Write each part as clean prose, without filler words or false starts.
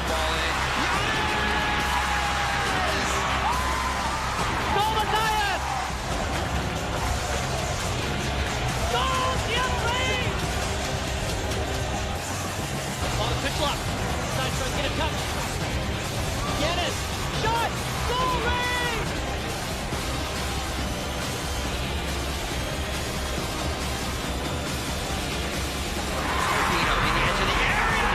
ball in. Golden Goal, Gianni! On the pitch lock. Trying to get a touch. Giannis, shot, goal range! Firmino in the edge of the area.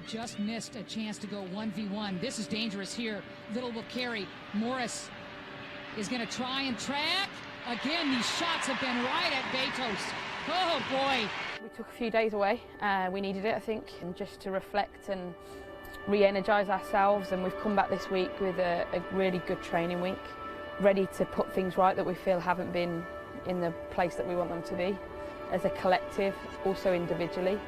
Just missed a chance to go 1v1. This is dangerous here. Little will carry. Morris is going to try and track. Again, these shots have been right at Betos. Oh, boy. We took a few days away. We needed it, I think, and just to reflect and re-energise ourselves. And we've come back this week with a really good training week, ready to put things right that we feel haven't been in the place that we want them to be, as a collective, also individually.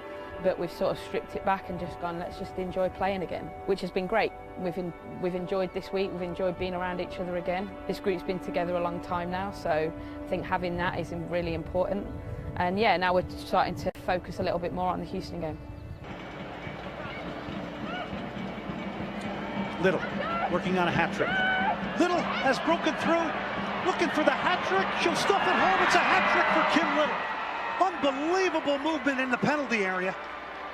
But we've sort of stripped it back and just gone, let's just enjoy playing again, which has been great. We've enjoyed this week, we've enjoyed being around each other again. This group's been together a long time now, so I think having that is really important. And yeah, now we're starting to focus a little bit more on the Houston game. Little, working on a hat-trick. Little has broken through, looking for the hat-trick. She'll stuff it home. It's a hat-trick for Kim Little. Unbelievable movement in the penalty area.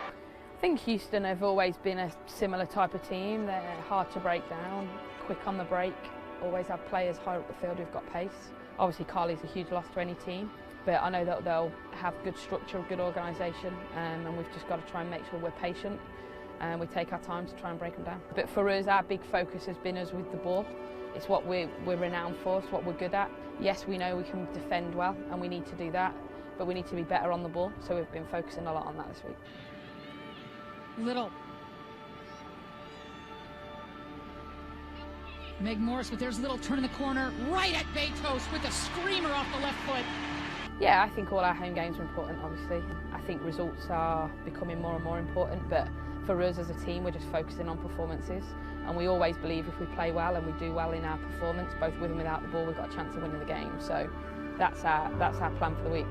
I think Houston have always been a similar type of team. They're hard to break down, quick on the break, always have players higher up the field who've got pace. Obviously Carly's a huge loss to any team, but I know that they'll have good structure, good organisation, and we've just got to try and make sure we're patient and we take our time to try and break them down. But for us, our big focus has been us with the ball. It's what we're renowned for, it's what we're good at. Yes, we know we can defend well and we need to do that, but we need to be better on the ball, so we've been focusing a lot on that this week. Little. Meg Morris, but there's Little turning the corner right at Betos with a screamer off the left foot. Yeah, I think all our home games are important, obviously. I think results are becoming more and more important, but for us as a team, we're just focusing on performances. And we always believe if we play well and we do well in our performance, both with and without the ball, we've got a chance of winning the game. So that's our plan for the week.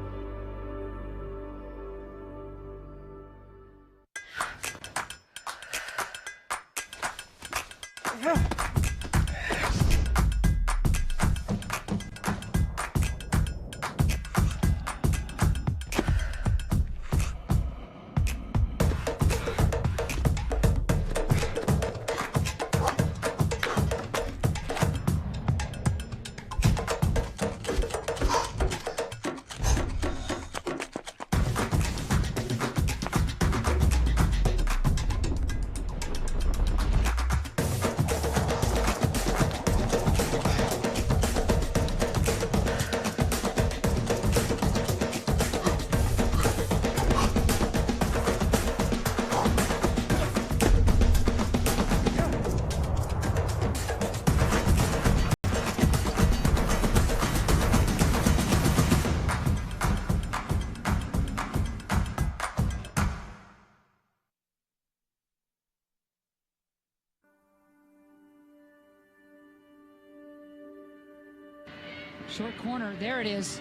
Short corner, there it is.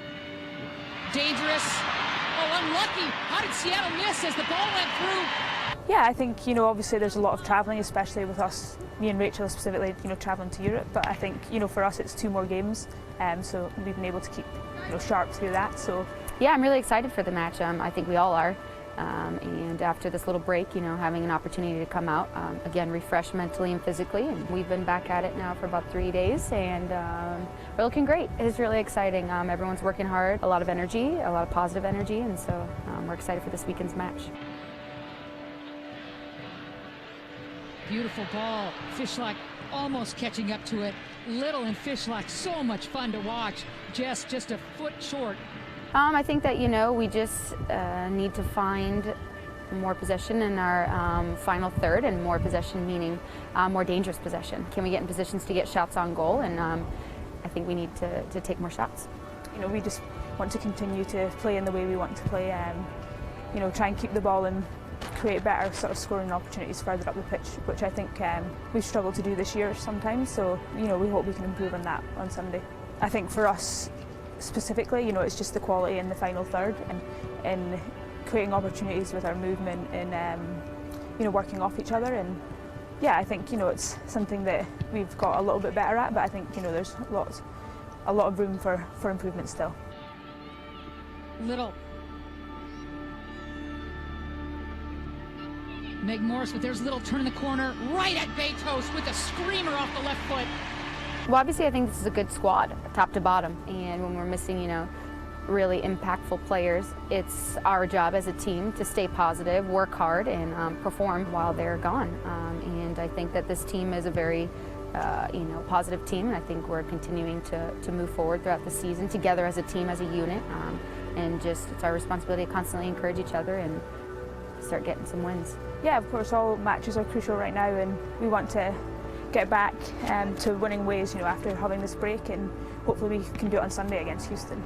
Dangerous. Oh, unlucky. How did Seattle miss as the ball went through? Yeah, I think, obviously there's a lot of travelling, especially with us, me and Rachel specifically, travelling to Europe. But I think, for us, it's 2 more games, so we've been able to keep, sharp through that. So yeah, I'm really excited for the match. I think we all are. And after this little break, having an opportunity to come out, again, refresh mentally and physically. And we've been back at it now for about 3 days, and we're looking great. It's really exciting. Everyone's working hard, a lot of energy, a lot of positive energy, and so we're excited for this weekend's match. Beautiful ball. Fishlock almost catching up to it. Little and Fishlock, so much fun to watch. Just a foot short. I think that, we just need to find more possession in our final third, and more possession meaning more dangerous possession. Can we get in positions to get shots on goal? And I think we need to take more shots. We just want to continue to play in the way we want to play. Try and keep the ball and create better sort of scoring opportunities further up the pitch, which I think we've struggled to do this year sometimes. So, we hope we can improve on that on Sunday. I think for us specifically, it's just the quality in the final third and in creating opportunities with our movement and, working off each other. And yeah, I think, it's something that we've got a little bit better at, but I think, there's a lot of room for improvement still. Little. Meg Morris, but there's Little turning the corner right at Betos with a screamer off the left foot. Well, obviously I think this is a good squad, top to bottom, and when we're missing, really impactful players, it's our job as a team to stay positive, work hard, and perform while they're gone. And I think that this team is a very positive team, and I think we're continuing to move forward throughout the season together as a team, as a unit, and just it's our responsibility to constantly encourage each other and start getting some wins. Yeah, of course, all matches are crucial right now, and we want to get back to winning ways, after having this break, and hopefully we can do it on Sunday against Houston.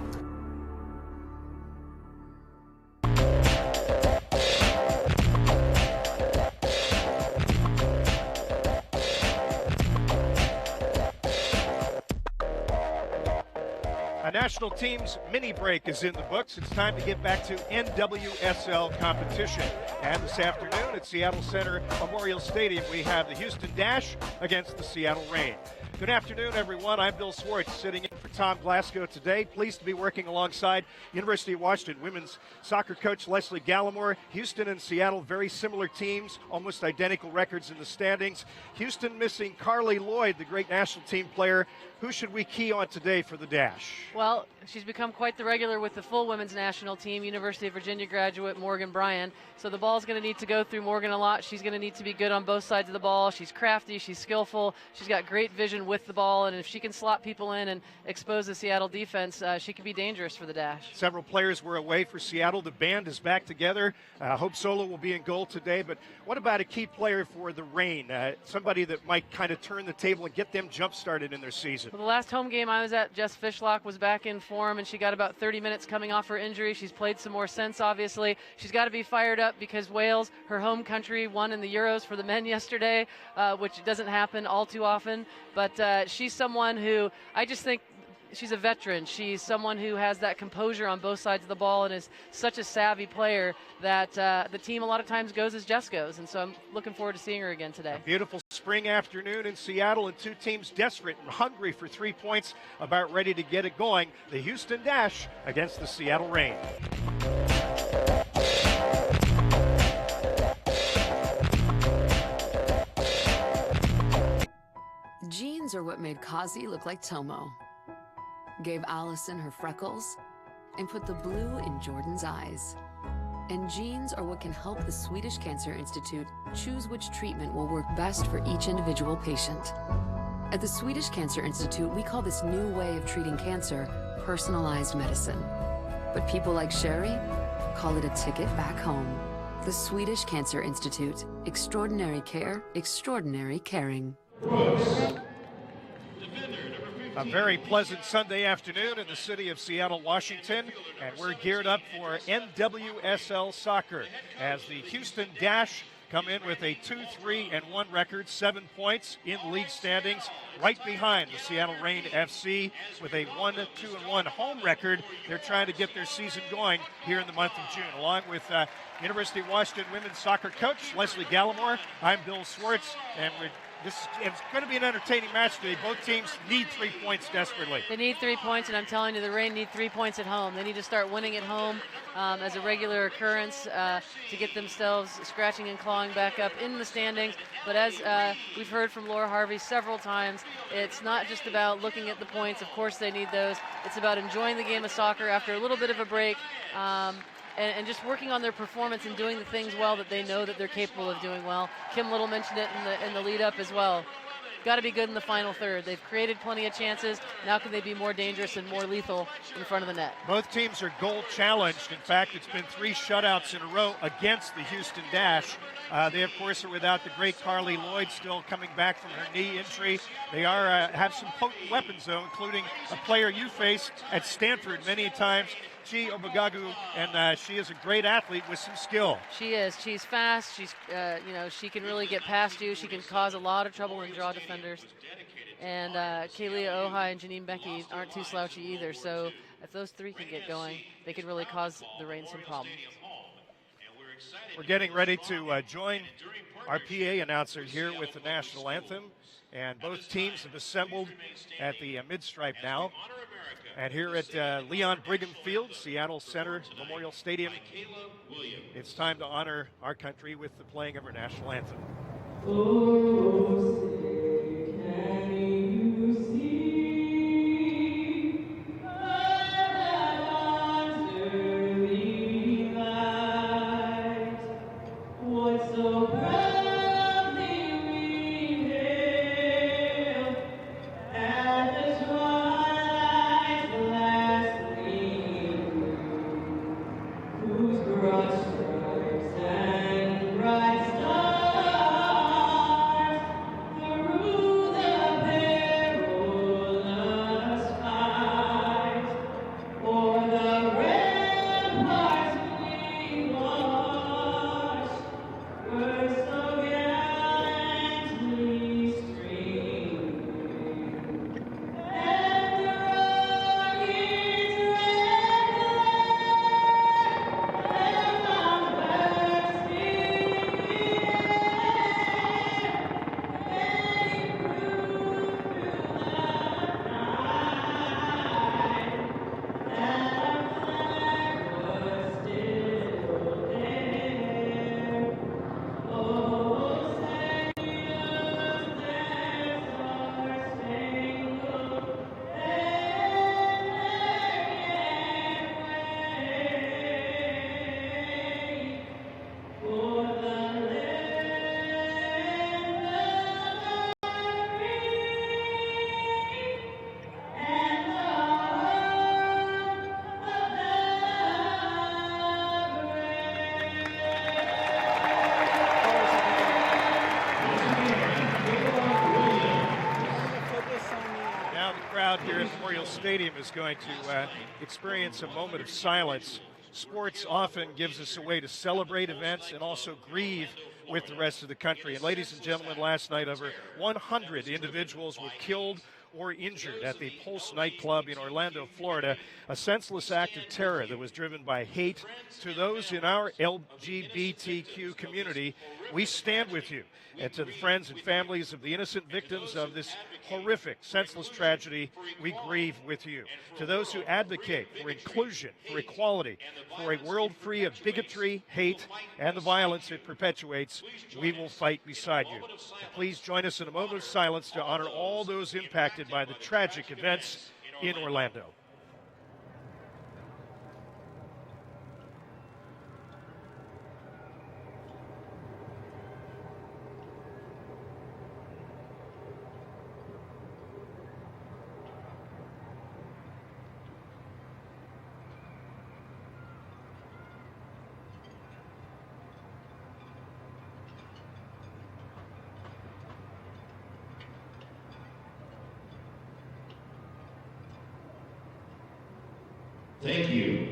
A national team's mini break is in the books. It's time to get back to NWSL competition. And this afternoon at Seattle Center Memorial Stadium, we have the Houston Dash against the Seattle Reign. Good afternoon, everyone. I'm Bill Swartz, sitting in for Tom Glasgow today. Pleased to be working alongside University of Washington women's soccer coach Leslie Gallimore. Houston and Seattle, very similar teams, almost identical records in the standings. Houston missing Carly Lloyd, the great national team player. Who should we key on today for the Dash? Well, she's become quite the regular with the full women's national team, University of Virginia graduate Morgan Bryan. So the ball's going to need to go through Morgan a lot. She's going to need to be good on both sides of the ball. She's crafty, she's skillful, she's got great vision with the ball, and if she can slot people in and expose the Seattle defense, she can be dangerous for the Dash. Several players were away for Seattle. The band is back together. Hope Solo will be in goal today, but what about a key player for the Reign? Somebody that might kind of turn the table and get them jump-started in their season. Well, the last home game I was at, Jess Fishlock was back in form, and she got about 30 minutes coming off her injury. She's played some more since, obviously. She's got to be fired up because Wales, her home country, won in the Euros for the men yesterday, which doesn't happen all too often. But she's someone who I just think she's a veteran. She's someone who has that composure on both sides of the ball and is such a savvy player that the team a lot of times goes as Jess goes. And so I'm looking forward to seeing her again today. A beautiful spring afternoon in Seattle, and two teams desperate and hungry for 3 points, about ready to get it going. The Houston Dash against the Seattle Reign. Jeans are what made Kazi look like Tomo, gave Allison her freckles, and put the blue in Jordan's eyes. And jeans are what can help the Swedish Cancer Institute choose which treatment will work best for each individual patient. At the Swedish Cancer Institute, we call this new way of treating cancer personalized medicine. But people like Sherry call it a ticket back home. The Swedish Cancer Institute. Extraordinary care, extraordinary caring. A very pleasant Sunday afternoon in the city of Seattle, Washington, and we're geared up for NWSL soccer as the Houston Dash come in with a 2-3-1 record, 7 points in league standings, right behind the Seattle Reign FC with a 1-2-1 home record. They're trying to get their season going here in the month of June. Along with University of Washington women's soccer coach Leslie Gallimore, I'm Bill Swartz, and it's going to be an entertaining match today. Both teams need 3 points desperately. They need 3 points, and I'm telling you, the Reign need 3 points at home. They need to start winning at home as a regular occurrence to get themselves scratching and clawing back up in the standings. But as we've heard from Laura Harvey several times, it's not just about looking at the points. Of course they need those. It's about enjoying the game of soccer after a little bit of a break. And just working on their performance and doing the things well that they know that they're capable of doing well. Kim Little mentioned it in the lead up as well. Got to be good in the final third. They've created plenty of chances. Now can they be more dangerous and more lethal in front of the net? Both teams are goal challenged. In fact, it's been 3 shutouts in a row against the Houston Dash. They, of course, are without the great Carly Lloyd, still coming back from her knee injury. They are have some potent weapons, though, including a player you faced at Stanford many times, Uche Obagagu, and she is a great athlete with some skill. She is. She's fast. She's, she can really get past you. She can cause a lot of trouble and draw defenders. And Kaylia Ojai and Janine Becky aren't too slouchy either. So if those three can get going, they can really cause the Reign some problems. We're getting ready to join our PA announcer here with the national anthem. And both teams have assembled at the mid-stripe now. And here at Leon Brigham Field, Seattle Center Memorial Stadium, it's time to honor our country with the playing of our national anthem. Oh, say, can you see heaven's early light? What so proudly we hailed at the twilight's last gleaming, whose broad stripes and bright stars through the perilous fight o'er the ramparts we watched were so gallantly streaming, and the rocket's red glare found bursting in the air, and proved through the night that our flag was still there. Oh, say us, there's our spangled banner yet waving for the land of the free and the Now the crowd here at Memorial Stadium is going to experience a moment of silence. Sports often gives us a way to celebrate events and also grieve with the rest of the country. And ladies and gentlemen, last night over 100 individuals were killed or injured at the Pulse nightclub in Orlando, Florida, a senseless act of terror that was driven by hate to those in our LGBTQ community. We stand with you, and to the friends and families of the innocent victims of this horrific, senseless tragedy, we grieve with you. To those who advocate for inclusion, for equality, for a world free of bigotry, hate, and the violence it perpetuates, we will fight beside you. Please join us in a moment of silence to honor all those impacted by the tragic events in Orlando. Thank you.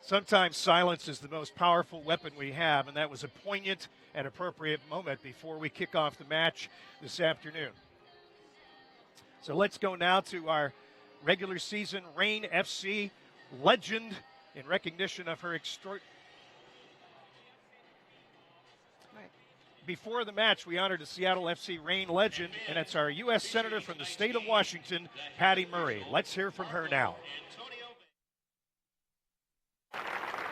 Sometimes silence is the most powerful weapon we have, and that was a poignant and appropriate moment before we kick off the match this afternoon. So let's go now to our regular season Reign FC legend in recognition of her Before the match, we honored a Seattle FC Reign legend, and it's our U.S. Senator from the state of Washington, Patty Murray. Let's hear from her now.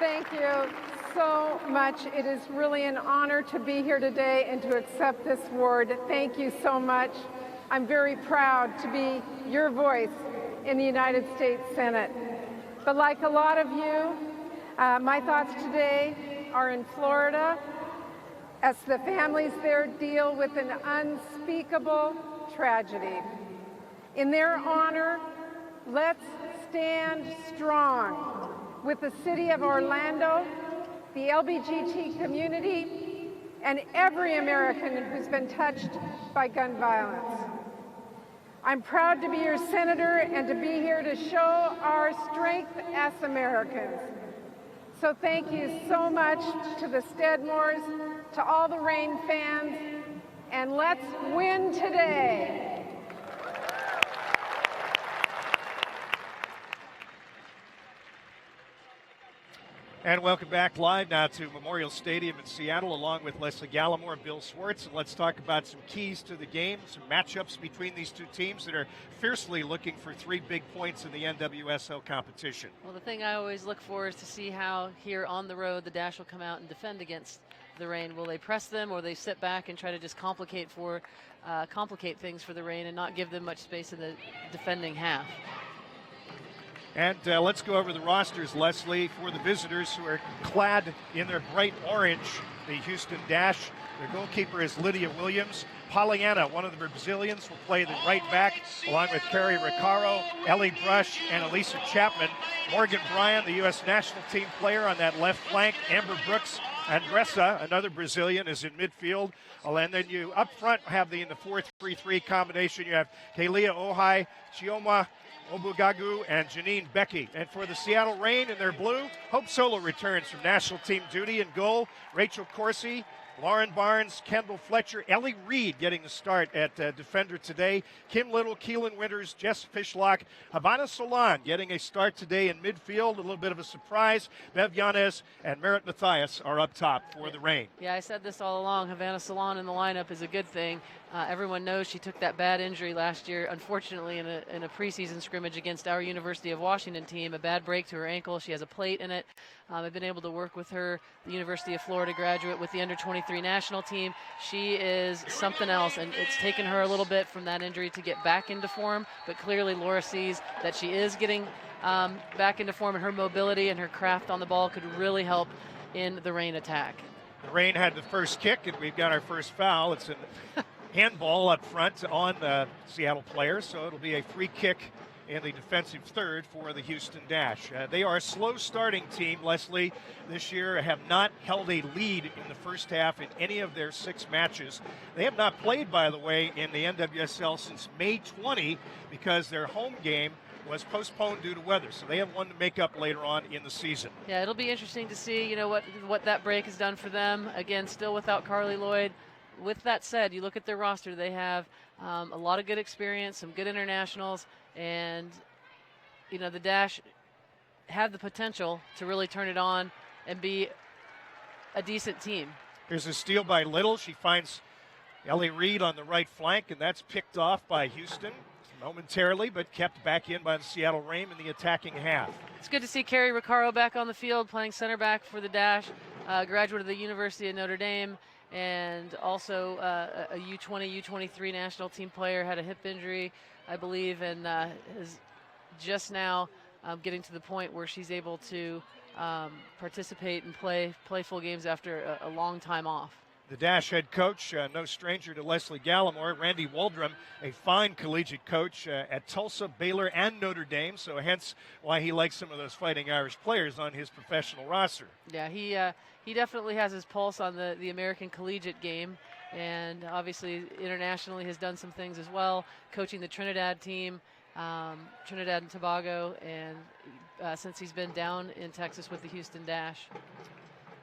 Thank you so much. It is really an honor to be here today and to accept this award. Thank you so much. I'm very proud to be your voice in the United States Senate. But like a lot of you, my thoughts today are in Florida as the families there deal with an unspeakable tragedy. In their honor, let's stand strong with the city of Orlando, the LBGT community, and every American who's been touched by gun violence. I'm proud to be your senator and to be here to show our strength as Americans. So thank you so much to the Steadmores, to all the Reign fans, and let's win today. And welcome back live now to Memorial Stadium in Seattle, along with Leslie Gallimore, Bill Swartz. And let's talk about some keys to the game, some matchups between these two teams that are fiercely looking for 3 big points in the NWSL competition. Well, the thing I always look for is to see how here on the road the Dash will come out and defend against the Reign. Will they press them, or they sit back and try to just complicate things for the Reign and not give them much space in the defending half? And let's go over the rosters, Leslie, for the visitors who are clad in their bright orange, the Houston Dash. Their goalkeeper is Lydia Williams. Pollyanna, one of the Brazilians, will play the right back, along with Carrie Recaro, Ellie Brush, and Elisa Chapman. Morgan Bryan, the U.S. national team player, on that left flank. Amber Brooks Andressa, another Brazilian, is in midfield. And then you up front have in the 4-3-3 combination, you have Kalia Ohai, Chioma Obugagu, and Janine Becky. And for the Seattle Reign in their blue, Hope Solo returns from national team duty in goal. Rachel Corsi, Lauren Barnes, Kendall Fletcher, Ellie Reed getting the start at defender today. Kim Little, Keelan Winters, Jess Fishlock, Havana Solon getting a start today in midfield. A little bit of a surprise. Bev Yanez and Merritt Mathias are up top for the Reign. Yeah, I said this all along. Havana Solon in the lineup is a good thing. Everyone knows she took that bad injury last year, unfortunately, in a preseason scrimmage against our University of Washington team. A bad break to her ankle. She has a plate in it. I've been able to work with her, the University of Florida graduate, with the under-23 national team. She is something else, and it's taken her a little bit from that injury to get back into form, but clearly Laura sees that she is getting back into form, and her mobility and her craft on the ball could really help in the Reign attack. The Reign had the first kick, and we've got our first foul. It's an handball up front on the Seattle player, so it'll be a free kick in the defensive third for the Houston Dash. They are a slow starting team, Leslie, this year, have not held a lead in the first half in any of their 6 matches. They have not played, by the way, in the NWSL since May 20 because their home game was postponed due to weather, so they have one to make up later on in the season. Yeah, it'll be interesting to see, what that break has done for them. Again, still without Carly Lloyd. With that said, you look at their roster, they have a lot of good experience, some good internationals, and the Dash have the potential to really turn it on and be a decent team. Here's a steal by Little. She finds Ellie Reed on the right flank, and that's picked off by Houston momentarily, but kept back in by the Seattle Reign in the attacking half. It's good to see Carrie Recaro back on the field playing center back for the Dash, graduate of the University of Notre Dame, and also a U20, U23 national team player, had a hip injury, I believe, and is just now getting to the point where she's able to participate and play full games after a long time off. The Dash head coach, no stranger to Leslie Gallimore, Randy Waldrum, a fine collegiate coach at Tulsa, Baylor, and Notre Dame, so hence why he likes some of those Fighting Irish players on his professional roster. Yeah, he definitely has his pulse on the American collegiate game, and obviously internationally has done some things as well, coaching the Trinidad team, Trinidad and Tobago, and since he's been down in Texas with the Houston Dash.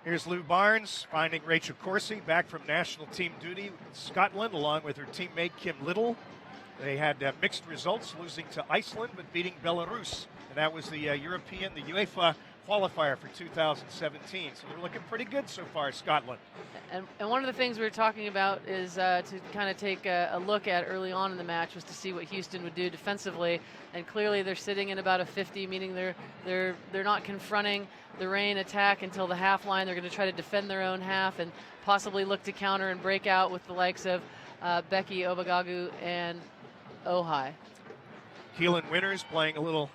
Here's Lou Barnes finding Rachel Corsi back from national team duty in Scotland, along with her teammate Kim Little. They had mixed results, losing to Iceland but beating Belarus, and that was the European, the UEFA qualifier for 2017. So they're looking pretty good so far, Scotland. And one of the things we were talking about is to kind of take a look at early on in the match was to see what Houston would do defensively. And clearly they're sitting in about a 50, meaning they're not confronting the Reign attack until the half line. They're going to try to defend their own half and possibly look to counter and break out with the likes of Becky, Obagagu, and Ohai. Keelan Winters playing a little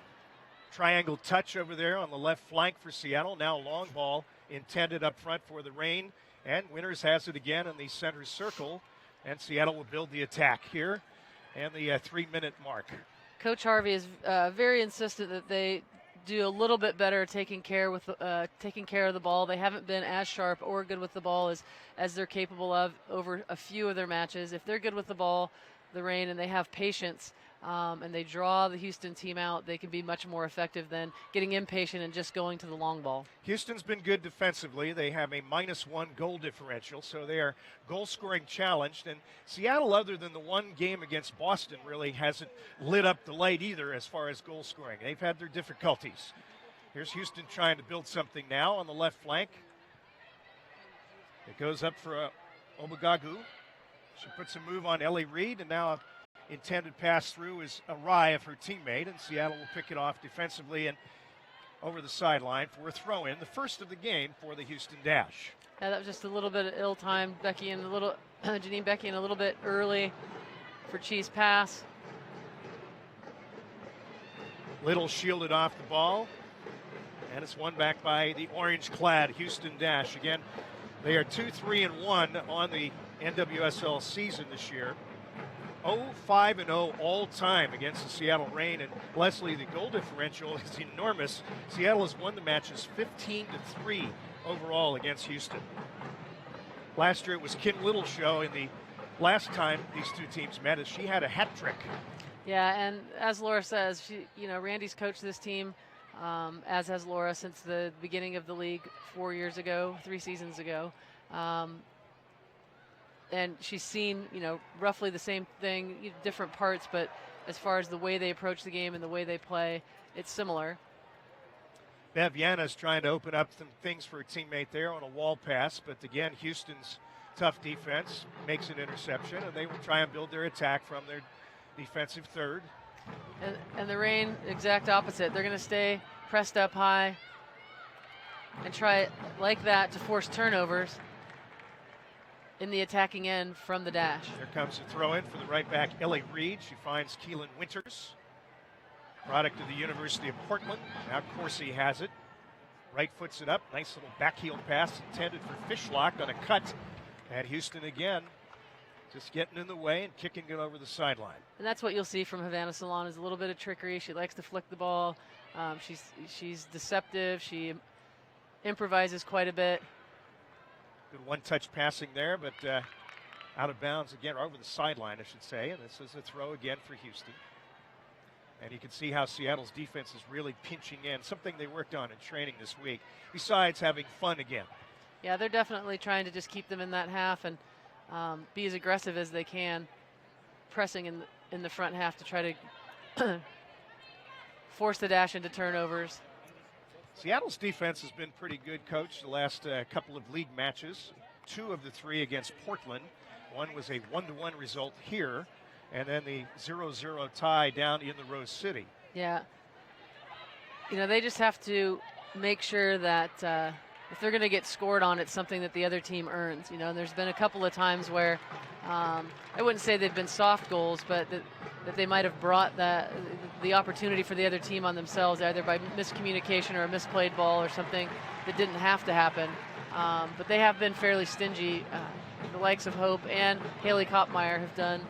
triangle touch over there on the left flank for Seattle. Now long ball intended up front for the Reign. And Winters has it again in the center circle. And Seattle will build the attack here. And the 3-minute mark. Coach Harvey is very insistent that they do a little bit better taking care of the ball. They haven't been as sharp or good with the ball as they're capable of over a few of their matches. If they're good with the ball, the Reign, and they have patience, and they draw the Houston team out, they can be much more effective than getting impatient and just going to the long ball. Houston's been good defensively. They have a -1 goal differential, so they are goal-scoring challenged. And Seattle, other than the one game against Boston, really hasn't lit up the light either as far as goal scoring. They've had their difficulties. Here's Houston trying to build something now on the left flank. It goes up for Obagagu. She puts a move on Ellie Reed, and now intended pass through is awry of her teammate, and Seattle will pick it off defensively and over the sideline for a throw-in, the first of the game for the Houston Dash. Yeah, that was just a little bit ill-timed. Janine Becky in a little bit early for Chi's pass. Little shielded off the ball, and it's won back by the orange-clad Houston Dash. Again, they are 2-3-1 on the NWSL season this year. 0-5-0 all time against the Seattle Reign, and Leslie, the goal differential is enormous. Seattle has won the matches 15-3 overall against Houston. Last year it was Kim Little's show, and the last time these two teams met, as she had a hat trick. Yeah, and as Laura says, Randy's coached this team, as has Laura, since the beginning of the league 3 seasons ago. And she's seen, roughly the same thing, different parts, but as far as the way they approach the game and the way they play, it's similar. Bev Yana's trying to open up some things for a teammate there on a wall pass, but again, Houston's tough defense makes an interception, and they will try and build their attack from their defensive third. And the Reign, exact opposite. They're going to stay pressed up high and try like that to force turnovers in the attacking end from the Dash. There comes a throw in for the right back, Ellie Reed. She finds Keelan Winters, product of the University of Portland. Now Corsi has it. Right foots it up. Nice little backheel pass intended for Fishlock on a cut. And Houston again just getting in the way and kicking it over the sideline. And that's what you'll see from Havana Salon, is a little bit of trickery. She likes to flick the ball. She's deceptive. She improvises quite a bit. Good one-touch passing there, but out of bounds again, or over the sideline, I should say. And this is a throw again for Houston. And you can see how Seattle's defense is really pinching in, something they worked on in training this week, besides having fun again. Yeah, they're definitely trying to just keep them in that half and be as aggressive as they can, pressing in the front half to try to force the Dash into turnovers. Seattle's defense has been pretty good, Coach, the last couple of league matches. 2 of the 3 against Portland. One was a 1-1 result here, and then the 0-0 tie down in the Rose City. Yeah. They just have to make sure that if they're going to get scored on, it's something that the other team earns. And there's been a couple of times where I wouldn't say they've been soft goals, but that they might have brought the opportunity for the other team on themselves, either by miscommunication or a misplayed ball or something that didn't have to happen. But they have been fairly stingy. The likes of Hope and Haley Kopmeyer have done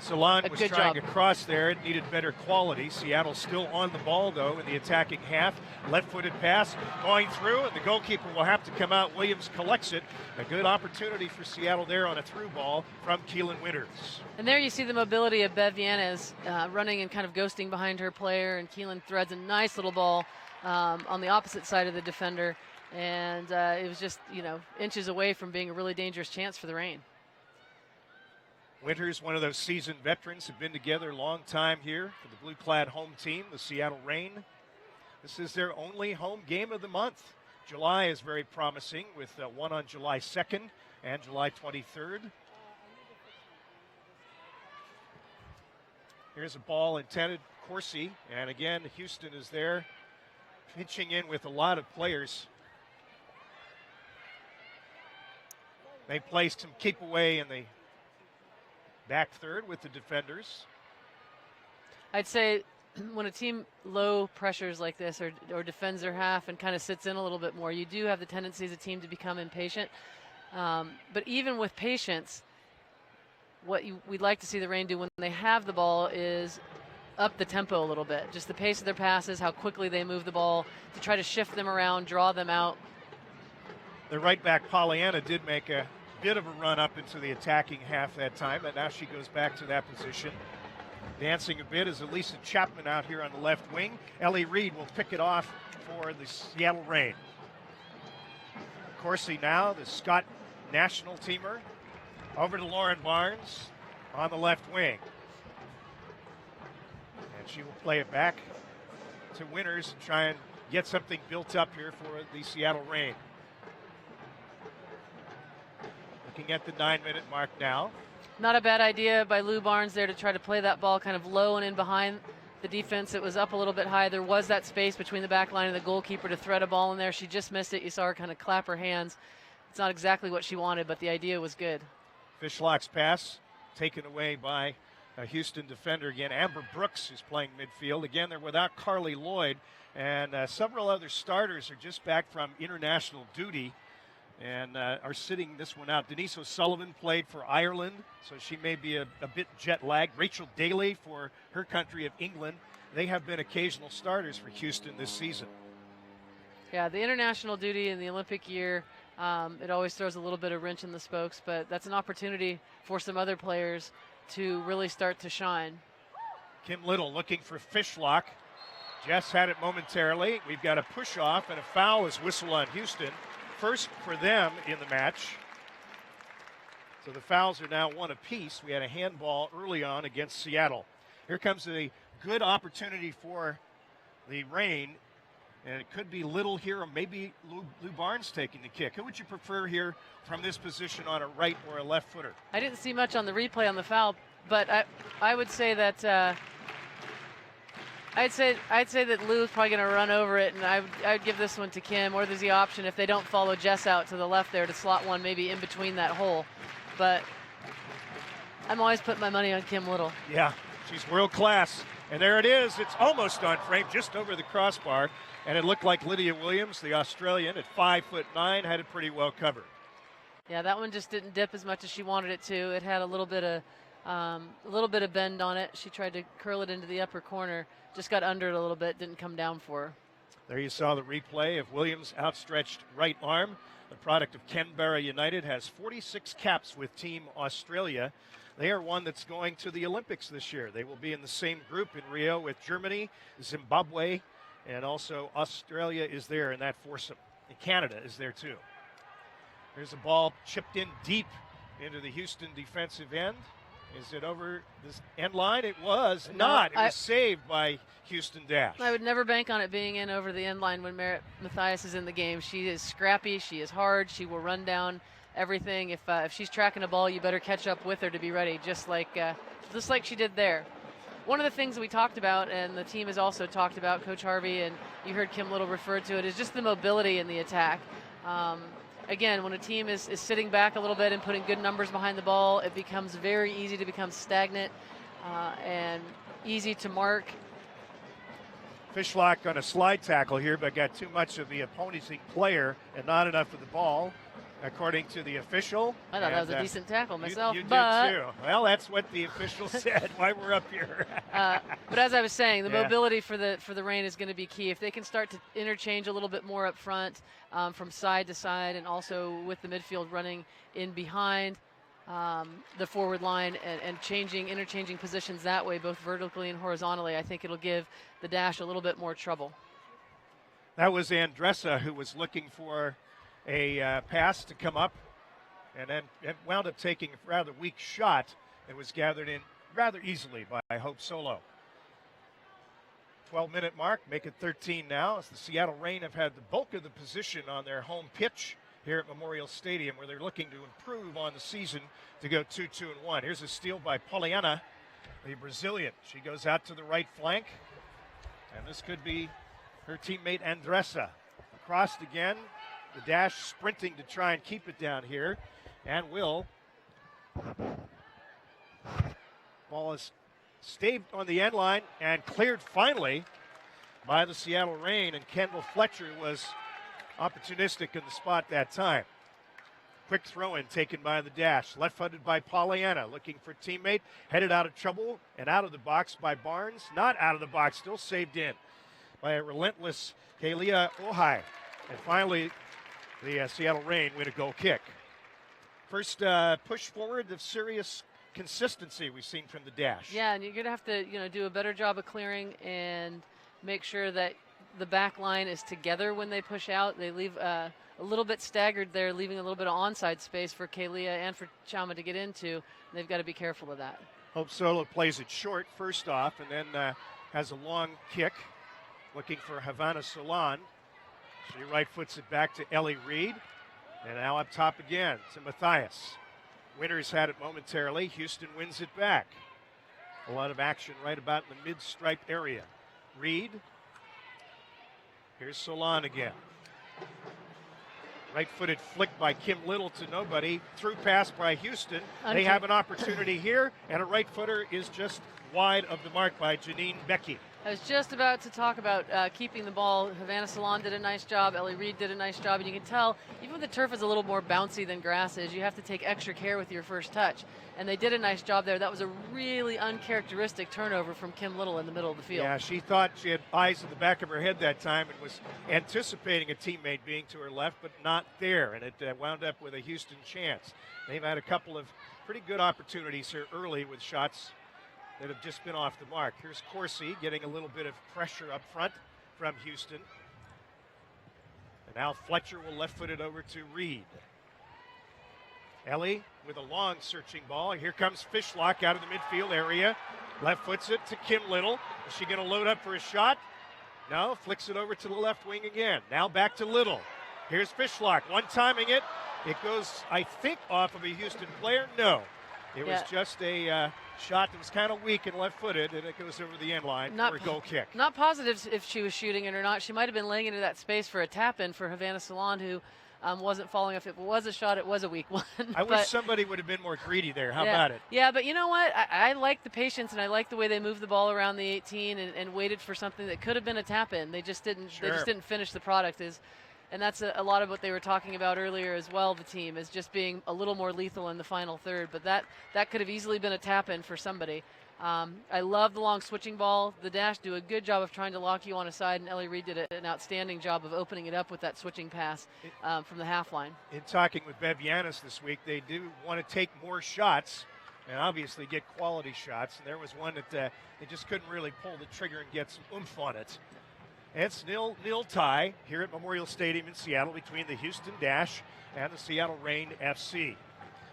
Salon a was good trying job. to cross there. It needed better quality. Seattle still on the ball, though, in the attacking half. Left-footed pass going through, and the goalkeeper will have to come out. Williams collects it. A good opportunity for Seattle there on a through ball from Keelan Winters. And there you see the mobility of Bev Yanez running and kind of ghosting behind her player, and Keelan threads a nice little ball on the opposite side of the defender. And it was just, inches away from being a really dangerous chance for the Reign. Winters, one of those seasoned veterans, have been together a long time here for the blue-clad home team, the Seattle Reign. This is their only home game of the month. July is very promising, with one on July 2nd and July 23rd. Here's a ball intended Corsi, and again, Houston is there, pitching in with a lot of players. They placed some keep away in the back third with the defenders. I'd say when a team low pressures like this or defends their half and kind of sits in a little bit more, you do have the tendency as a team to become impatient. But even with patience, what we'd like to see the Reign do when they have the ball is up the tempo a little bit. Just the pace of their passes, how quickly they move the ball, to try to shift them around, draw them out. The right back, Pollyanna, did make a bit of a run up into the attacking half that time, but now she goes back to that position. Dancing a bit is Elisa Chapman out here on the left wing. Ellie Reed will pick it off for the Seattle Reign. Corsi now, the Scott national teamer, over to Lauren Barnes on the left wing. And she will play it back to Winters and try and get something built up here for the Seattle Reign. Looking at the 9-minute mark now. Not a bad idea by Lou Barnes there to try to play that ball kind of low and in behind the defense. It was up a little bit high. There was that space between the back line and the goalkeeper to thread a ball in there. She just missed it. You saw her kind of clap her hands. It's not exactly what she wanted, but the idea was good. Fishlock's pass taken away by a Houston defender again. Amber Brooks is playing midfield. Again, they're without Carly Lloyd, and several other starters are just back from international duty and are sitting this one out. Denise O'Sullivan played for Ireland, so she may be a bit jet-lagged. Rachel Daly for her country of England. They have been occasional starters for Houston this season. Yeah, the international duty in the Olympic year, it always throws a little bit of wrench in the spokes, but that's an opportunity for some other players to really start to shine. Kim Little looking for Fishlock. Jess had it momentarily. We've got a push-off and a foul is whistled on Houston. First for them in the match. So the fouls are now one apiece. We had a handball early on against Seattle. Here comes a good opportunity for the Reign. And it could be Little here, or maybe Lou Barnes taking the kick. Who would you prefer here from this position on a right or a left footer? I didn't see much on the replay on the foul, but I would say that I'd say that Lou's probably going to run over it, and I would give this one to Kim. Or there's the option if they don't follow Jess out to the left there to slot one maybe in between that hole. But I'm always putting my money on Kim Little. Yeah, she's world class. And there it is. It's almost on frame, just over the crossbar. And it looked like Lydia Williams, the Australian, at 5'9", had it pretty well covered. Yeah, that one just didn't dip as much as she wanted it to. It had a little bit of bend on it. She tried to curl it into the upper corner, just got under it a little bit, didn't come down for her. There you saw the replay of Williams' outstretched right arm. The product of Canberra United has 46 caps with Team Australia. They are one that's going to the Olympics this year. They will be in the same group in Rio with Germany, Zimbabwe, and also Australia is there in that foursome. And Canada is there too. There's a ball chipped in deep into the Houston defensive end. Is it over this end line? It was not. It was saved by Houston Dash. I would never bank on it being in over the end line when Merritt Mathias is in the game. She is scrappy. She is hard. She will run down everything. If she's tracking a ball, you better catch up with her to be ready, just like she did there. One of the things that we talked about, and the team has also talked about, Coach Harvey, and you heard Kim Little refer to it, is just the mobility in the attack. Again, when a team is sitting back a little bit and putting good numbers behind the ball, it becomes very easy to become stagnant and easy to mark. Fishlock on a slide tackle here, but got too much of the opposing player and not enough of the ball, according to the official. I thought that was a decent tackle myself. You did too. Well, that's what the official said while we're up here. But as I was saying, the mobility for the Reign is going to be key. If they can start to interchange a little bit more up front from side to side, and also with the midfield running in behind the forward line and interchanging positions that way, both vertically and horizontally, I think it'll give the Dash a little bit more trouble. That was Andressa, who was looking for a pass to come up, and then it wound up taking a rather weak shot that was gathered in rather easily by Hope Solo. 12-minute mark, make it 13 now, as the Seattle Reign have had the bulk of the position on their home pitch here at Memorial Stadium, where they're looking to improve on the season to go 2-2-1. Here's a steal by Poliana, the Brazilian. She goes out to the right flank, and this could be her teammate Andressa. Crossed again. The Dash sprinting to try and keep it down here, and will. Ball is staved on the end line and cleared finally by the Seattle Reign, and Kendall Fletcher was opportunistic in the spot that time. Quick throw in taken by the Dash. Left-footed by Pollyanna, looking for teammate. Headed out of trouble and out of the box by Barnes. Not out of the box, still saved in by a relentless Kalia Ohai. And finally, the Seattle Reign win a goal kick. First push forward of serious consistency we've seen from the Dash. Yeah, and you're going to have to do a better job of clearing and make sure that the back line is together when they push out. They leave a little bit staggered there, leaving a little bit of onside space for Kalia and for Chama to get into. They've got to be careful of that. Hope Solo plays it short first off and then has a long kick looking for Havana Solon. She right foots it back to Ellie Reed. And now up top again to Matthias. Winters had it momentarily. Houston wins it back. A lot of action right about in the mid-stripe area. Reed. Here's Solon again. Right-footed flick by Kim Little to nobody. Through pass by Houston. They have an opportunity here, and a right-footer is just wide of the mark by Janine Becky. I was just about to talk about keeping the ball. Havana Salon did a nice job. Ellie Reed did a nice job. And you can tell, even when the turf is a little more bouncy than grass is, you have to take extra care with your first touch. And they did a nice job there. That was a really uncharacteristic turnover from Kim Little in the middle of the field. Yeah, she thought she had eyes in the back of her head that time and was anticipating a teammate being to her left, but not there. And it wound up with a Houston chance. They've had a couple of pretty good opportunities here early with shots that have just been off the mark. Here's Corsi getting a little bit of pressure up front from Houston. And now Fletcher will left-foot it over to Reed. Ellie with a long searching ball. Here comes Fishlock out of the midfield area. Left foots it to Kim Little. Is she going to load up for a shot? No, flicks it over to the left wing again. Now back to Little. Here's Fishlock, one-timing it. It goes, I think, off of a Houston player. No, it was just a shot that was kind of weak and left-footed, and it goes over the end line for a goal kick. Not positive if she was shooting it or not. She might have been laying into that space for a tap-in for Havana Salon, who wasn't falling. If it was a shot, it was a weak one. I wish somebody would have been more greedy there. How about it? Yeah, but you know what? I like the patience, and I like the way they moved the ball around the 18 and waited for something that could have been a tap-in. They just didn't. They just didn't finish the product. And that's a lot of what they were talking about earlier as well, the team, is just being a little more lethal in the final third. But that could have easily been a tap-in for somebody. I love the long switching ball. The Dash do a good job of trying to lock you on a side, and Ellie Reed did an outstanding job of opening it up with that switching pass from the half line. In talking with Bev Yanis this week, they do want to take more shots and obviously get quality shots. And there was one that they just couldn't really pull the trigger and get some oomph on it. It's nil tie here at Memorial Stadium in Seattle between the Houston Dash and the Seattle Reign FC.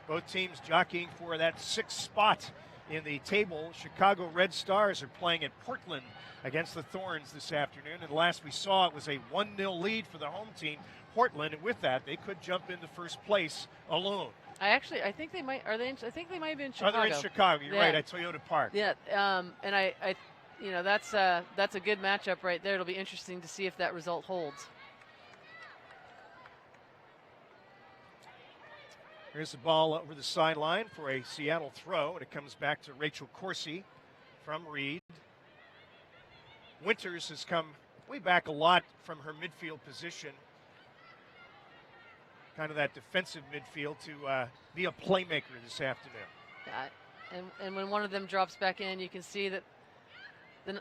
Both teams jockeying for that sixth spot in the table. Chicago Red Stars are playing at Portland against the Thorns this afternoon. And last we saw, it was a 1-0 lead for the home team, Portland. And with that, they could jump into first place alone. I think they might. I think they might be in Chicago. Oh, they're in Chicago. You're right, at Toyota Park. Yeah, and I that's a good matchup right there. It'll be interesting to see if that result holds. Here's the ball over the sideline for a Seattle throw, and it comes back to Rachel Corsi from Reed. Winters has come way back a lot from her midfield position, kind of that defensive midfield, to be a playmaker this afternoon. And when one of them drops back in, you can see that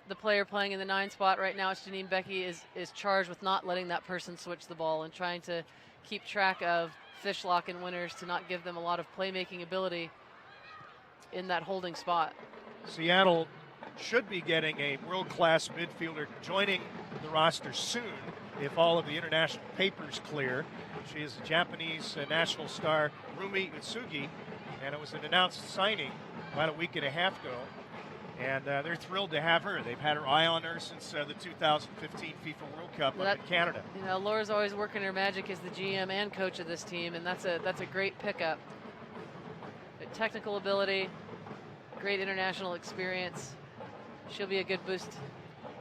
the player playing in the 9 spot right now, it's Janine Becky, is charged with not letting that person switch the ball and trying to keep track of Fishlock and Winters to not give them a lot of playmaking ability in that holding spot. Seattle should be getting a world-class midfielder joining the roster soon if all of the international papers clear. She is the Japanese national star Rumi Utsugi, and it was an announced signing about a week and a half ago. And they're thrilled to have her. They've had her eye on her since the 2015 FIFA World Cup up in Canada. You know, Laura's always working her magic as the GM and coach of this team, and that's a great pickup. Technical ability, great international experience. She'll be a good boost.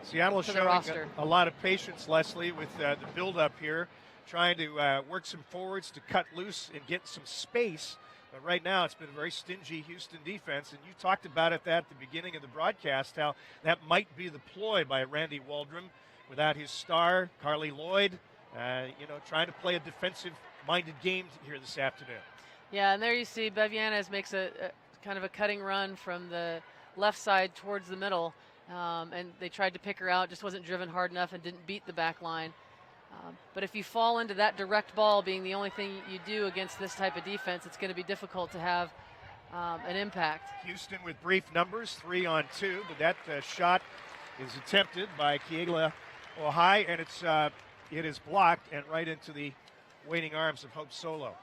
Seattle is showing a lot of patience, Leslie, with the build-up here, trying to work some forwards to cut loose and get some space. But right now, it's been a very stingy Houston defense, and you talked about it at the beginning of the broadcast, how that might be the ploy by Randy Waldrum without his star, Carly Lloyd, trying to play a defensive minded game here this afternoon. Yeah, and there you see Bev makes a kind of a cutting run from the left side towards the middle, and they tried to pick her out, just wasn't driven hard enough and didn't beat the back line. But if you fall into that direct ball being the only thing you do against this type of defense, it's going to be difficult to have an impact. Houston with brief numbers, 3-on-2, but that shot is attempted by Kayla Ohai, and it is blocked and right into the waiting arms of Hope Solo.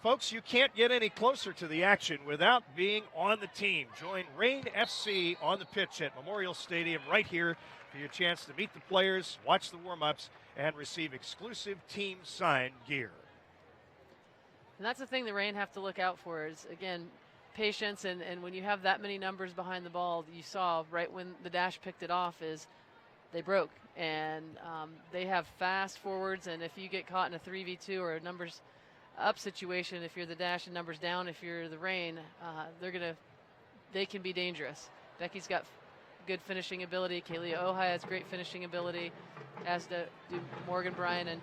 Folks, you can't get any closer to the action without being on the team. Join Reign FC on the pitch at Memorial Stadium right here for your chance to meet the players, watch the warm-ups, and receive exclusive team-signed gear. And that's the thing the Reign have to look out for is, again, patience, and when you have that many numbers behind the ball, you saw right when the Dash picked it off is they broke. And they have fast forwards, and if you get caught in a 3v2 or a numbers up situation, if you're the Dash and numbers down, if you're the Reign, they can be dangerous. Becky's got good finishing ability. Kaylee Ohai has great finishing ability, as do Morgan Bryan and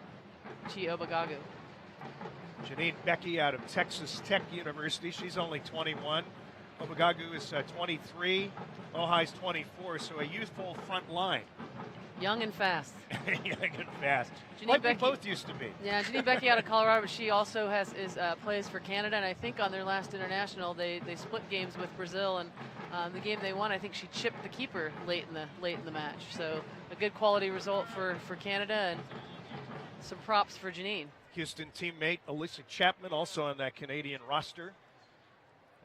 Chi Obagagu. Janine Becky out of Texas Tech University. She's only 21. Obagagu is 23. Ohai's 24, so a youthful front line. Young and fast. Young and fast. Janine Becky, we both used to be. Yeah, Janine Becky out of Colorado, but she also plays for Canada, and I think on their last international they split games with Brazil, and the game they won, I think she chipped the keeper late in the match. So a good quality result for Canada, and some props for Janine. Houston teammate Alyssa Chapman also on that Canadian roster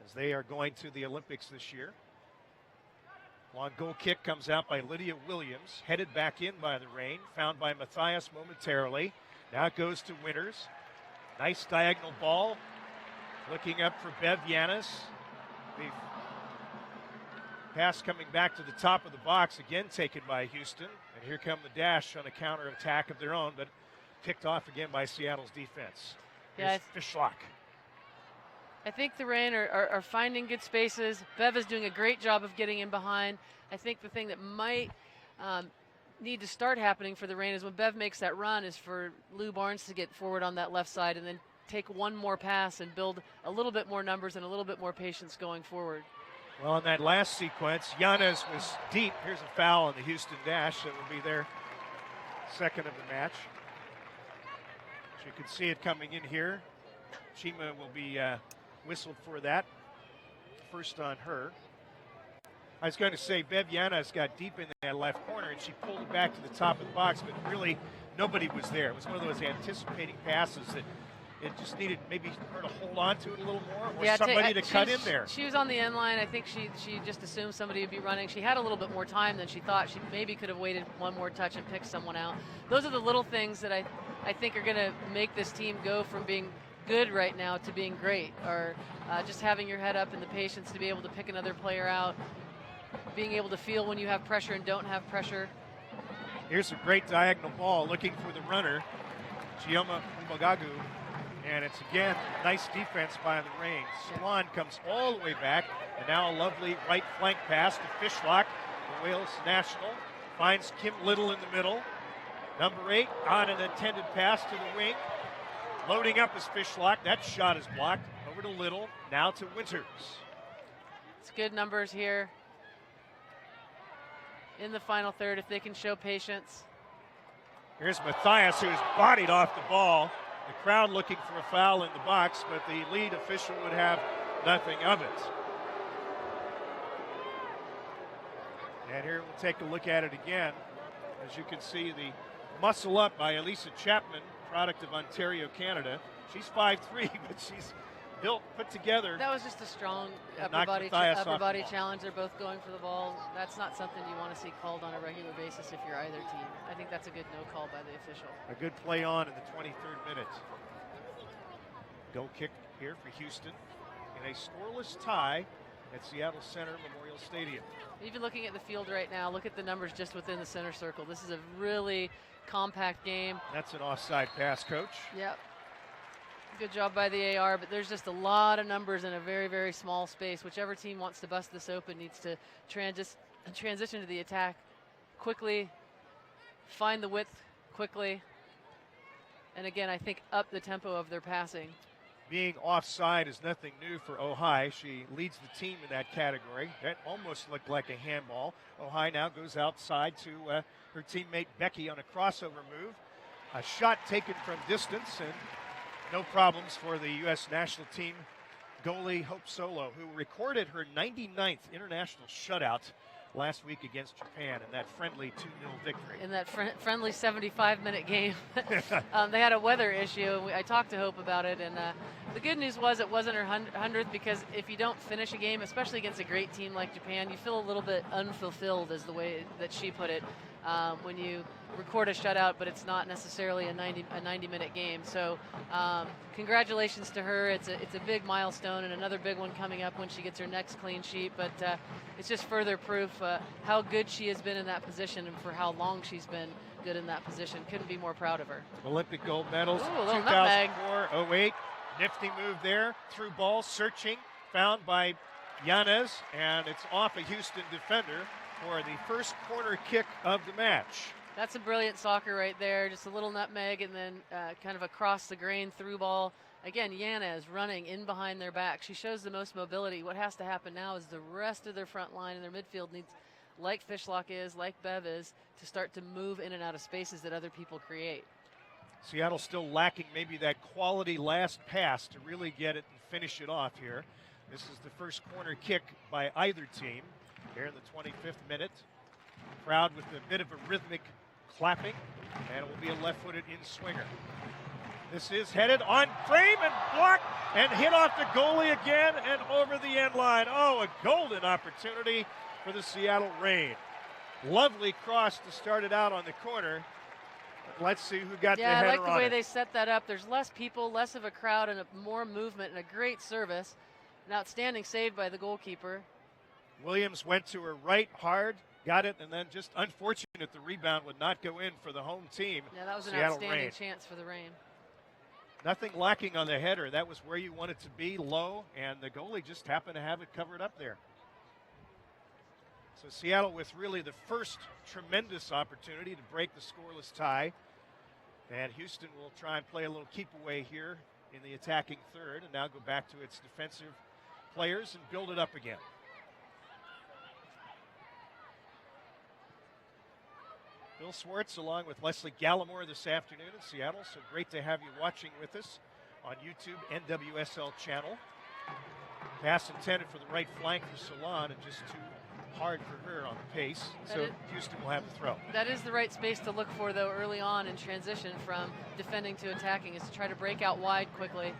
as they are going to the Olympics this year. Long goal kick comes out by Lydia Williams, headed back in by the Reign, found by Matthias momentarily. Now it goes to Winters. Nice diagonal ball. Looking up for Bev Yanis. The pass coming back to the top of the box, again taken by Houston. And here come the Dash on a counterattack of their own, but picked off again by Seattle's defense. Yeah, Fishlock. I think the Reign are finding good spaces. Bev is doing a great job of getting in behind. I think the thing that might need to start happening for the Reign is when Bev makes that run is for Lou Barnes to get forward on that left side and then take one more pass and build a little bit more numbers and a little bit more patience going forward. Well, in that last sequence, Yanez was deep. Here's a foul on the Houston Dash. That would be their second of the match. You can see it coming in here. Chima will be whistled for that. First on her. I was going to say Bev Yanis got deep in that left corner and she pulled it back to the top of the box, but really nobody was there. It was one of those anticipating passes that it just needed maybe her to hold on to it a little more or somebody to cut in there. She was on the end line. I think she just assumed somebody would be running. She had a little bit more time than she thought. She maybe could have waited one more touch and picked someone out. Those are the little things that I think are going to make this team go from being good right now to being great, or just having your head up and the patience to be able to pick another player out, being able to feel when you have pressure and don't have pressure. Here's a great diagonal ball looking for the runner, Chioma Umagagu, and it's again nice defense by the Reign. Swan comes all the way back, and now a lovely right flank pass to Fishlock, the Wales national, finds Kim Little in the middle. Number 8 on an intended pass to the wing. Loading up is Fishlock. That shot is blocked. Over to Little. Now to Winters. It's good numbers here in the final third if they can show patience. Here's Matthias, who's bodied off the ball. The crowd looking for a foul in the box, but the lead official would have nothing of it. And here we'll take a look at it again. As you can see, the muscle up by Elisa Chapman, product of Ontario, Canada. She's 5'3", but she's built, put together. That was just a strong upper body challenge. They're both going for the ball. That's not something you want to see called on a regular basis if you're either team. I think that's a good no call by the official. A good play on in the 23rd minute. Goal kick here for Houston in a scoreless tie at Seattle Center Memorial Stadium. Even looking at the field right now, look at the numbers just within the center circle. This is a really compact game. That's an offside pass, Coach. Yep. Good job by the AR, but there's just a lot of numbers in a very, very small space. Whichever team wants to bust this open needs to transition to the attack quickly, find the width quickly. and again, I think up the tempo of their passing. Being offside is nothing new for Ojai. She leads the team in that category. That almost looked like a handball. Ojai now goes outside to her teammate Becky on a crossover move. A shot taken from distance, and no problems for the U.S. national team goalie Hope Solo, who recorded her 99th international shutout last week against Japan in that friendly 2-0 victory. In that friendly 75-minute game. They had a weather issue. I talked to Hope about it, and the good news was it wasn't her 100th, because if you don't finish a game, especially against a great team like Japan, you feel a little bit unfulfilled, is the way that she put it, when you record a shutout, but it's not necessarily a 90-minute game. So congratulations to her. It's a big milestone, and another big one coming up when she gets her next clean sheet. But it's just further proof how good she has been in that position and for how long she's been good in that position. Couldn't be more proud of her. Olympic gold medals, Ooh, a little nutmeg. 2004, 08. Nifty move there. Through ball, searching, found by Yanez, and it's off a Houston defender for the first corner kick of the match. That's a brilliant soccer right there. Just a little nutmeg and then kind of across the grain through ball. Again, Yanez running in behind their back. She shows the most mobility. What has to happen now is the rest of their front line and their midfield needs, like Fishlock is, like Bev is, to start to move in and out of spaces that other people create. Seattle still lacking maybe that quality last pass to really get it and finish it off here. This is the first corner kick by either team here in the 25th minute. Crowd with a bit of a rhythmic clapping, and it will be a left-footed in-swinger. This is headed on frame and blocked and hit off the goalie again and over the end line. Oh, a golden opportunity for the Seattle Reign. Lovely cross to start it out on the corner. But let's see who got the header on it. Yeah, I like the way they set that up. There's less people, less of a crowd, and more movement, and a great service. An outstanding save by the goalkeeper. Williams went to her right hard, got it, and then just unfortunate the rebound would not go in for the home team. Yeah, that was an Seattle outstanding Reign. chance for the Reign. Nothing lacking on the header. That was where you wanted to be, low, and the goalie just happened to have it covered up there. So Seattle with really the first tremendous opportunity to break the scoreless tie. And Houston will try and play a little keep away here in the attacking third and now go back to its defensive players and build it up again. Bill Swartz along with Leslie Gallimore this afternoon in Seattle. So great to have you watching with us on YouTube, NWSL channel. Pass intended for the right flank for Salon and just too hard for her on the pace. So Houston will have the throw. That is the right space to look for, though, early on in transition from defending to attacking, is to try to break out wide quickly.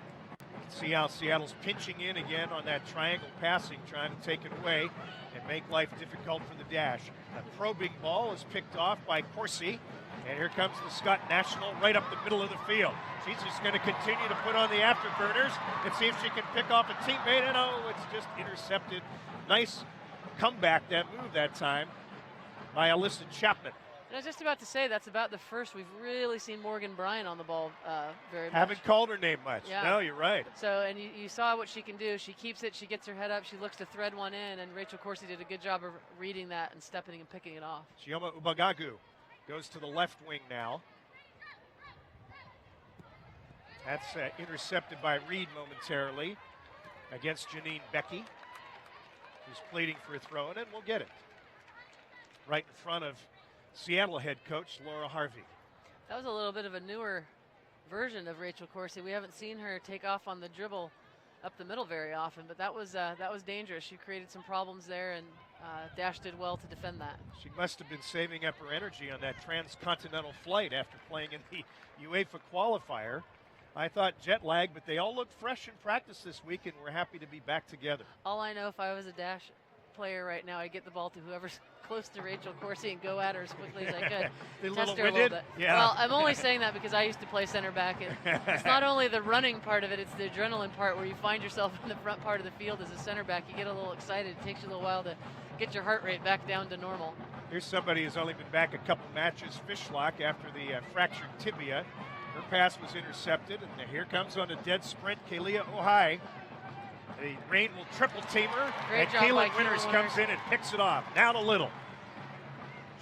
See how Seattle's pinching in again on that triangle passing, trying to take it away and make life difficult for the Dash. A probing ball is picked off by Corsi, and here comes the Scott National right up the middle of the field. She's just going to continue to put on the afterburners and see if she can pick off a teammate, and oh, it's just intercepted. Nice comeback, that move that time by Alyssa Chapman. And I was just about to say, that's about the first we've really seen Morgan Bryan on the ball very much. Haven't called her name much. Yeah. No, you're right. So, and you saw what she can do. She keeps it, she gets her head up, she looks to thread one in, and Rachel Corsi did a good job of reading that and stepping and picking it off. Chioma Ubagagu goes to the left wing now. That's intercepted by Reed momentarily against Janine Becky, who's pleading for a throw, and we'll get it. Right in front of Seattle head coach Laura Harvey. That was a little bit of a newer version of Rachel Corsi. We haven't seen her take off on the dribble up the middle very often, but that was dangerous. She created some problems there, and Dash did well to defend that. She must have been saving up her energy on that transcontinental flight after playing in the UEFA qualifier. I thought jet lag, but they all looked fresh in practice this week, and we're happy to be back together. All I know, if I was a Dash player right now, I'd get the ball to whoever's close to Rachel Corsi and go at her as quickly as I could. Test her a little bit. Yeah. Well, I'm only saying that because I used to play center back, and it's not only the running part of it, it's the adrenaline part where you find yourself in the front part of the field as a center back. You get a little excited. It takes you a little while to get your heart rate back down to normal. Here's somebody who's only been back a couple matches, Fishlock, after the fractured tibia. Her pass was intercepted, and here comes on a dead sprint, Kalia Ohai. The Reign will triple team her, Great and job by Kaylin Winters Kaylin comes in and picks it off. Down a little.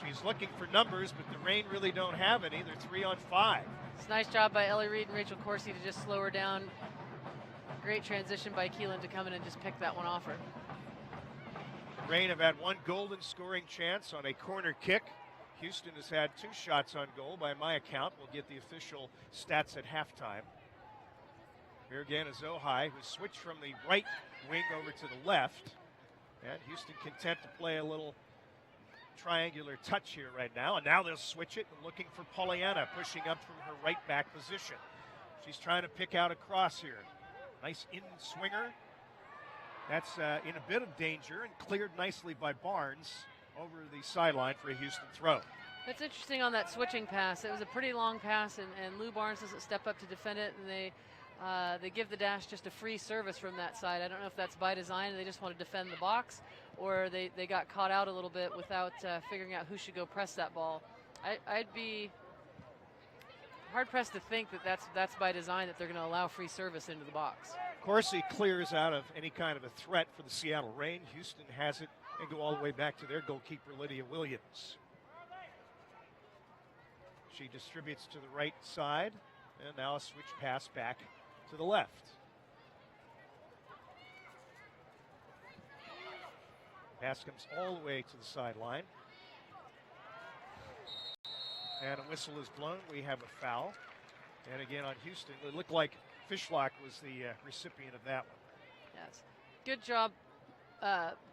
She's looking for numbers, but the Reign really don't have any. They're 3 on 5. It's a nice job by Ellie Reed and Rachel Corsi to just slow her down. Great transition by Keelan to come in and just pick that one off her. Reign have had one golden scoring chance on a corner kick. Houston has had 2 shots on goal by my account. We'll get the official stats at halftime. Here again is Ojai, who switched from the right wing over to the left. And Houston content to play a little triangular touch here right now. And now they'll switch it and looking for Pollyanna, pushing up from her right back position. She's trying to pick out a cross here. Nice in swinger. That's in a bit of danger and cleared nicely by Barnes over the sideline for a Houston throw. That's interesting on that switching pass. It was a pretty long pass, and Lou Barnes doesn't step up to defend it, and they give the Dash just a free service from that side. I don't know if that's by design and they just want to defend the box, or they got caught out a little bit without figuring out who should go press that ball. I'd be hard-pressed to think that that's by design, that they're going to allow free service into the box. Corsi clears out of any kind of a threat for the Seattle Reign. Houston has it and go all the way back to their goalkeeper, Lydia Williams. She distributes to the right side, and now a switch pass back to the left. Pass comes all the way to the sideline. And a whistle is blown. We have a foul. And again on Houston, it looked like Fishlock was the recipient of that one. Yes. Good job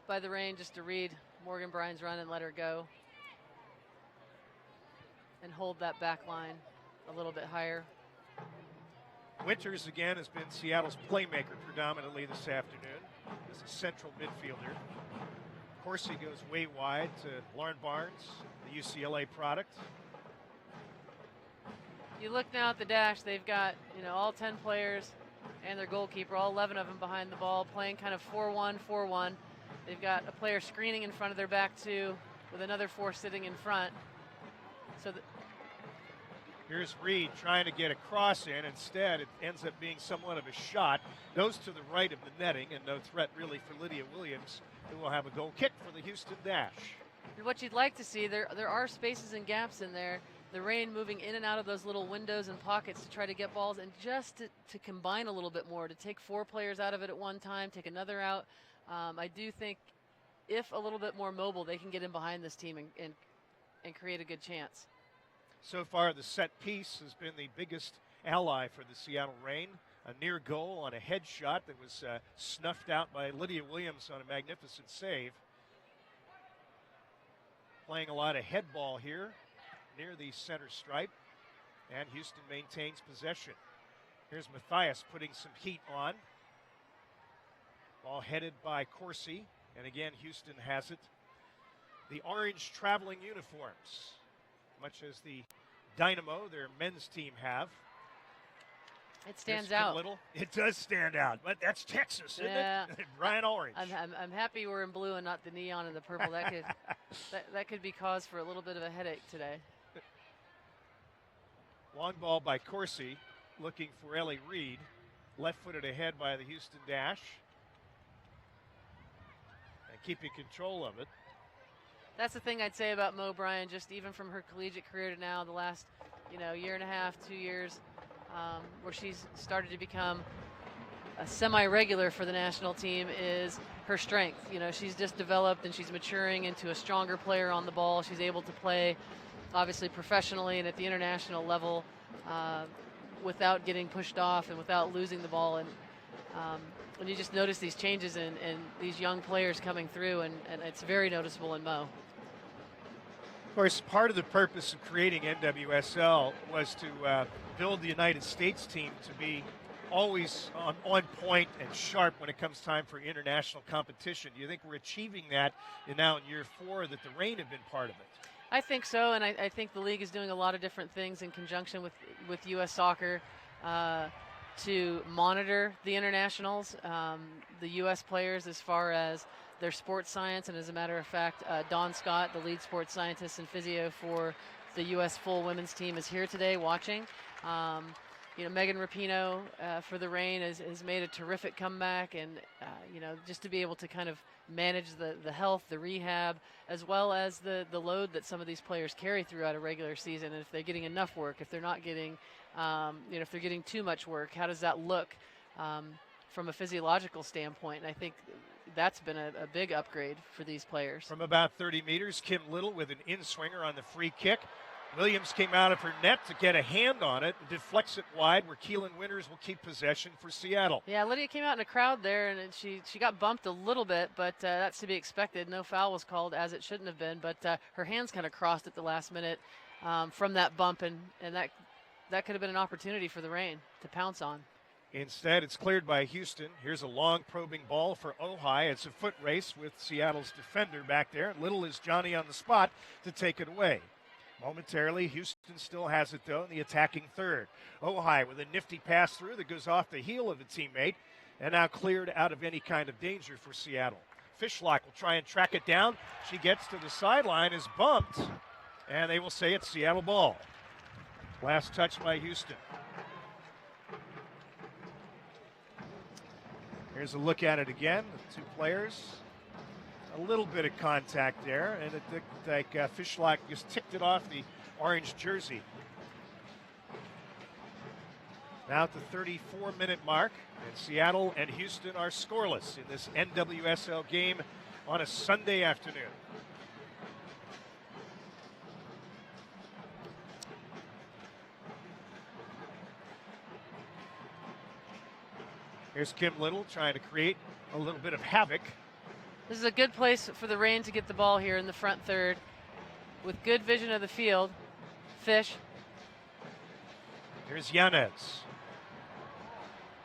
by the Reign just to read Morgan Bryan's run and let her go. And hold that back line a little bit higher. Winters again has been Seattle's playmaker predominantly this afternoon as a central midfielder. Corsi goes way wide to Lauren Barnes, the UCLA product. You look now at the Dash, they've got, all 10 players and their goalkeeper, all 11 of them behind the ball, playing kind of 4-1, 4-1. They've got a player screening in front of their back two with another 4 sitting in front. So here's Reed trying to get a cross in. Instead, it ends up being somewhat of a shot. Goes to the right of the netting, and no threat really for Lydia Williams, who will have a goal kick for the Houston Dash. What you'd like to see, there are spaces and gaps in there. The Reign moving in and out of those little windows and pockets to try to get balls, and just to combine a little bit more, to take 4 players out of it at one time, take another out. I do think if a little bit more mobile, they can get in behind this team and create a good chance. So far, the set piece has been the biggest ally for the Seattle Reign. A near goal on a head shot that was snuffed out by Lydia Williams on a magnificent save. Playing a lot of head ball here near the center stripe, and Houston maintains possession. Here's Matthias putting some heat on. Ball headed by Corsi, and again, Houston has it. The orange traveling uniforms, much as the Dynamo, their men's team, have. It stands out. It does stand out, but that's Texas, isn't it? Brian Orange. I'm happy we're in blue and not the neon and the purple. That could that could be cause for a little bit of a headache today. Long ball by Corsi, looking for Ellie Reed. Left-footed ahead by the Houston Dash. And keeping control of it. That's the thing I'd say about Mo Bryan, just even from her collegiate career to now, the last, year and a half, 2 years, where she's started to become a semi-regular for the national team, is her strength. She's just developed and she's maturing into a stronger player on the ball. She's able to play, obviously, professionally and at the international level without getting pushed off and without losing the ball. And you just notice these changes in these young players coming through, and it's very noticeable in Mo. Of course, part of the purpose of creating NWSL was to build the United States team to be always on point and sharp when it comes time for international competition. Do you think we're achieving that now in year 4 that the Reign have been part of it? I think so, and I think the league is doing a lot of different things in conjunction with U.S. Soccer to monitor the internationals, the U.S. players, as far as their sports science. And as a matter of fact, Dawn Scott, the lead sports scientist and physio for the U.S. full women's team, is here today watching. Megan Rapinoe for the Reign has made a terrific comeback, and just to be able to kind of manage the health, the rehab, as well as the load that some of these players carry throughout a regular season. And if they're getting enough work, if they're not getting if they're getting too much work, how does that look from a physiological standpoint? And I think that's been a big upgrade for these players. From about 30 meters, Kim Little with an in-swinger on the free kick. Williams came out of her net to get a hand on it and deflects it wide, where Keelan Winters will keep possession for Seattle. Yeah, Lydia came out in a crowd there, and she got bumped a little bit, but that's to be expected. No foul was called, as it shouldn't have been, but her hands kind of crossed at the last minute from that bump, and that could have been an opportunity for the Reign to pounce on. Instead, it's cleared by Houston. Here's a long probing ball for Ojai. It's a foot race with Seattle's defender back there. Little is Johnny on the spot to take it away. Momentarily, Houston still has it, though, in the attacking third. Ojai with a nifty pass through that goes off the heel of a teammate, and now cleared out of any kind of danger for Seattle. Fishlock will try and track it down. She gets to the sideline, is bumped, and they will say it's Seattle ball. Last touch by Houston. Here's a look at it again. The two players. A little bit of contact there, and it looked like Fishlock just ticked it off the orange jersey. Now at the 34-minute mark, and Seattle and Houston are scoreless in this NWSL game on a Sunday afternoon. Here's Kim Little trying to create a little bit of havoc. This is a good place for the Reign to get the ball here in the front third with good vision of the field. Fish. Here's Yanez.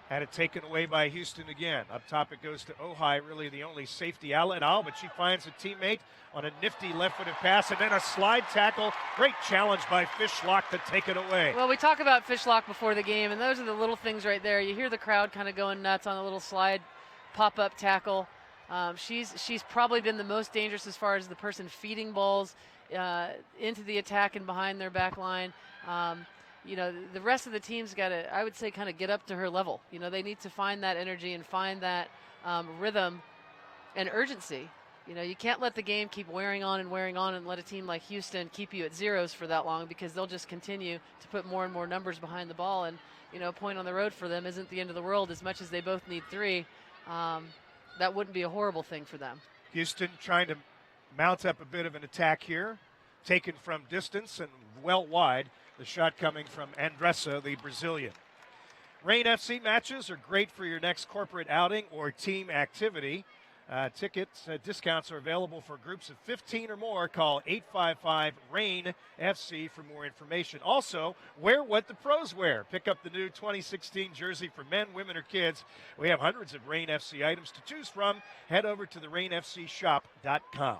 Had it taken away by Houston again. Up top it goes to Ojai, really the only safety outlet. But she finds a teammate on a nifty left-footed pass, and then a slide tackle. Great challenge by Fishlock to take it away. Well, we talk about Fishlock before the game, and those are the little things right there. You hear the crowd kind of going nuts on a little slide pop-up tackle. She's probably been the most dangerous as far as the person feeding balls into the attack and behind their back line. The rest of the team's got to, I would say, kind of get up to her level. They need to find that energy and find that rhythm and urgency. You can't let the game keep wearing on and let a team like Houston keep you at zeros for that long, because they'll just continue to put more and more numbers behind the ball. And, a point on the road for them isn't the end of the world. As much as they both need three, that wouldn't be a horrible thing for them. Houston trying to mount up a bit of an attack here. Taken from distance and well wide. The shot coming from Andressa, the Brazilian. Reign FC matches are great for your next corporate outing or team activity. Tickets discounts are available for groups of 15 or more. Call 855-REIGN-FC for more information. Also, wear what the pros wear. Pick up the new 2016 jersey for men, women, or kids. We have hundreds of Reign FC items to choose from. Head over to the ReignFCshop.com.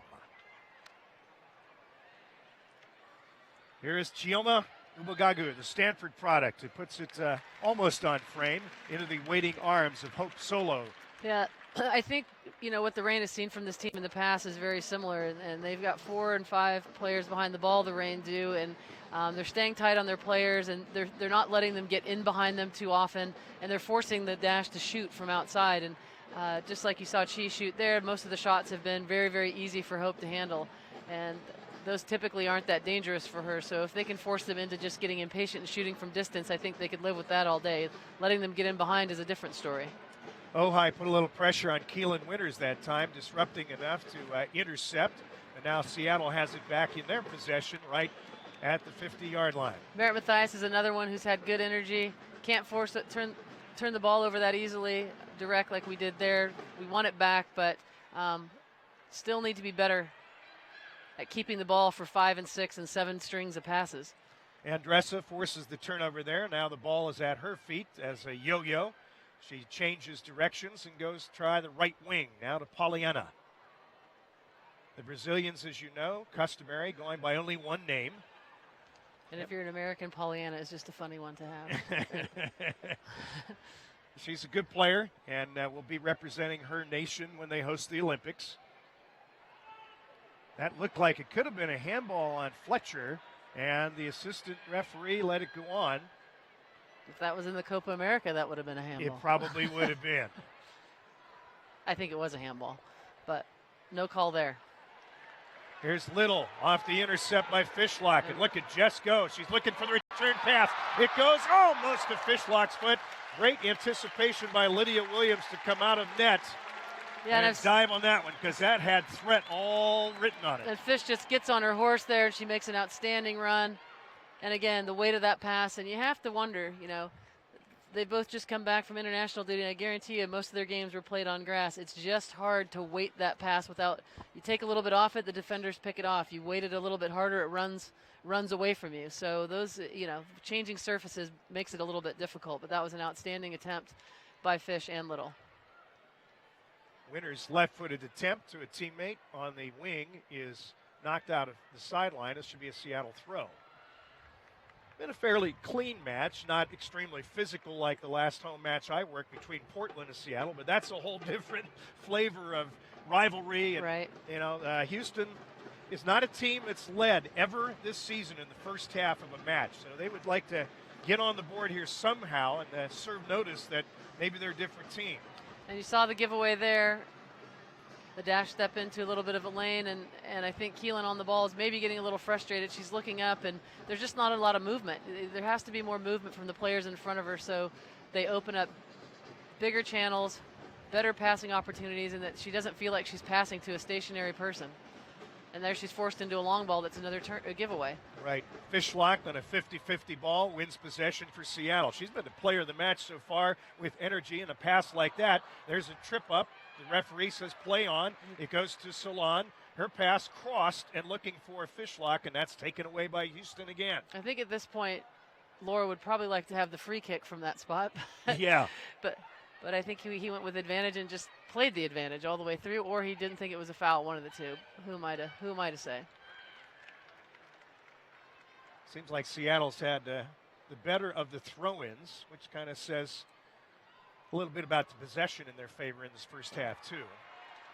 Here is Chioma Ubagagu, the Stanford product. It puts it almost on frame into the waiting arms of Hope Solo. Yeah, I think, what the Reign has seen from this team in the past is very similar, and they've got 4 and 5 players behind the ball, the Reign do, and they're staying tight on their players, and they're not letting them get in behind them too often, and they're forcing the Dash to shoot from outside. And just like you saw Chi shoot there, most of the shots have been very, very easy for Hope to handle, and those typically aren't that dangerous for her. So if they can force them into just getting impatient and shooting from distance, I think they could live with that all day. Letting them get in behind is a different story. Ojai put a little pressure on Keelan Winters that time, disrupting enough to intercept. And now Seattle has it back in their possession right at the 50-yard line. Merritt Mathias is another one who's had good energy. Can't force it, turn the ball over that easily, direct like we did there. We want it back, but still need to be better at keeping the ball for 5 and 6 and 7 strings of passes. Andressa forces the turnover there. Now the ball is at her feet as a yo-yo. She changes directions and goes try the right wing. Now to Pollyanna. The Brazilians, as you know, customary, going by only one name. And if you're an American, Pollyanna is just a funny one to have. She's a good player and will be representing her nation when they host the Olympics. That looked like it could have been a handball on Fletcher, and the assistant referee let it go on. If that was in the Copa America, that would have been a handball. It probably would have been. I think it was a handball, but no call there. Here's Little off the intercept by Fishlock, and look at Jess go. She's looking for the Turn pass. It goes almost to Fishlock's foot. Great anticipation by Lydia Williams to come out of net. Yeah, and dive on that one because that had threat all written on it. And Fish just gets on her horse there, and she makes an outstanding run. And again, the weight of that pass, and you have to wonder, you know, they both just come back from international duty, and I guarantee you most of their games were played on grass. It's just hard to weight that pass without, you take a little bit off it, the defenders pick it off. You weight it a little bit harder, it runs away from you. So those, you know, changing surfaces makes it a little bit difficult, but that was an outstanding attempt by Fish and Little. Winner's left-footed attempt to a teammate on the wing is knocked out of the sideline. This should be a Seattle throw. Been a fairly clean match, not extremely physical like the last home match I worked between Portland and Seattle, but that's a whole different flavor of rivalry. And, right. You know, Houston is not a team that's led ever this season in the first half of a match. So they would like to get on the board here somehow and serve notice that maybe they're a different team. And you saw the giveaway there. The dash step into a little bit of a lane, and I think Keelan on the ball is maybe getting a little frustrated. She's looking up, and there's just not a lot of movement. There has to be more movement from the players in front of her so they open up bigger channels, better passing opportunities, and that she doesn't feel like she's passing to a stationary person. And there she's forced into a long ball that's another a giveaway. Right. Fishlock on a 50-50 ball wins possession for Seattle. She's been the player of the match so far with energy, and a pass like that. There's a trip up. The referee says play on. It goes to Salon. Her pass crossed and looking for Fishlock, and that's taken away by Houston again. I think at this point, Laura would probably like to have the free kick from that spot. Yeah. But I think he went with advantage and just played the advantage all the way through, or he didn't think it was a foul, one of the two. Who am I to say? Seems like Seattle's had the better of the throw-ins, which kind of says a little bit about the possession in their favor in this first half, too.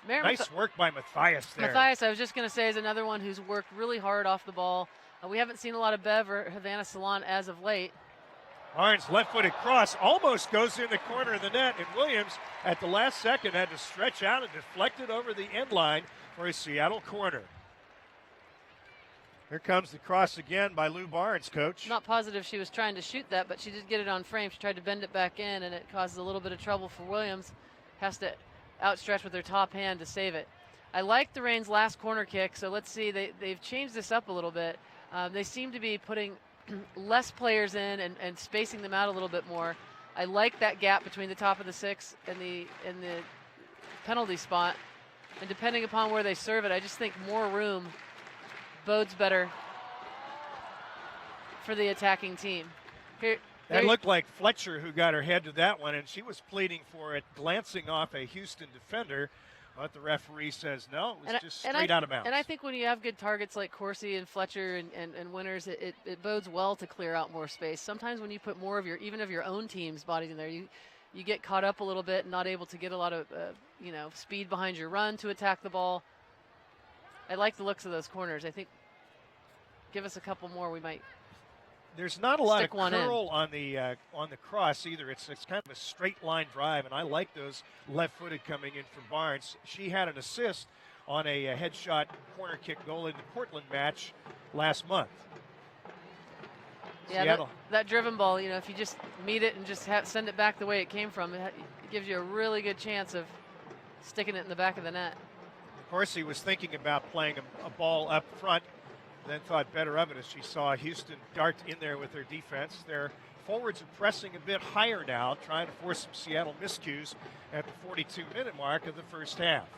Nice work by Matthias there. Matthias, I was just going to say, is another one who's worked really hard off the ball. We haven't seen a lot of Bev or Havana Salon as of late. Barnes left-footed cross almost goes in the corner of the net, and Williams at the last second had to stretch out and deflect it over the end line for a Seattle corner. Here comes the cross again by Lou Barnes, coach. Not positive she was trying to shoot that, but she did get it on frame. She tried to bend it back in, and it causes a little bit of trouble for Williams. Has to outstretch with her top hand to save it. I like the Reigns' last corner kick, so let's see. They've changed this up a little bit. They seem to be putting less players in and spacing them out a little bit more. I like that gap between the top of the six and the penalty spot. And depending upon where they serve it, I just think more room bodes better for the attacking team. That looked like Fletcher who got her head to that one, and she was pleading for it, glancing off a Houston defender. But the referee says no, it was just straight out of bounds. And I think when you have good targets like Corsi and Fletcher and Winters, it bodes well to clear out more space. Sometimes when you put more of your own team's bodies in there, you get caught up a little bit and not able to get a lot of speed behind your run to attack the ball. I like the looks of those corners. I think give us a couple more, we might. There's not a lot of curl on the cross either. It's kind of a straight line drive, and I like those left-footed coming in from Barnes. She had an assist on a headshot corner kick goal in the Portland match last month. Yeah, that driven ball, if you just meet it and just send it back the way it came from, it gives you a really good chance of sticking it in the back of the net. Of course, he was thinking about playing a ball up front, then thought better of it as she saw Houston dart in there with their defense. Their forwards are pressing a bit higher now, trying to force some Seattle miscues at the 42-minute mark of the first half.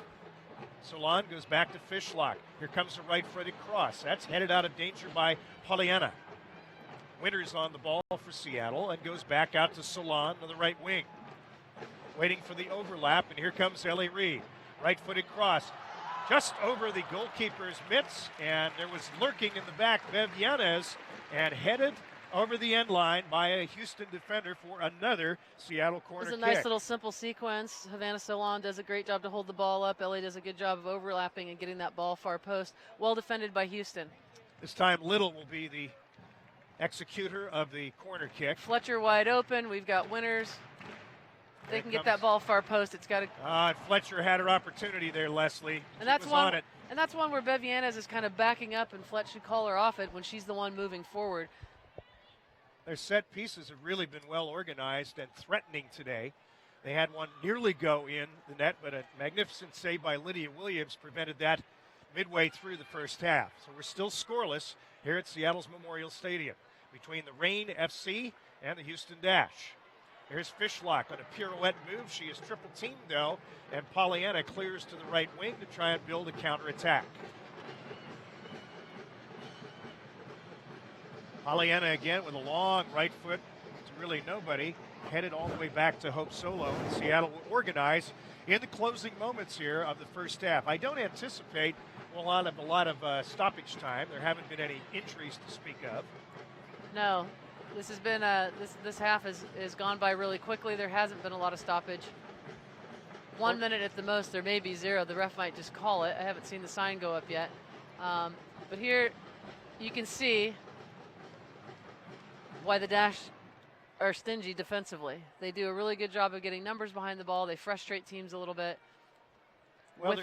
Solon goes back to Fishlock. Here comes the right-footed cross. That's headed out of danger by Pollyanna. Winters on the ball for Seattle and goes back out to Solon on the right wing. Waiting for the overlap, and here comes Ellie Reed. Right-footed cross. Just over the goalkeeper's mitts, and there was lurking in the back Bev Yanez, and headed over the end line by a Houston defender for another Seattle corner kick. It's a nice little simple sequence. Havana Solon does a great job to hold the ball up. Ellie does a good job of overlapping and getting that ball far post. Well defended by Houston. This time Little will be the executor of the corner kick. Fletcher wide open. We've got Winters. They can get that ball far post. It's got to. Fletcher had her opportunity there, Leslie. And that's one. And that's one where Bev Yanez is kind of backing up, and Fletcher should call her off it when she's the one moving forward. Their set pieces have really been well organized and threatening today. They had one nearly go in the net, but a magnificent save by Lydia Williams prevented that midway through the first half. So we're still scoreless here at Seattle's Memorial Stadium between the Reign FC and the Houston Dash. Here's Fishlock on a pirouette move. She is triple teamed, though, and Pollyanna clears to the right wing to try and build a counterattack. Pollyanna again with a long right foot to really nobody, headed all the way back to Hope Solo. And Seattle will organize in the closing moments here of the first half. I don't anticipate a lot of stoppage time. There haven't been any injuries to speak of. No, this has been this half has gone by really quickly. There hasn't been a lot of stoppage. 1 minute at the most. There may be 0. The ref might just call it. I haven't seen the sign go up yet. But here you can see why the Dash are stingy defensively. They do a really good job of getting numbers behind the ball. They frustrate teams a little bit. Well,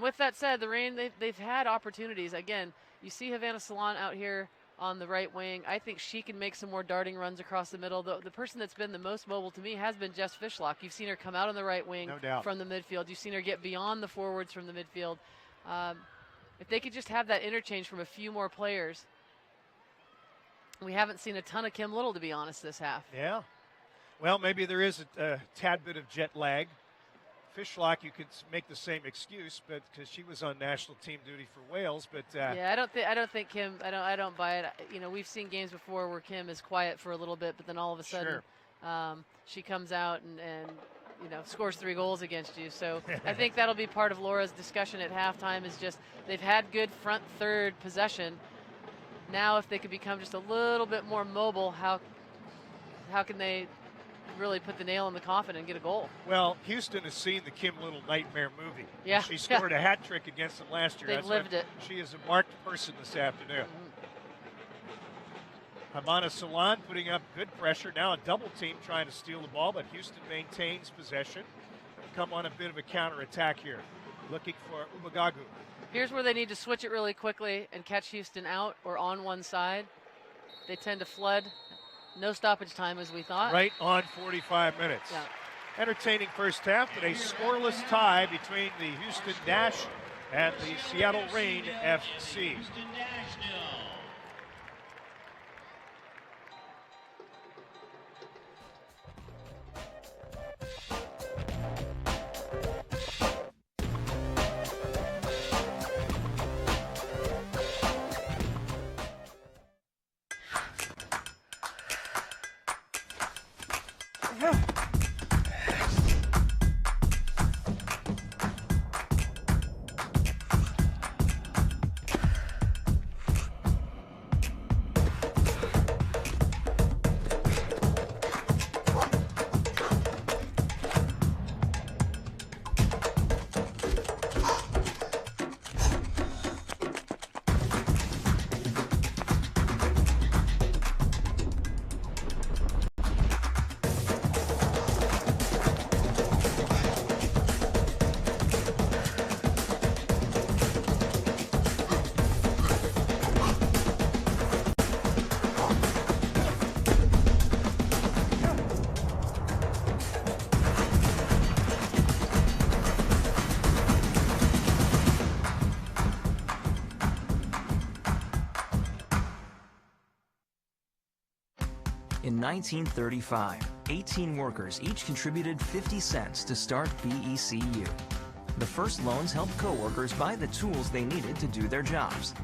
with that said, the Reign, they've had opportunities. Again, you see Havana Salon out here on the right wing. I think she can make some more darting runs across the middle. The person that's been the most mobile to me has been Jess Fishlock. You've seen her come out on the right wing from the midfield. You've seen her get beyond the forwards from the midfield. If they could just have that interchange from a few more players. We haven't seen a ton of Kim Little, to be honest, this half. Yeah. Well, maybe there is a tad bit of jet lag. Fishlock, you could make the same excuse, but because she was on national team duty for Wales, but yeah, I don't think Kim. I don't buy it. You know, we've seen games before where Kim is quiet for a little bit, but then all of a sudden, she comes out and you know scores 3 goals against you. So I think that'll be part of Laura's discussion at halftime. Is just they've had good front third possession. Now, if they could become just a little bit more mobile, how can they really put the nail in the coffin and get a goal? Well, Houston has seen the Kim Little nightmare movie. Yeah. She scored a hat trick against them last year. They've lived it. She is a marked person this afternoon. Havana Salon putting up good pressure. Now a double team trying to steal the ball, but Houston maintains possession. Come on a bit of a counterattack here. Looking for Ubagagu. Here's where they need to switch it really quickly and catch Houston out or on one side. They tend to flood. No stoppage time, as we thought. Right on 45 minutes. Yeah. Entertaining first half, but a scoreless tie between the Houston Dash and the Seattle Reign FC. In 1935, 18 workers each contributed 50 cents to start BECU. The first loans helped co-workers buy the tools they needed to do their jobs.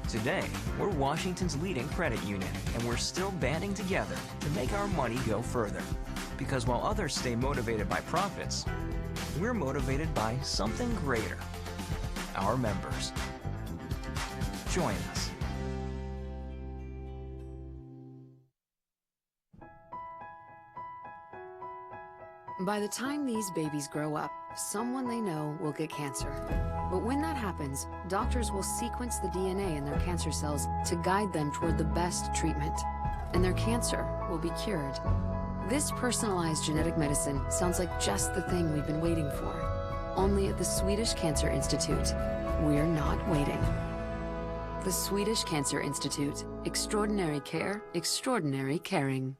Today, we're Washington's leading credit union, and we're still banding together to make our money go further. Because while others stay motivated by profits, we're motivated by something greater: our members. Join us. By the time these babies grow up, someone they know will get cancer. But when that happens, doctors will sequence the DNA in their cancer cells to guide them toward the best treatment. And their cancer will be cured. This personalized genetic medicine sounds like just the thing we've been waiting for. Only at the Swedish Cancer Institute, we're not waiting. The Swedish Cancer Institute. Extraordinary care, extraordinary caring.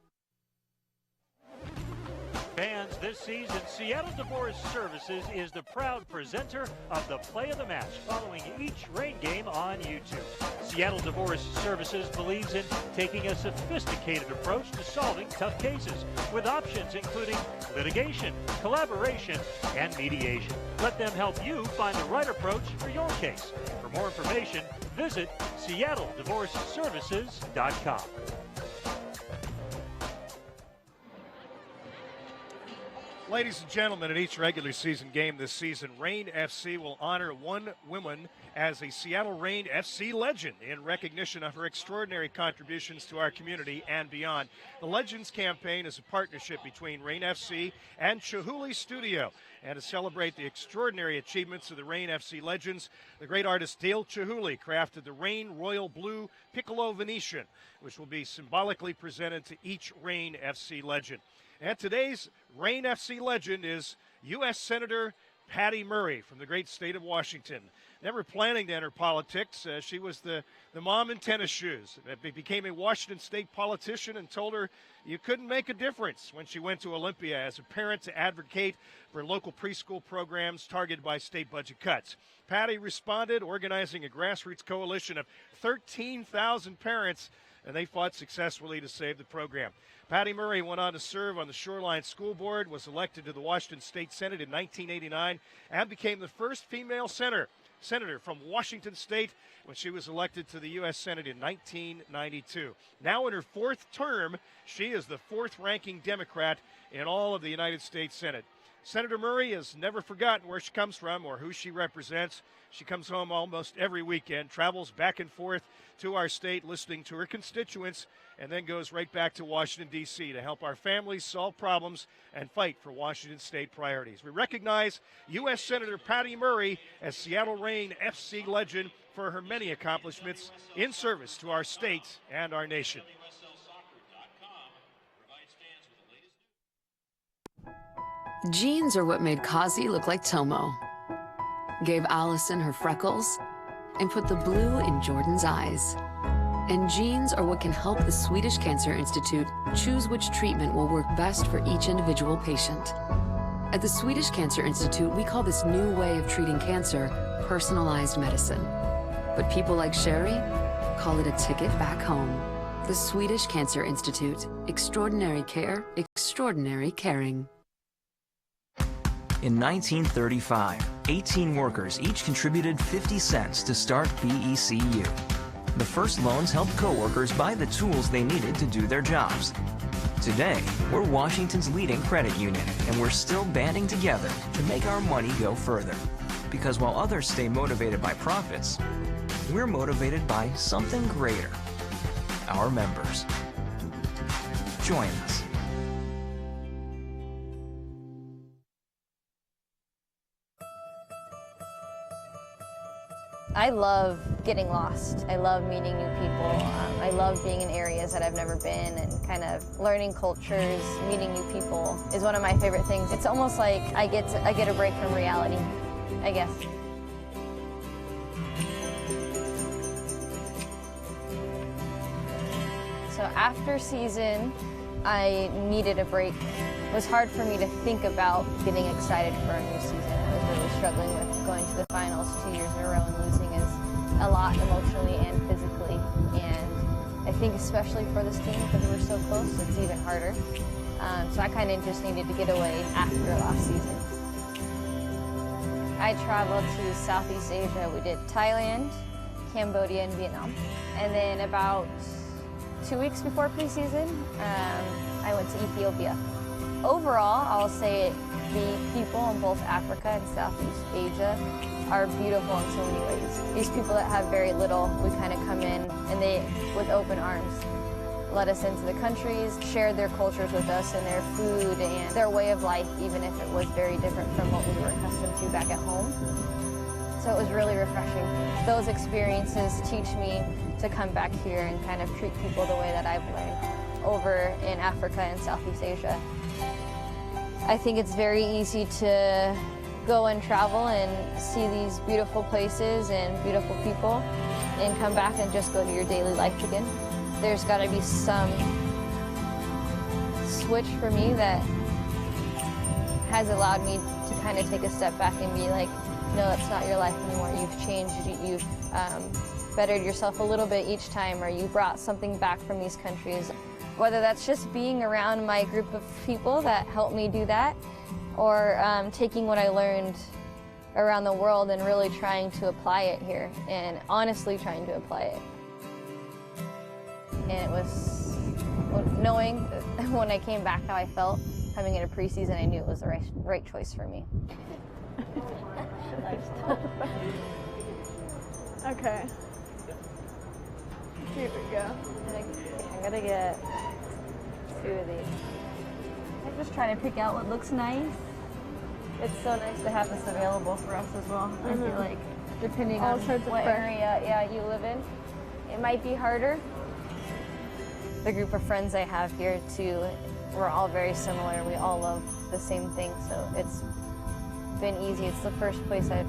Fans, this season, Seattle Divorce Services is the proud presenter of the Play of the Match, following each rain game on YouTube. Seattle Divorce Services believes in taking a sophisticated approach to solving tough cases, with options including litigation, collaboration, and mediation. Let them help you find the right approach for your case. For more information, visit SeattleDivorceServices.com. Ladies and gentlemen, at each regular season game this season, Reign FC will honor one woman as a Seattle Reign FC legend in recognition of her extraordinary contributions to our community and beyond. The Legends campaign is a partnership between Reign FC and Chihuly Studio. And to celebrate the extraordinary achievements of the Reign FC legends, the great artist Dale Chihuly crafted the Reign Royal Blue Piccolo Venetian, which will be symbolically presented to each Reign FC legend. And today's Reign FC legend is U.S. Senator Patty Murray from the great state of Washington. Never planning to enter politics, she was the mom in tennis shoes. Became a Washington state politician and told her you couldn't make a difference when she went to Olympia as a parent to advocate for local preschool programs targeted by state budget cuts. Patty responded, organizing a grassroots coalition of 13,000 parents, and they fought successfully to save the program. Patty Murray went on to serve on the Shoreline School Board, was elected to the Washington State Senate in 1989, and became the first female senator from Washington State when she was elected to the U.S. Senate in 1992. Now in her fourth term, she is the fourth-ranking Democrat in all of the United States Senate. Senator Murray has never forgotten where she comes from or who she represents. She comes home almost every weekend, travels back and forth to our state listening to her constituents, and then goes right back to Washington, D.C. to help our families solve problems and fight for Washington state priorities. We recognize U.S. Senator Patty Murray as Seattle Reign FC legend for her many accomplishments in service to our state and our nation. Jeans are what made Kazi look like Tomo, gave Allison her freckles, and put the blue in Jordan's eyes. And jeans are what can help the Swedish Cancer Institute choose which treatment will work best for each individual patient. At the Swedish Cancer Institute, we call this new way of treating cancer personalized medicine. But people like Sherry call it a ticket back home. The Swedish Cancer Institute. Extraordinary care, extraordinary caring. In 1935, 18 workers each contributed 50 cents to start BECU. The first loans helped coworkers buy the tools they needed to do their jobs. Today, we're Washington's leading credit union, and we're still banding together to make our money go further. Because while others stay motivated by profits, we're motivated by something greater: our members. Join us. I love getting lost. I love meeting new people. I love being in areas that I've never been and kind of learning cultures, meeting new people is one of my favorite things. It's almost like I get a break from reality, I guess. So after season, I needed a break. It was hard for me to think about getting excited for a new season. I was really struggling with going to the finals 2 years in a row and losing is a lot emotionally and physically. And I think especially for this team, because we're so close, it's even harder. So I kind of just needed to get away after last season. I traveled to Southeast Asia. We did Thailand, Cambodia, and Vietnam. And then about 2 weeks before preseason, I went to Ethiopia. Overall, I'll say the people in both Africa and Southeast Asia are beautiful in so many ways. These people that have very little, we kind of come in and they, with open arms, let us into the countries, shared their cultures with us and their food and their way of life, even if it was very different from what we were accustomed to back at home. So it was really refreshing. Those experiences teach me to come back here and kind of treat people the way that I've learned over in Africa and Southeast Asia. I think it's very easy to go and travel and see these beautiful places and beautiful people and come back and just go to your daily life again. There's got to be some switch for me that has allowed me to kind of take a step back and be like, no, that's not your life anymore. You've changed, you've bettered yourself a little bit each time, or you brought something back from these countries. Whether that's just being around my group of people that helped me do that, or taking what I learned around the world and really trying to apply it here, and honestly trying to apply it. And it was knowing when I came back how I felt coming into preseason, I knew it was the right choice for me. Okay. Here we go. I'm gonna get 2 of these. I'm just trying to pick out what looks nice. It's so nice to have this available for us as well. I feel like depending on what area you live in, it might be harder. The group of friends I have here too, we're all very similar. We all love the same thing, so it's been easy. It's the first place I've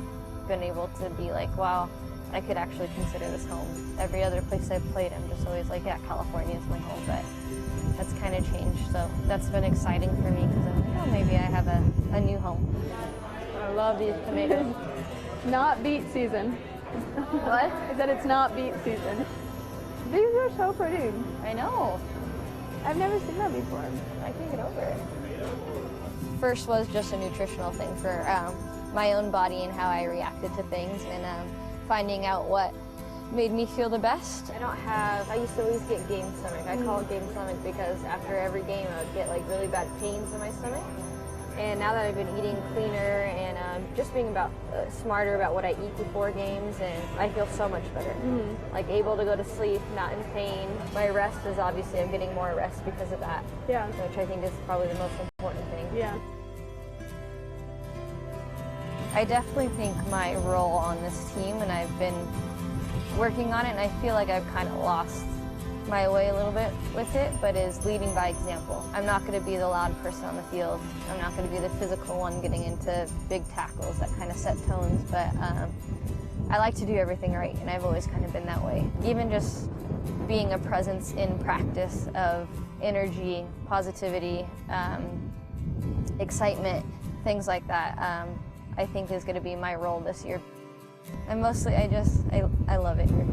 been able to be like, wow, I could actually consider this home. Every other place I've played, I'm just always like, yeah, California is my home, but that's kind of changed. So that's been exciting for me because I'm like, oh, maybe I have a new home. I love these tomatoes. Not beet season. What? I said it's not beet season. These are so pretty. I know. I've never seen that before. I can't get over it. First was just a nutritional thing for my own body and how I reacted to things, and finding out what made me feel the best. I used to always get game stomach. I call it game stomach because after every game I would get like really bad pains in my stomach. And now that I've been eating cleaner and just being smarter about what I eat before games, and I feel so much better. Like able to go to sleep, not in pain. My rest is obviously, I'm getting more rest because of that. Yeah. Which I think is probably the most important thing. Yeah. I definitely think my role on this team, and I've been working on it, and I feel like I've kind of lost my way a little bit with it, but is leading by example. I'm not going to be the loud person on the field. I'm not going to be the physical one getting into big tackles that kind of set tones, but I like to do everything right, and I've always kind of been that way. Even just being a presence in practice of energy, positivity, excitement, things like that, I think is going to be my role this year. And mostly I love it here.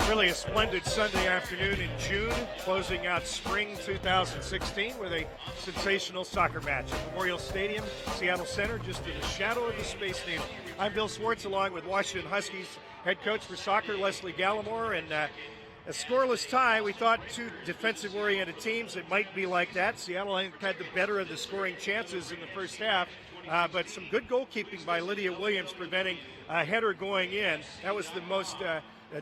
Really a splendid Sunday afternoon in June, closing out spring 2016 with a sensational soccer match at Memorial Stadium, Seattle Center, just in the shadow of the Space Needle. I'm Bill Swartz, along with Washington Huskies head coach for soccer, Leslie Gallimore, and a scoreless tie. We thought two defensive-oriented teams, it might be like that. Seattle had the better of the scoring chances in the first half, but some good goalkeeping by Lydia Williams preventing a header going in. That was the most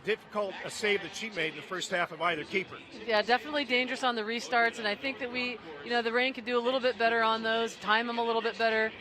difficult a save that she made in the first half of either keeper. Yeah, definitely dangerous on the restarts, and I think that the Reign could do a little bit better on those, time them a little bit better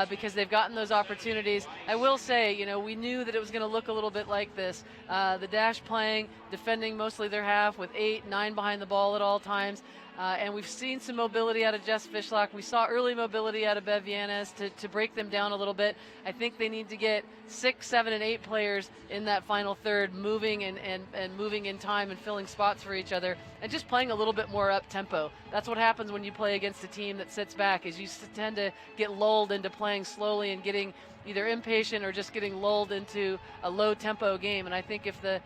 because they've gotten those opportunities. I will say, we knew that it was going to look a little bit like this. The Dash playing, defending mostly their half with 8, 9 behind the ball at all times. And we've seen some mobility out of Jess Fishlock. We saw early mobility out of Bev Yanes to break them down a little bit. I think they need to get 6, 7, and 8 players in that final third moving and moving in time and filling spots for each other and just playing a little bit more up-tempo. That's what happens when you play against a team that sits back, is you tend to get lulled into playing slowly and getting either impatient or just getting lulled into a low-tempo game. And I think if the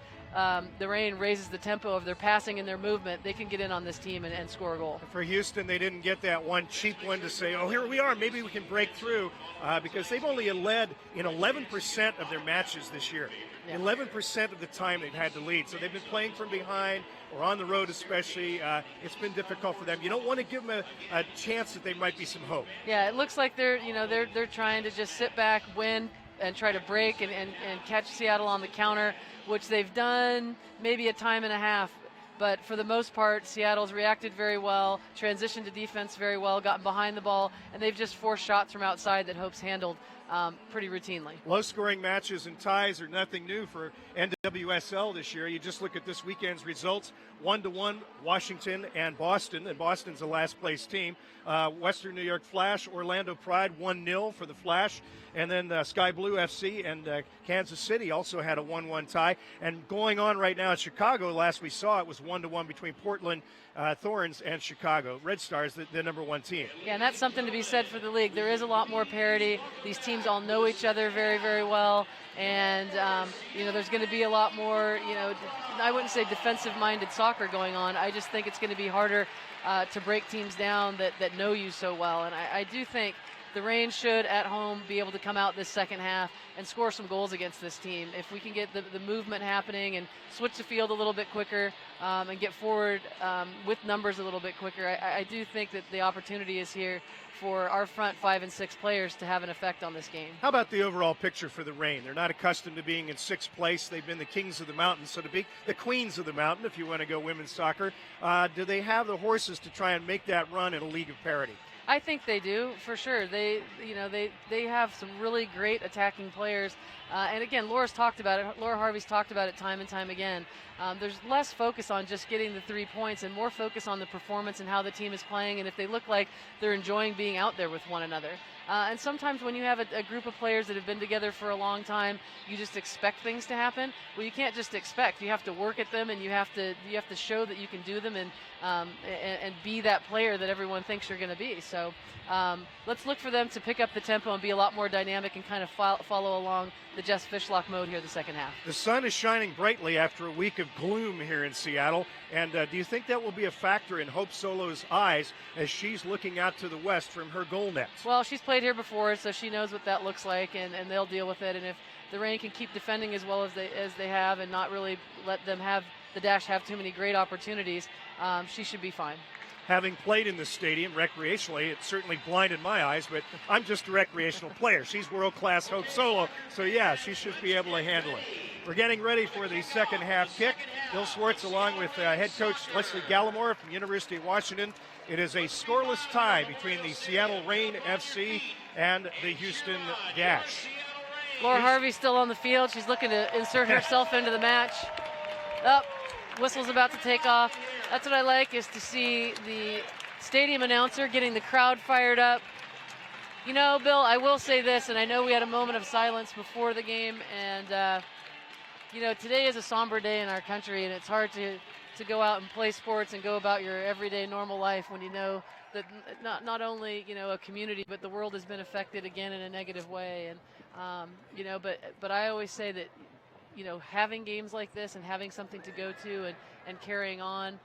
Reign raises the tempo of their passing and their movement, they can get in on this team and score a goal. For Houston, they didn't get that one cheap one to say, oh, here we are, maybe we can break through, because they've only led in 11% of their matches this year. Yeah. 11% of the time they've had to lead. So they've been playing from behind or on the road especially. It's been difficult for them. You don't want to give them a chance that there might be some hope. Yeah, it looks like they're trying to just sit back, win, and try to break and catch Seattle on the counter, which they've done maybe a time and a half. But for the most part, Seattle's reacted very well, transitioned to defense very well, gotten behind the ball, and they've just forced shots from outside that Hope's handled pretty routinely. Low-scoring matches and ties are nothing new for NWSL this year. You just look at this weekend's results, 1-1 Washington and Boston, and Boston's the last-place team. Western New York Flash, Orlando Pride, 1-0 for the Flash. And then Sky Blue FC and Kansas City also had a 1-1 tie. And going on right now in Chicago, last we saw it was 1-1 between Portland Thorns and Chicago Red Stars, the number one team. Yeah, and that's something to be said for the league. There is a lot more parity. These teams all know each other very, very well. And, there's going to be a lot more, I wouldn't say defensive-minded soccer going on. I just think it's going to be harder to break teams down that know you so well. And I do think the Reign should, at home, be able to come out this second half and score some goals against this team. If we can get the movement happening and switch the field a little bit quicker and get forward with numbers a little bit quicker, I do think that the opportunity is here for our front 5 and 6 players to have an effect on this game. How about the overall picture for the Reign? They're not accustomed to being in 6th place. They've been the kings of the mountain, so to speak, the queens of the mountain, if you want to go women's soccer. Do they have the horses to try and make that run in a league of parity? I think they do, for sure. They have some really great attacking players. And again, Laura's talked about it. Laura Harvey's talked about it time and time again. There's less focus on just getting the 3 points and more focus on the performance and how the team is playing and if they look like they're enjoying being out there with one another. And sometimes when you have a group of players that have been together for a long time, you just expect things to happen. Well, you can't just expect. You have to work at them, and you have to show that you can do them and be that player that everyone thinks you're going to be. So let's look for them to pick up the tempo and be a lot more dynamic and kind of follow along the Jess Fishlock mode here the second half. The sun is shining brightly after a week of gloom here in Seattle. And do you think that will be a factor in Hope Solo's eyes as she's looking out to the west from her goal nets? Well, she's played here before, so she knows what that looks like, and they'll deal with it. And if the Reign can keep defending as well as they have and not really let them have the Dash have too many great opportunities, she should be fine. Having played in this stadium recreationally, it certainly blinded my eyes, but I'm just a recreational player. She's world-class Hope Solo, so yeah, she should be able to handle it. We're getting ready for the second half kick. Bill Swartz along with head coach Leslie Gallimore from University of Washington. It is a scoreless tie between the Seattle Reign FC and the Houston Dash. Laura Harvey's still on the field. She's looking to insert herself into the match. Whistle's about to take off. That's what I like, is to see the stadium announcer getting the crowd fired up. You know, Bill, I will say this, and I know we had a moment of silence before the game, and today is a somber day in our country, and it's hard to go out and play sports and go about your everyday normal life when you know that not only a community, but the world has been affected again in a negative way. And but I always say that having games like this and having something to go to and carrying on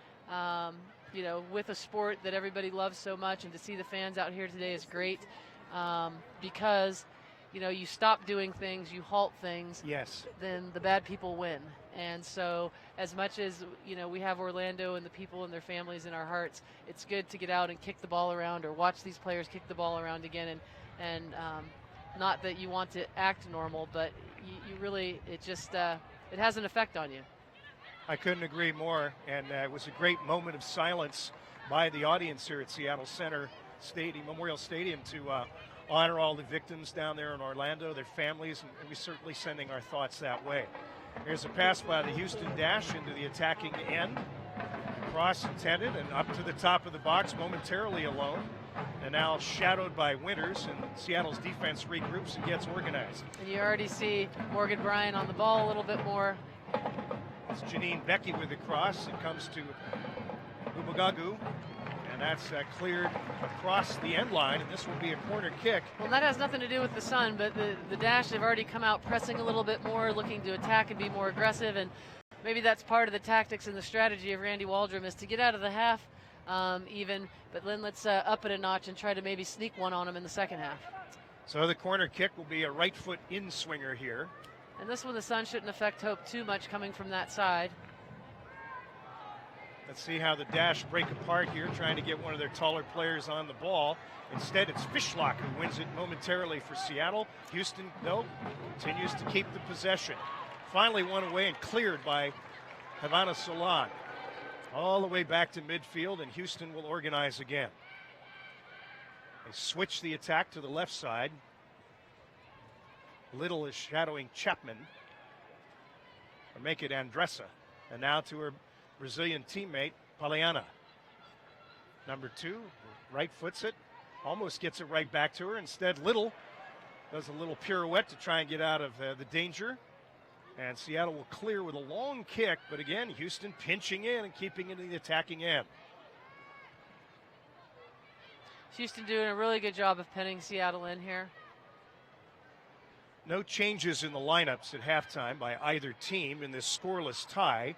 with a sport that everybody loves so much, and to see the fans out here today is great, because you stop doing things, you halt things, yes, then the bad people win. And so as much as we have Orlando and the people and their families in our hearts, it's good to get out and kick the ball around or watch these players kick the ball around again, and not that you want to act normal, but you really, it just it has an effect on you. I couldn't agree more, and it was a great moment of silence by the audience here at Seattle Center Stadium, Memorial Stadium, to honor all the victims down there in Orlando, their families, and we're certainly sending our thoughts that way. Here's a pass by the Houston Dash into the attacking end. Cross intended and up to the top of the box, momentarily alone, and now shadowed by Winters, and Seattle's defense regroups and gets organized. And you already see Morgan Bryan on the ball a little bit more. It's Janine Becky with the cross. It comes to Ubagagu, and that's cleared across the end line, and this will be a corner kick. Well, that has nothing to do with the sun, but the Dash have already come out pressing a little bit more, looking to attack and be more aggressive, and maybe that's part of the tactics and the strategy of Randy Waldrum is to get out of the half even, but then let's up it a notch and try to maybe sneak one on them in the second half. So the corner kick will be a right foot in swinger here. And this one, the sun shouldn't affect Hope too much coming from that side. Let's see how the Dash break apart here, trying to get one of their taller players on the ball. Instead, it's Fishlock who wins it momentarily for Seattle. Houston, though, continues to keep the possession. Finally one away and cleared by Havana Solon. All the way back to midfield, and Houston will organize again. They switch the attack to the left side. Little is shadowing Chapman. Or make it Andressa. And now to her Brazilian teammate, Paliana. Number 2, right foots it. Almost gets it right back to her. Instead, Little does a little pirouette to try and get out of the danger. And Seattle will clear with a long kick, but again, Houston pinching in and keeping it in the attacking end. Houston doing a really good job of pinning Seattle in here. No changes in the lineups at halftime by either team in this scoreless tie.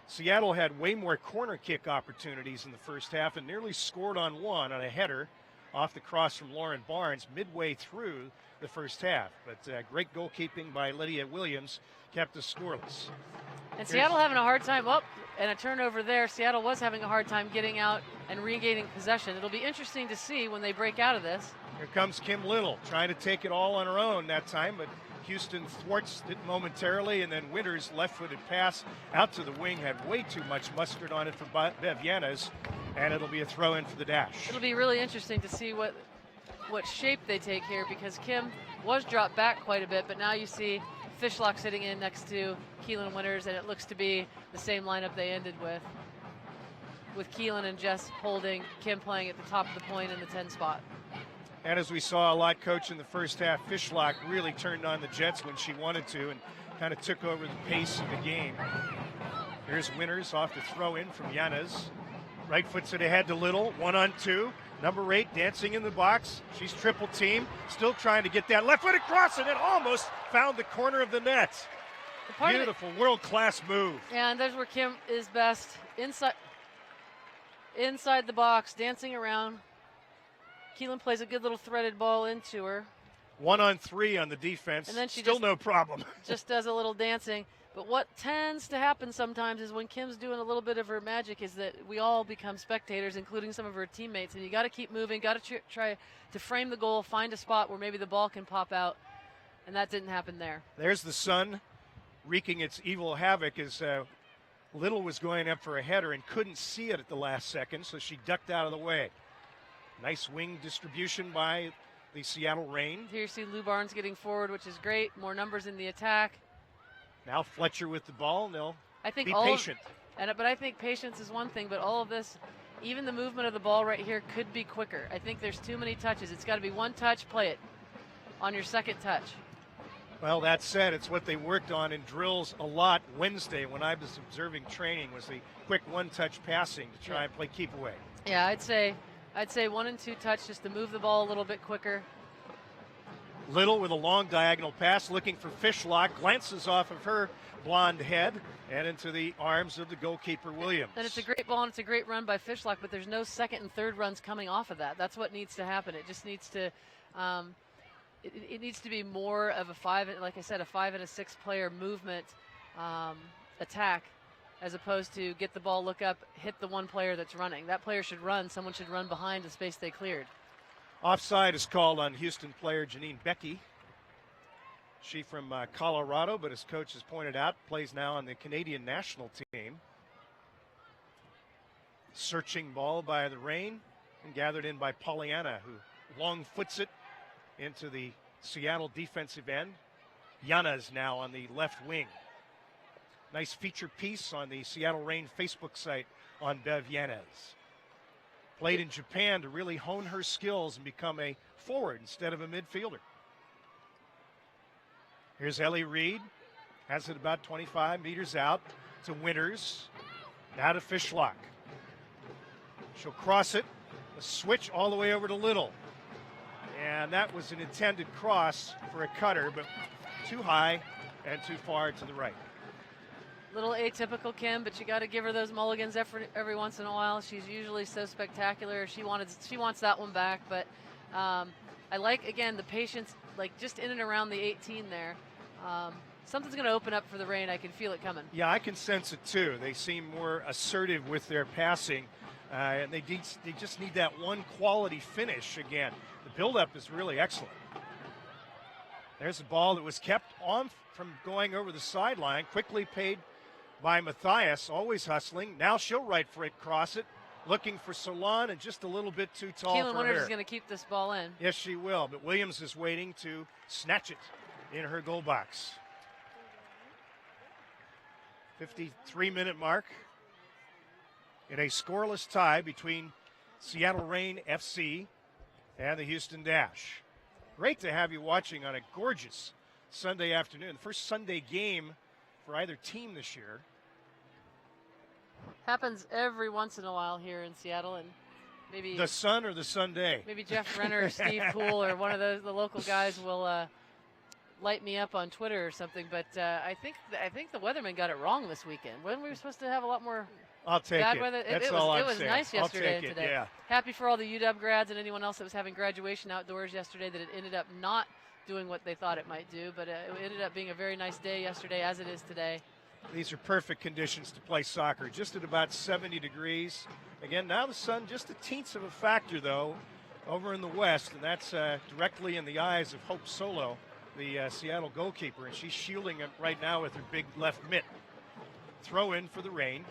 Seattle had way more corner kick opportunities in the first half and nearly scored on one on a header off the cross from Lauren Barnes midway through the first half. But great goalkeeping by Lydia Williams kept us scoreless. And Seattle having a hard time, and a turnover there. Seattle was having a hard time getting out and regaining possession. It'll be interesting to see when they break out of this. Here comes Kim Little trying to take it all on her own that time, but Houston thwarts it momentarily, and then Winters' left-footed pass out to the wing had way too much mustard on it for Bev Yanez, and it'll be a throw-in for the Dash. It'll be really interesting to see what shape they take here, because Kim was dropped back quite a bit, but now you see Fishlock sitting in next to Keelan Winters, and it looks to be the same lineup they ended with Keelan and Jess holding, Kim playing at the top of the point in the 10 spot. And as we saw a lot, Coach, in the first half, Fishlock really turned on the Jets when she wanted to and kind of took over the pace of the game. Here's Winters off the throw in from Yanez. Right foots it ahead to Little, 1-on-2. Number 8 dancing in the box. She's triple team, still trying to get that left-footed cross, and it almost found the corner of the net. Beautiful, world-class move. And there's where Kim is best, inside the box, dancing around. Keelan plays a good little threaded ball into her. 1-on-3 on the defense, and then she still no problem. Just does a little dancing. But what tends to happen sometimes is when Kim's doing a little bit of her magic is that we all become spectators, including some of her teammates. And you got to keep moving, got to try to frame the goal, find a spot where maybe the ball can pop out. And that didn't happen there. There's the sun wreaking its evil havoc as Little was going up for a header and couldn't see it at the last second, so she ducked out of the way. Nice wing distribution by the Seattle Reign. Here you see Lou Barnes getting forward, which is great. More numbers in the attack. Now Fletcher with the ball. They'll be all patient. But I think patience is one thing, but all of this, even the movement of the ball right here could be quicker. I think there's too many touches. It's got to be one touch, play it on your second touch. Well, that said, it's what they worked on in drills a lot Wednesday when I was observing training, was the quick one-touch passing to try and play keep away. Yeah, I'd say 1 and 2 touch just to move the ball a little bit quicker. Little with a long diagonal pass, looking for Fishlock, glances off of her blonde head and into the arms of the goalkeeper Williams. And it's a great ball and it's a great run by Fishlock, but there's no second and third runs coming off of that. That's what needs to happen. It just needs to, it needs to be more of a 5 and a 6 player movement attack, as opposed to get the ball, look up, hit the one player that's running. That player should run. Someone should run behind the space they cleared. Offside is called on Houston player Janine Becky. She from Colorado, but as coach has pointed out, plays now on the Canadian national team. Searching ball by the Reign and gathered in by Pollyanna, who long foots it into the Seattle defensive end. Yana's now on the left wing. Nice feature piece on the Seattle Reign Facebook site on Bev Yanez. Played in Japan to really hone her skills and become a forward instead of a midfielder. Here's Ellie Reed. Has it about 25 meters out to Winters. Now to Fishlock. She'll cross it. A switch all the way over to Little. And that was an intended cross for a cutter, but too high and too far to the right. Little atypical, Kim, but you got to give her those mulligans every once in a while. She's usually so spectacular. She wants that one back, but I like, again, the patience, like just in and around the 18 there. Something's going to open up for the Reign. I can feel it coming. Yeah, I can sense it too. They seem more assertive with their passing, and they just need that one quality finish again. The buildup is really excellent. There's a ball that was kept on from going over the sideline, quickly paid by Matthias, always hustling. Now she'll right for it, cross it, looking for Solon, and just a little bit too tall Keelan for Winters her. is going to keep this ball in. Yes, she will, but Williams is waiting to snatch it in her goal box. 53-minute mark in a scoreless tie between Seattle Reign FC and the Houston Dash. Great to have you watching on a gorgeous Sunday afternoon. The first Sunday game for either team this year. Happens every once in a while here in Seattle, and maybe the sun or the Sunday. Maybe Jeff Renner or Steve Poole or one of the local guys will light me up on Twitter or something. But I think the weatherman got it wrong this weekend. When we were supposed to have a lot more I'll take bad it. weather. That's It was saying. nice yesterday and today. Yeah. Happy for all the UW grads and anyone else that was having graduation outdoors yesterday that it ended up not doing what they thought it might do. But it ended up being a very nice day yesterday, as it is today. These are perfect conditions to play soccer, just at about 70 degrees. Again, now the sun just a teens of a factor, though, over in the west, and that's directly in the eyes of Hope Solo, the Seattle goalkeeper, and she's shielding it right now with her big left mitt. Throw in for the Reign.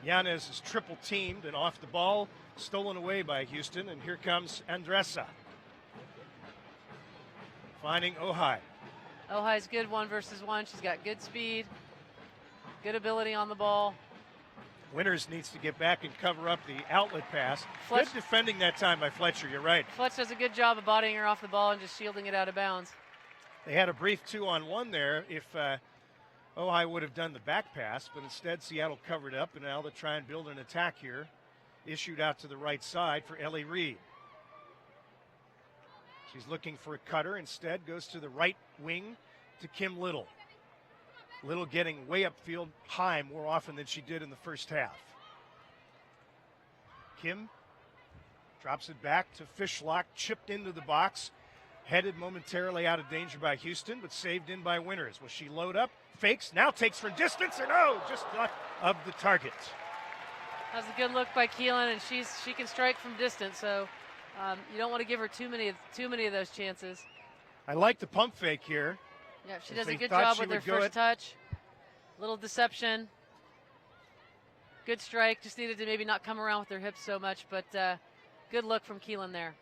Yanez is triple teamed and off the ball, stolen away by Houston, and here comes Andressa. Finding Ojai. Ojai's good 1-versus-1. She's got good speed, good ability on the ball. Winters needs to get back and cover up the outlet pass. Fletch, good defending that time by Fletcher, you're right. Fletch does a good job of bodying her off the ball and just shielding it out of bounds. They had a brief 2-on-1 there if Ojai would have done the back pass, but instead Seattle covered up, and now they try and build an attack here. Issued out to the right side for Ellie Reed. She's looking for a cutter. Instead goes to the right wing to Kim Little. Little getting way upfield high more often than she did in the first half. Kim drops it back to Fishlock, chipped into the box, headed momentarily out of danger by Houston, but saved in by Winters. Will she load up? Fakes, now takes from distance, and just not of the target. That was a good look by Keelan, and she can strike from distance, so you don't want to give her too many of those chances. I like the pump fake here. Yeah, she does a good job with her first touch. Little deception. Good strike. Just needed to maybe not come around with her hips so much, but good look from Keelan there.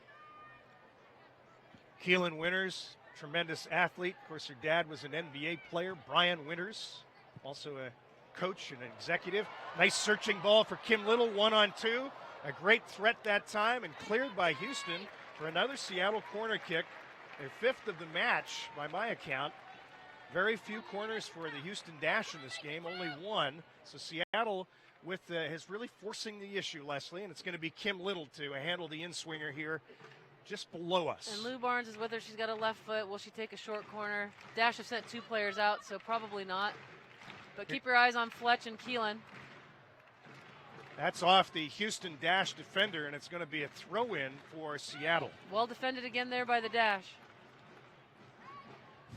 Keelan Winters, tremendous athlete. Of course, her dad was an NBA player, Brian Winters, also a coach and an executive. Nice searching ball for Kim Little, 1-on-2. A great threat that time and cleared by Houston for another Seattle corner kick. Their fifth of the match, by my account. Very few corners for the Houston Dash in this game, only one. So Seattle is really forcing the issue, Leslie, and it's going to be Kim Little to handle the in-swinger here just below us. And Lou Barnes is with her. She's got a left foot. Will she take a short corner? Dash have sent two players out, so probably not. But keep your eyes on Fletch and Keelan. That's off the Houston Dash defender, and it's going to be a throw-in for Seattle. Well defended again there by the Dash.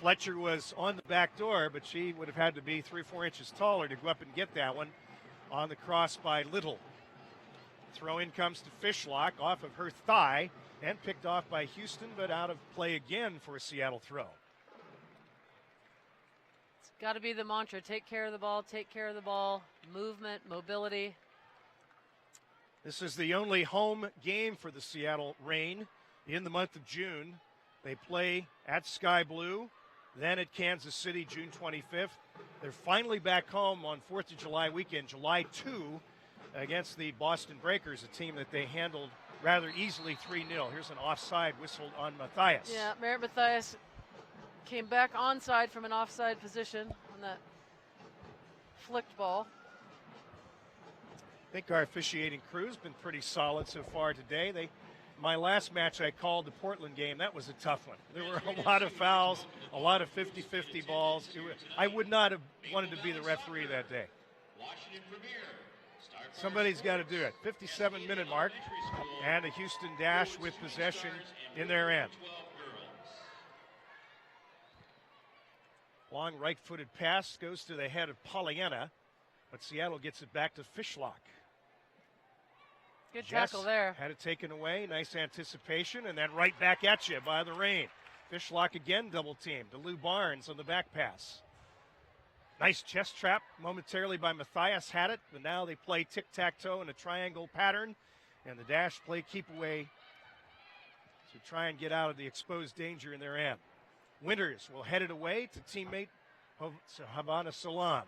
Fletcher was on the back door, but she would have had to be 3-4 inches taller to go up and get that one on the cross by Little. Throw-in comes to Fishlock off of her thigh and picked off by Houston, but out of play again for a Seattle throw. got to be the mantra. Take care of the ball, take care of the ball. Movement, mobility. This is the only home game for the Seattle Reign in the month of June. They play at Sky Blue, then at Kansas City, June 25th. They're finally back home on 4th of July weekend, July 2, against the Boston Breakers, a team that they handled rather easily 3-0. Here's an offside whistled on Matthias. Yeah, Merritt Matthias came back onside from an offside position on that flicked ball. I think our officiating crew's been pretty solid so far today. My last match I called, the Portland game, that was a tough one. There were a lot of fouls, a lot of 50-50 balls. I would not have wanted to be the referee that day. Somebody's got to do it. 57-minute mark, and a Houston Dash with possession in their end. Long right-footed pass goes to the head of Pollyanna, but Seattle gets it back to Fishlock. Good tackle there. Had it taken away. Nice anticipation, and then right back at you by the Reign. Fishlock again double teamed to Lou Barnes on the back pass. Nice chest trap momentarily by Matthias, had it, but now they play tic-tac-toe in a triangle pattern, and the Dash play keep away to try and get out of the exposed danger in their end. Winters will head it away to teammate Havana Salam.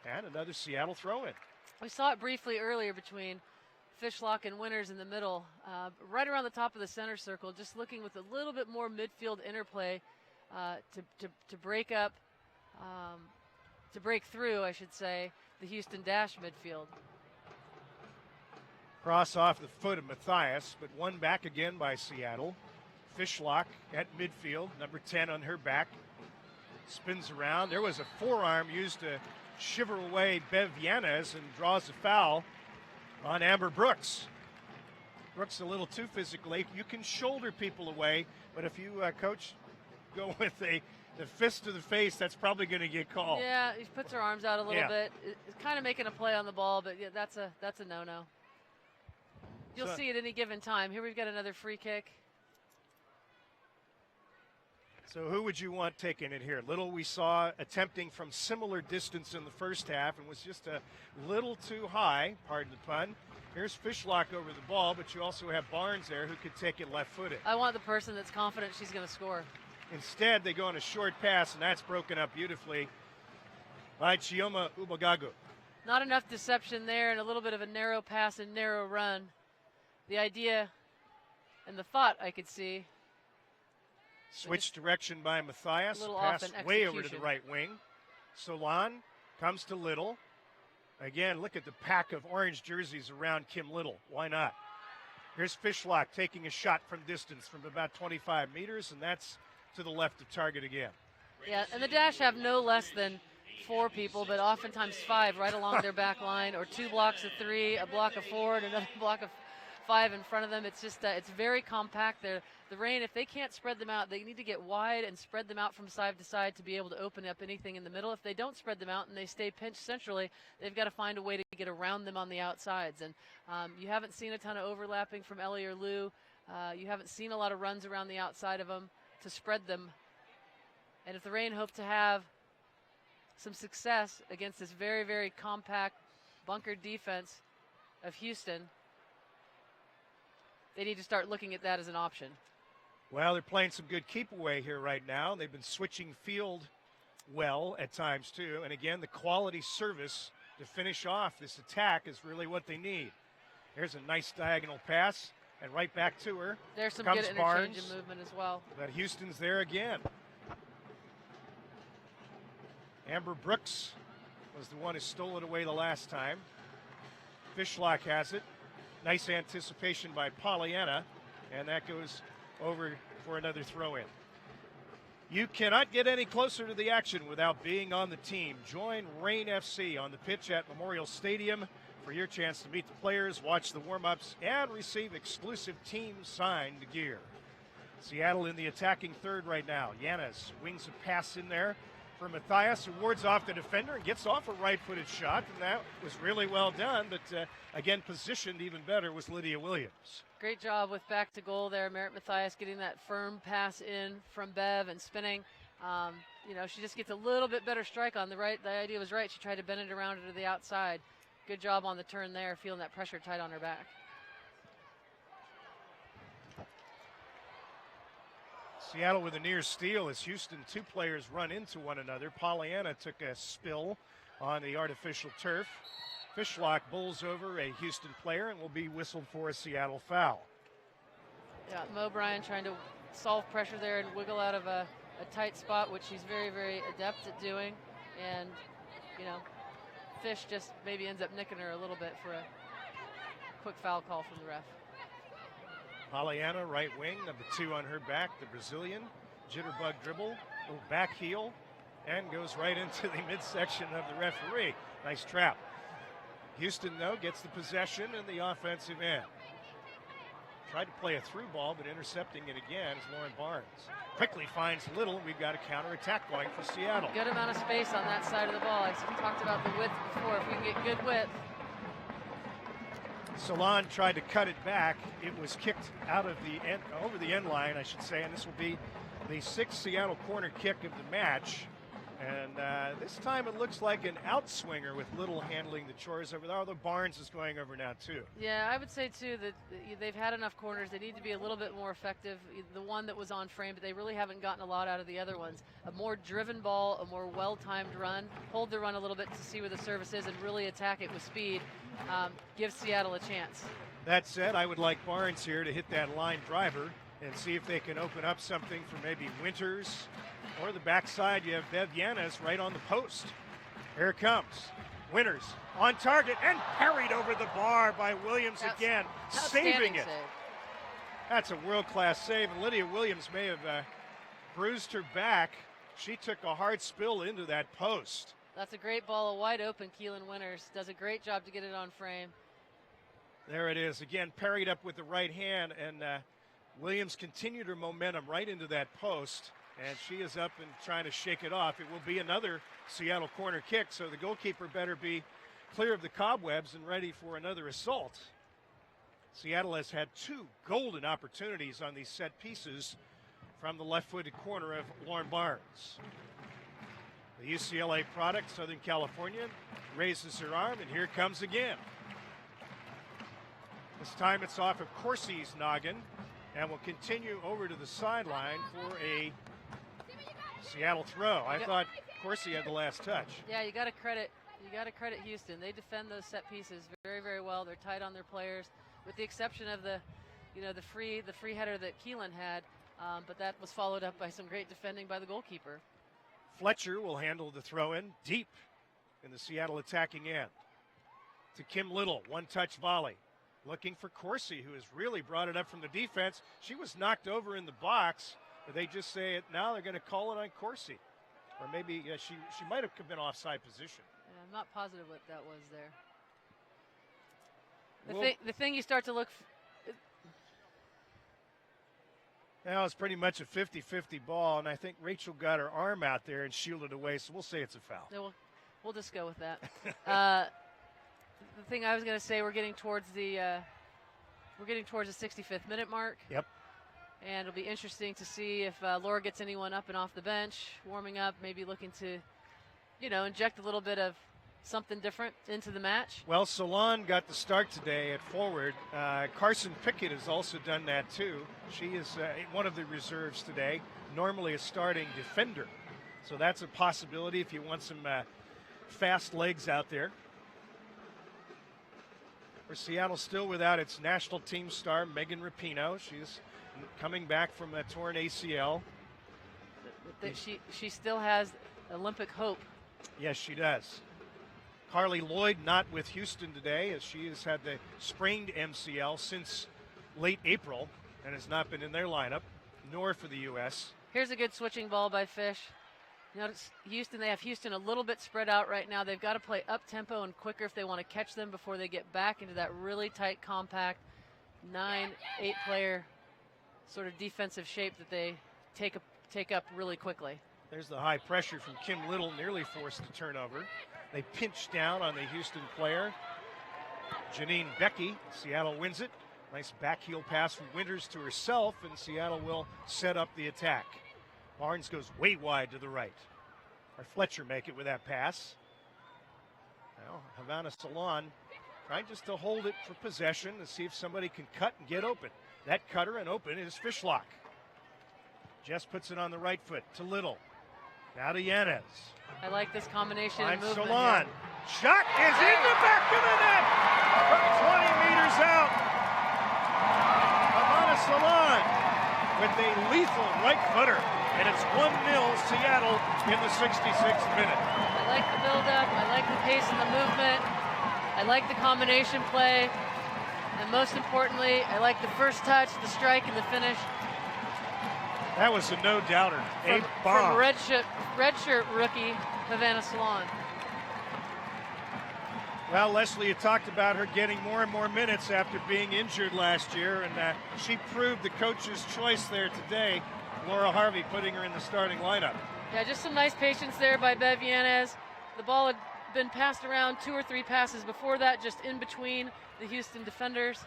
And another Seattle throw-in. We saw it briefly earlier between Fishlock and Winters in the middle, right around the top of the center circle, just looking with a little bit more midfield interplay to break up, to break through, I should say, the Houston Dash midfield. Cross off the foot of Matthias, but one back again by Seattle. Fishlock at midfield, number 10 on her back. Spins around. There was a forearm used to shiver away Bev Yanez and draws a foul on Amber Brooks. Brooks a little too physically. You can shoulder people away, but if you, coach, go with the fist to the face, that's probably going to get called. Yeah, he puts her arms out a little bit. It's kind of making a play on the ball, but yeah, that's a no-no. You'll see at any given time. Here we've got another free kick. So who would you want taking it here? Little we saw attempting from similar distance in the first half and was just a little too high, pardon the pun. Here's Fishlock over the ball, but you also have Barnes there who could take it left-footed. I want the person that's confident she's going to score. Instead, they go on a short pass, and that's broken up beautifully by Chioma Ubagagu. Not enough deception there, and a little bit of a narrow pass and narrow run. The idea and the thought I could see. Switch direction by Matthias. Pass way over to the right wing. Solon comes to Little. Again, look at the pack of orange jerseys around Kim Little. Why not? Here's Fishlock taking a shot from distance from about 25 meters, and that's to the left of target again. Yeah, and the Dash have no less than 4 people, but oftentimes 5 right along their back line, or 2 blocks of 3, a block of 4, and another block of 5 in front of them. It's just it's very compact. The Reign, if they can't spread them out, they need to get wide and spread them out from side to side to be able to open up anything in the middle. If they don't spread them out and they stay pinched centrally, they've got to find a way to get around them on the outsides. And you haven't seen a ton of overlapping from Ellie or Lou. You haven't seen a lot of runs around the outside of them to spread them. And if the Reign hope to have some success against this very, very compact bunkered defense of Houston, they need to start looking at that as an option. Well, they're playing some good keep away here right now. They've been switching field well at times too. And again, the quality service to finish off this attack is really what they need. Here's a nice diagonal pass and right back to her. There's some Comes good interchange Barnes, and movement as well. But Houston's there again. Amber Brooks was the one who stole it away the last time. Fishlock has it. Nice anticipation by Pollyanna, and that goes over for another throw-in. You cannot get any closer to the action without being on the team. Join Reign FC on the pitch at Memorial Stadium for your chance to meet the players, watch the warm-ups, and receive exclusive team-signed gear. Seattle in the attacking third right now. Yanez wings a pass in there for Matthias, who wards off the defender and gets off a right-footed shot, and that was really well done, but again, positioned even better was Lydia Williams. Great job with back to goal there. Merritt Matthias getting that firm pass in from Bev and spinning. she just gets a little bit better strike on the right. The idea was right. She tried to bend it around to the outside. Good job on the turn there, feeling that pressure tight on her back. Seattle with a near steal as Houston, two players run into one another. Pollyanna took a spill on the artificial turf. Fishlock bowls over a Houston player and will be whistled for a Seattle foul. Yeah, Mo Bryan trying to solve pressure there and wiggle out of a tight spot, which she's very, very adept at doing. And, Fish just maybe ends up nicking her a little bit for a quick foul call from the ref. Pollyanna, right wing, number 2 on her back, the Brazilian. Jitterbug dribble, little back heel, and goes right into the midsection of the referee. Nice trap. Houston, though, gets the possession in the offensive end. Tried to play a through ball, but intercepting it again is Lauren Barnes. Quickly finds Little. We've got a counterattack going for Seattle. Good amount of space on that side of the ball. I talked about the width before. If we can get good width. Salon tried to cut it back. It was kicked out of the end, over the end line, I should say, and this will be the 6th Seattle corner kick of the match. And this time it looks like an outswinger with Little handling the chores over there, although Barnes is going over now too. Yeah, I would say too that they've had enough corners. They need to be a little bit more effective. The one that was on frame, but they really haven't gotten a lot out of the other ones. A more driven ball, a more well-timed run, hold the run a little bit to see where the service is and really attack it with speed. Give Seattle a chance. That said, I would like Barnes here to hit that line driver and see if they can open up something for maybe Winters. Or the backside, you have Bev Yanez right on the post. Here it comes. Winters on target and parried over the bar by Williams again, saving it. Save. That's a world-class save, and Lydia Williams may have bruised her back. She took a hard spill into that post. That's a great ball, a wide open. Keelan Winters does a great job to get it on frame. There it is, again, parried up with the right hand, and Williams continued her momentum right into that post. And she is up and trying to shake it off. It will be another Seattle corner kick, so the goalkeeper better be clear of the cobwebs and ready for another assault. Seattle has had 2 golden opportunities on these set pieces from the left-footed corner of Lauren Barnes. The UCLA product, Southern California, raises her arm, and here it comes again. This time it's off of Corsi's noggin and will continue over to the sideline for a Seattle throw. I thought Corsi had the last touch. Yeah, you got to credit Houston. They defend those set pieces very, very well. They're tight on their players, with the exception of the free header that Keelan had, but that was followed up by some great defending by the goalkeeper. Fletcher will handle the throw in deep in the Seattle attacking end. To Kim Little, one-touch volley. Looking for Corsi, who has really brought it up from the defense. She was knocked over in the box. They just say it now. They're going to call it on Corsi, or maybe she might have been offside position. Yeah, I'm not positive what that was there. The thing you start to look. Now it's pretty much a 50-50 ball, and I think Rachel got her arm out there and shielded away. So we'll say it's a foul. No, we'll just go with that. The thing I was going to say, we're getting towards the 65th minute mark. Yep. And it'll be interesting to see if Laura gets anyone up and off the bench, warming up, maybe looking to, inject a little bit of something different into the match. Well, Salon got the start today at forward. Carson Pickett has also done that too. She is one of the reserves today, normally a starting defender. So that's a possibility if you want some fast legs out there. For Seattle, still without its national team star, Megan Rapinoe. She's coming back from a torn ACL. She still has Olympic hope. Yes, she does. Carly Lloyd not with Houston today, as she has had the sprained MCL since late April and has not been in their lineup, nor for the U.S. Here's a good switching ball by Fish. Notice Houston, they have Houston a little bit spread out right now. They've got to play up-tempo and quicker if they want to catch them before they get back into that really tight, compact 9-8 player sort of defensive shape that they take up really quickly. There's the high pressure from Kim Little, nearly forced to turnover. They pinch down on the Houston player. Janine Becky, Seattle wins it. Nice back heel pass from Winters to herself, and Seattle will set up the attack. Barnes goes way wide to the right. or Fletcher make it with that pass. Now Havana Salon trying just to hold it for possession to see if somebody can cut and get open. That cutter and open is Fishlock. Jess puts it on the right foot to Little. Now to Yanez. I like this combination Finds of movement Salon. here. Shot is in the back of the net from 20 meters out. Havana Salon with a lethal right footer. And it's 1-0 Seattle in the 66th minute. I like the build-up. I like the pace and the movement. I like the combination play. And most importantly, I like the first touch, the strike, and the finish. That was a no-doubter. A bomb. From redshirt rookie Havana Salon. Well, Leslie, you talked about her getting more and more minutes after being injured last year, and she proved the coach's choice there today. Laura Harvey putting her in the starting lineup. Yeah, just some nice patience there by Bev Yanez. The ball had been passed around 2 or 3 passes before that, just in between the Houston defenders.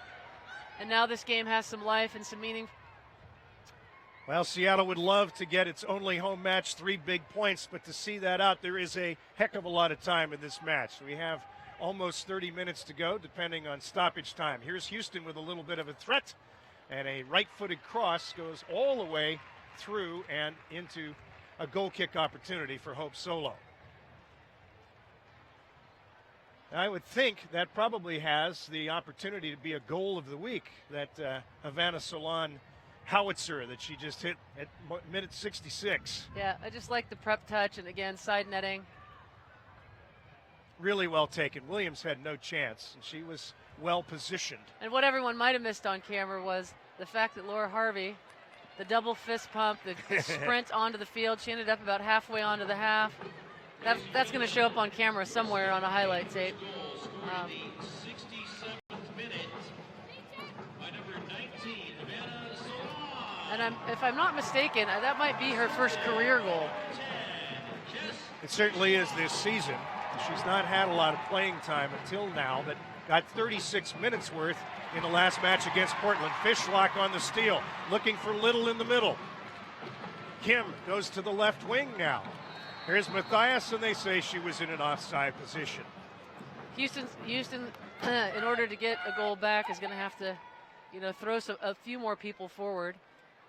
And now this game has some life and some meaning. Well, Seattle would love to get its only home match 3 big points, but to see that out, there is a heck of a lot of time in this match. We have almost 30 minutes to go, depending on stoppage time. Here's Houston with a little bit of a threat, and a right-footed cross goes all the way through and into a goal kick opportunity for Hope Solo. I would think that probably has the opportunity to be a goal of the week, that Havana Salon howitzer that she just hit at minute 66. Yeah, I just like the prep touch, and again, side netting. Really well taken. Williams had no chance, and she was well positioned. And what everyone might have missed on camera was the fact that Laura Harvey, the double fist pump, the sprint onto the field, she ended up about halfway onto the half. That's going to show up on camera somewhere on a highlight tape. And if I'm not mistaken, that might be her first career goal. It certainly is this season. She's not had a lot of playing time until now, but got 36 minutes worth in the last match against Portland. Fishlock on the steal, looking for Little in the middle. Kim goes to the left wing now. Here's Matthias, and they say she was in an offside position. Houston, in order to get a goal back, is going to have to, throw a few more people forward,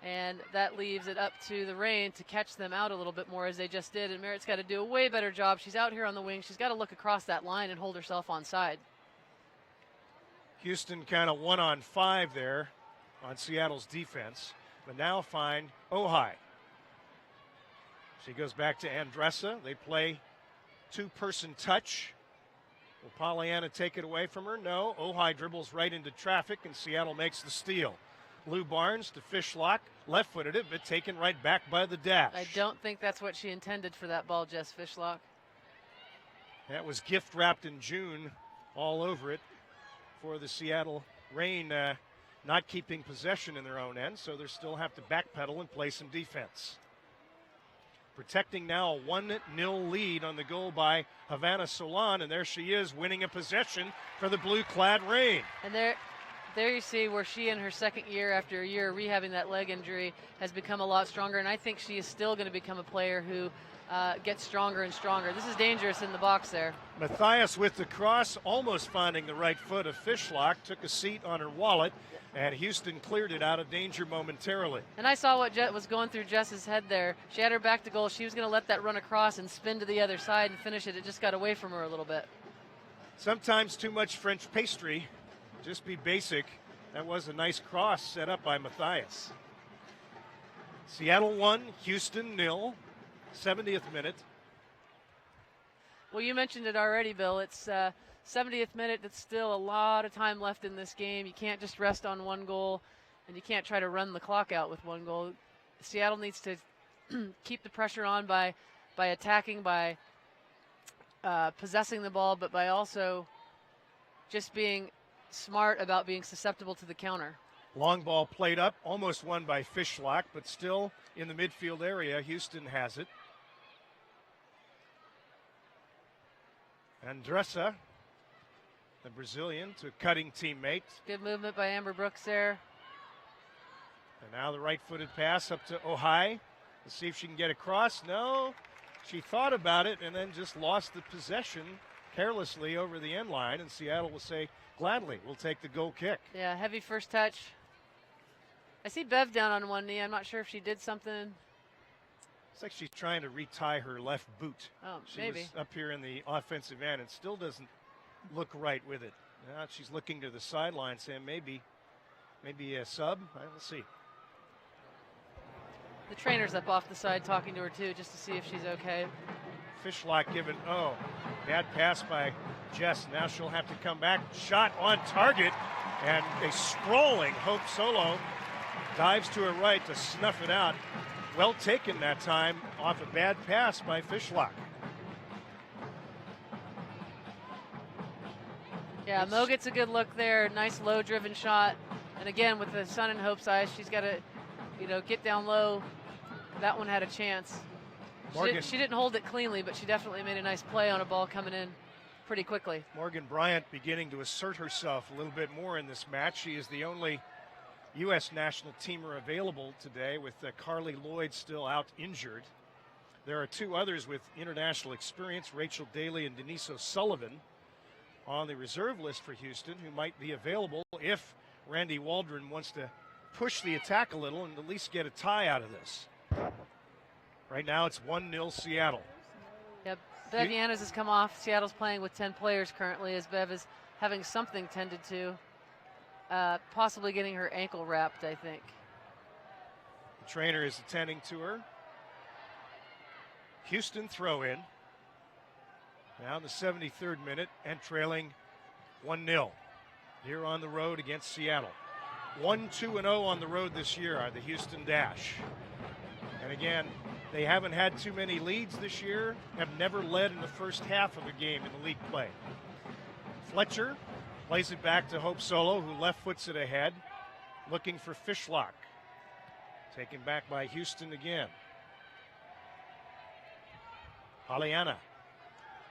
and that leaves it up to the Reign to catch them out a little bit more, as they just did. And Merritt's got to do a way better job. She's out here on the wing. She's got to look across that line and hold herself on side. Houston kind of 1-on-5 there on Seattle's defense, but now find Ojai. She goes back to Andressa. They play 2-person touch. Will Pollyanna take it away from her? No. Ojai dribbles right into traffic, and Seattle makes the steal. Lou Barnes to Fishlock, left-footed it, but taken right back by the dash. I don't think that's what she intended for that ball, Jess Fishlock. That was gift wrapped in June all over it for the Seattle Reign, not keeping possession in their own end, so they still have to backpedal and play some defense. Protecting now a 1-0 lead on the goal by Havana Solon, and there she is winning a possession for the blue-clad Reign. And there you see where she, in her second year after a year of rehabbing that leg injury, has become a lot stronger, and I think she is still going to become a player who gets stronger and stronger. This is dangerous in the box there. Matthias with the cross, almost finding the right foot of Fishlock, took a seat on her wallet, and Houston cleared it out of danger momentarily. And I saw what was going through Jess's head there. She had her back to goal. She was going to let that run across and spin to the other side and finish it. It just got away from her a little bit. Sometimes too much French pastry. Just be basic. That was a nice cross set up by Matthias. Seattle 1, Houston 0, 70th minute. Well, you mentioned it already, Bill. It's 70th minute. It's still a lot of time left in this game. You can't just rest on one goal, and you can't try to run the clock out with one goal. Seattle needs to keep the pressure on by attacking, by possessing the ball, but by also just being smart about being susceptible to the counter. Long ball played up, almost won by Fishlock, but still in the midfield area. Houston has it. Andressa, the Brazilian, to a cutting teammate. Good movement by Amber Brooks there. And now the right-footed pass up to Ojai. Let's see if she can get across. No. She thought about it and then just lost the possession carelessly over the end line, and Seattle will say, gladly, we'll take the goal kick. Yeah, heavy first touch. I see Bev down on one knee. I'm not sure if she did something. It's like she's trying to retie her left boot. Oh, she maybe. was up here in the offensive end and still doesn't look right with it. Now she's looking to the sideline saying maybe a sub. We'll see. The trainer's up off the side talking to her too, just to see if she's okay. Fishlock given, bad pass by Jess. Now she'll have to come back. Shot on target, and a sprawling Hope Solo dives to her right to snuff it out. Well taken that time off a bad pass by Fishlock. Yeah, Mo gets a good look there. Nice low-driven shot. And again, with the sun in Hope's eyes, she's got to, get down low. That one had a chance. She didn't hold it cleanly, but she definitely made a nice play on a ball coming in pretty quickly. Morgan Bryant beginning to assert herself a little bit more in this match. She is the only U.S. national teamer available today, with Carly Lloyd still out injured. There are two others with international experience, Rachel Daly and Denise O'Sullivan, on the reserve list for Houston, who might be available if Randy Waldron wants to push the attack a little and at least get a tie out of this. Right now it's 1-0 Seattle. Yep, Bev Yanes has come off. Seattle's playing with 10 players currently, as Bev is having something tended to. Possibly getting her ankle wrapped, I think. The trainer is attending to her. Houston throw in. Now in the 73rd minute and trailing 1-0 here on the road against Seattle. 1-2-0 on the road this year are the Houston Dash. And again, they haven't had too many leads this year, have never led in the first half of a game in the league play. Fletcher plays it back to Hope Solo, who left foots it ahead, looking for Fishlock. Taken back by Houston again. Pollyanna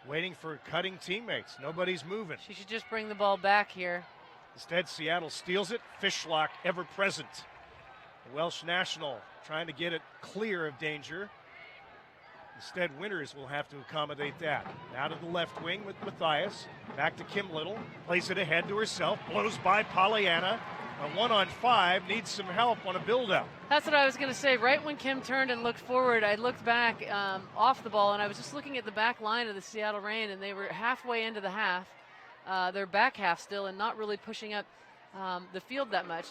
waiting for cutting teammates. Nobody's moving. She should just bring the ball back here. Instead, Seattle steals it. Fishlock ever present. The Welsh national trying to get it clear of danger. Instead, Winters will have to accommodate that. Now to the left wing with Matthias. Back to Kim Little. Plays it ahead to herself. Blows by Pollyanna. A 1-on-5 needs some help on a build-up. That's what I was going to say. Right when Kim turned and looked forward, I looked back off the ball, and I was just looking at the back line of the Seattle Reign, and they were halfway into the half. Their back half still, and not really pushing up the field that much.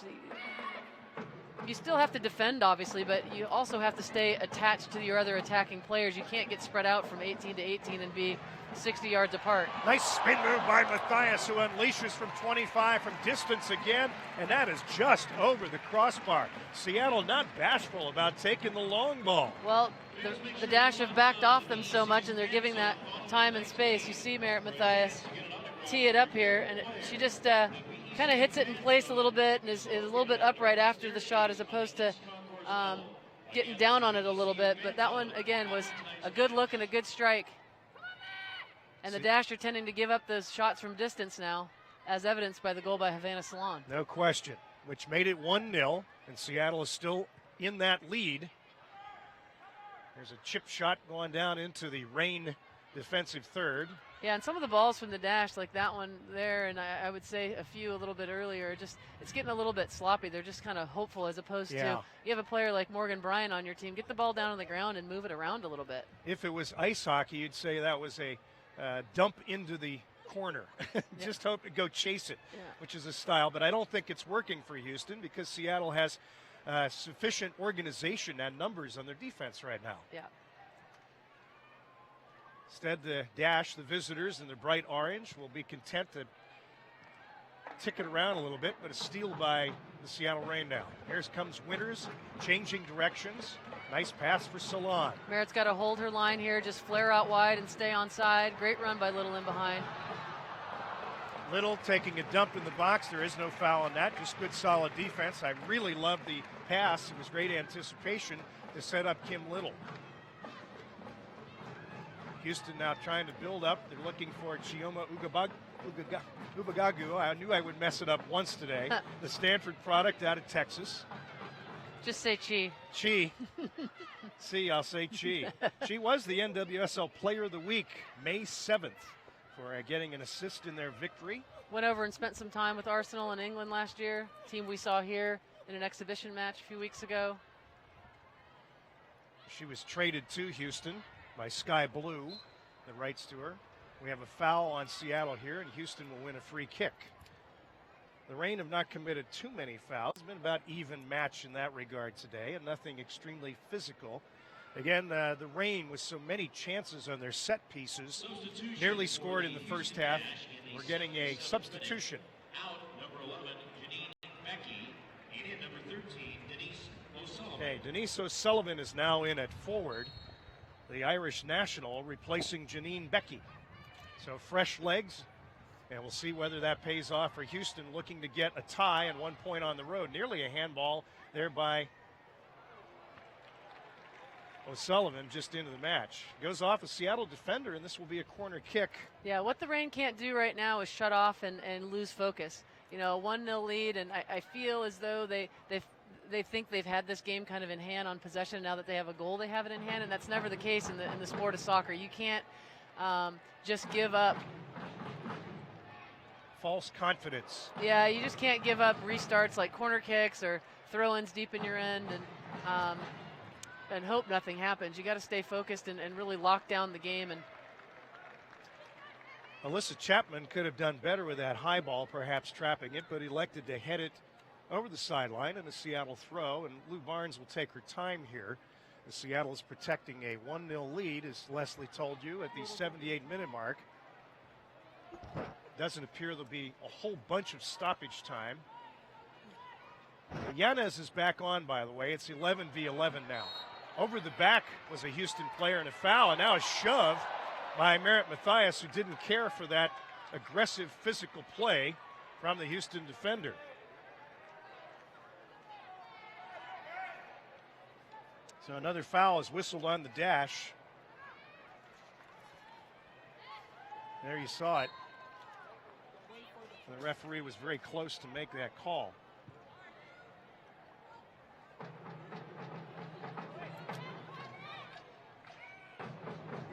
You still have to defend, obviously, but you also have to stay attached to your other attacking players. You can't get spread out from 18 to 18 and be 60 yards apart. Nice spin move by Matthias, who unleashes from 25 from distance again, and that is just over the crossbar. Seattle not bashful about taking the long ball. Well, the Dash have backed off them so much, and they're giving that time and space. You see Merritt Matthias tee it up here, and she just kind of hits it in place a little bit and is a little bit upright after the shot, as opposed to getting down on it a little bit. But that one, again, was a good look and a good strike. And the Dash are tending to give up those shots from distance now, as evidenced by the goal by Havana Salon. No question, which made it 1-0, and Seattle is still in that lead. There's a chip shot going down into the Reign defensive third. Yeah, and some of the balls from the Dash, like that one there, and I would say a few a little bit earlier, it's getting a little bit sloppy. They're just kind of hopeful, as opposed to, you have a player like Morgan Bryant on your team, get the ball down on the ground and move it around a little bit. If it was ice hockey, you'd say that was a dump into the corner. Just hope to go chase it, which is a style. But I don't think it's working for Houston, because Seattle has sufficient organization and numbers on their defense right now. Yeah. Instead, the Dash, the visitors in the bright orange, will be content to tick it around a little bit, but a steal by the Seattle Reign now. Here comes Winters, changing directions. Nice pass for Salon. Merritt's got to hold her line here, just flare out wide and stay on side. Great run by Little in behind. Little taking a dump in the box. There is no foul on that, just good solid defense. I really loved the pass. It was great anticipation to set up Kim Little. Houston now trying to build up. They're looking for Chioma Ubagagu. I knew I would mess it up once today. The Stanford product out of Texas. Just say Chi. Chi. I'll say Chi. She was the NWSL Player of the Week May 7th for getting an assist in their victory. Went over and spent some time with Arsenal in England last year, team we saw here in an exhibition match a few weeks ago. She was traded to Houston by Sky Blue, the rights to her. We have a foul on Seattle here, and Houston will win a free kick. The Reign have not committed too many fouls. It's been about even match in that regard today, and nothing extremely physical. Again, the Reign with so many chances on their set pieces, nearly scored in the first half. We're getting a substitution. Out, number 11, Janine Becky. In number 13, Denise O'Sullivan. Okay, Denise O'Sullivan is now in at forward, the Irish national, replacing Janine Becky. So fresh legs, and we'll see whether that pays off for Houston, looking to get a tie and 1 point on the road. Nearly a handball there by O'Sullivan just into the match. Goes off a Seattle defender, and this will be a corner kick. Yeah, what the Reign can't do right now is shut off and lose focus. You know, a 1-0 lead, and I feel as though they think they've had this game kind of in hand on possession. Now that they have a goal, they have it in hand, and that's never the case in the sport of soccer. You can't just give up. False confidence. Yeah, you just can't give up restarts like corner kicks or throw-ins deep in your end and hope nothing happens. You got to stay focused and really lock down the game. And Alyssa Chapman could have done better with that high ball, perhaps trapping it, but elected to head it over the sideline in a Seattle throw, and Lou Barnes will take her time here. The Seattle is protecting a 1-0 lead, as Leslie told you, at the 78-minute mark. Doesn't appear there'll be a whole bunch of stoppage time. Yanez is back on, by the way. It's 11v11 now. Over the back was a Houston player and a foul, and now a shove by Merritt Mathias, who didn't care for that aggressive physical play from the Houston defender. So another foul is whistled on the dash. There you saw it. The referee was very close to make that call.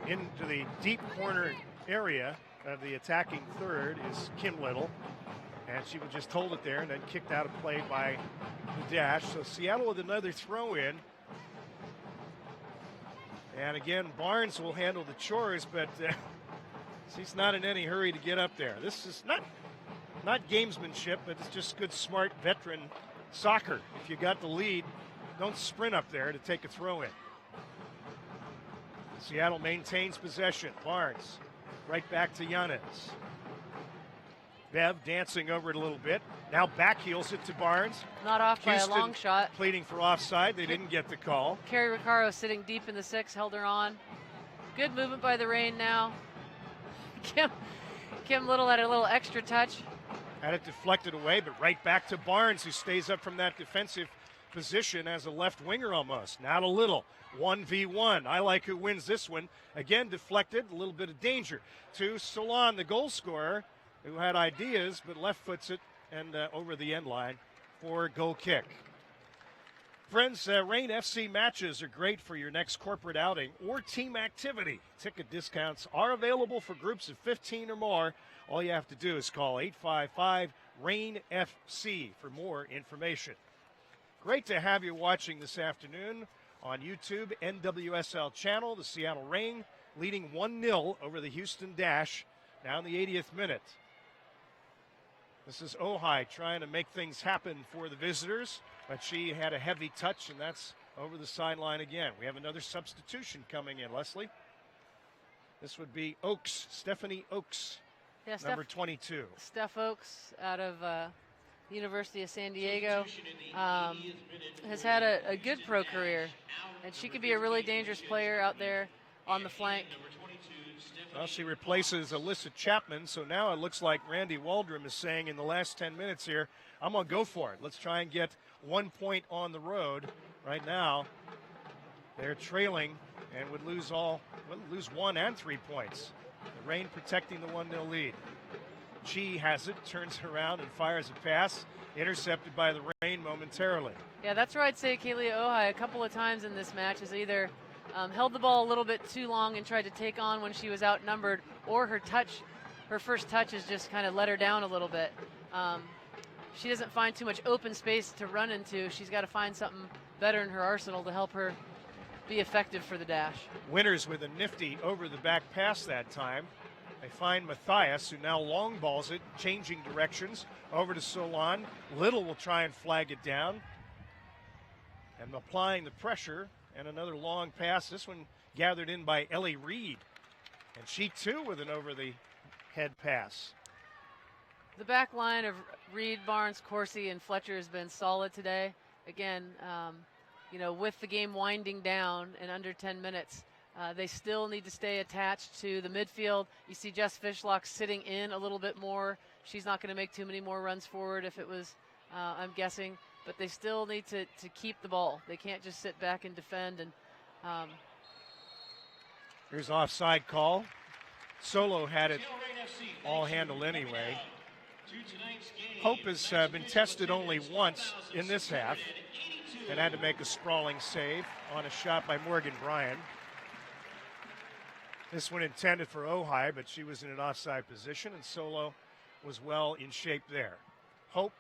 Into the deep corner area of the attacking third is Kim Little. And she was just hold it there and then kicked out of play by the dash. So Seattle with another throw in. And again, Barnes will handle the chores, but she's not in any hurry to get up there. This is not gamesmanship, but it's just good, smart, veteran soccer. If you got the lead, don't sprint up there to take a throw in. Seattle maintains possession. Barnes right back to Yanez. Bev dancing over it a little bit. Now backheels it to Barnes. Not off Houston by a long shot. Pleading for offside. They didn't get the call. Carrie Riccaro sitting deep in the six, held her on. Good movement by the Reign now. Kim Little had a little extra touch. Had it deflected away, but right back to Barnes, who stays up from that defensive position as a left winger almost. Now to Little. 1v1. I like who wins this one. Again, deflected. A little bit of danger to Solon, the goal scorer, who had ideas but left foots it and over the end line for a goal kick. Friends, Reign FC matches are great for your next corporate outing or team activity. Ticket discounts are available for groups of 15 or more. All you have to do is call 855-REIGN-FC for more information. Great to have you watching this afternoon on YouTube, NWSL channel. The Seattle Reign leading 1-0 over the Houston Dash now in the 80th minute. This is Ojai trying to make things happen for the visitors, but she had a heavy touch, and that's over the sideline again. We have another substitution coming in, Leslie. This would be Oakes, Stephanie Oakes, number 22. Steph Oakes out of University of San Diego has had a good pro career, and she could be a really dangerous player out there on the flank. Well, she replaces Alyssa Chapman, so now it looks like Randy Waldrum is saying in the last 10 minutes here, I'm going to go for it. Let's try and get 1 point on the road. Right now, they're trailing and would lose 1 and 3 points. The Reign protecting the 1-0 lead. Chi has it, turns around and fires a pass intercepted by the Reign momentarily. Yeah, that's where I'd say Kaylee Ojai a couple of times in this match has either held the ball a little bit too long and tried to take on when she was outnumbered, or her first touch has just kind of let her down a little bit. She doesn't find too much open space to run into. She's got to find something better in her arsenal to help her be effective for the dash. Winters with a nifty over the back pass that time. They find Matthias, who now long balls it, changing directions over to Solon. Little will try and flag it down. And applying the pressure, and another long pass. This one gathered in by Ellie Reed. And she too with an over the head pass. The back line of Reed, Barnes, Corsi, and Fletcher has been solid today. Again, with the game winding down in under 10 minutes, they still need to stay attached to the midfield. You see Jess Fishlock sitting in a little bit more. She's not going to make too many more runs forward if it was, I'm guessing. But they still need to keep the ball. They can't just sit back and defend. And here's offside call. Solo had it all handled anyway. Hope has been tested only once in this half and had to make a sprawling save on a shot by Morgan Bryan. This one intended for Ojai, but she was in an offside position, and Solo was well in shape there. Hope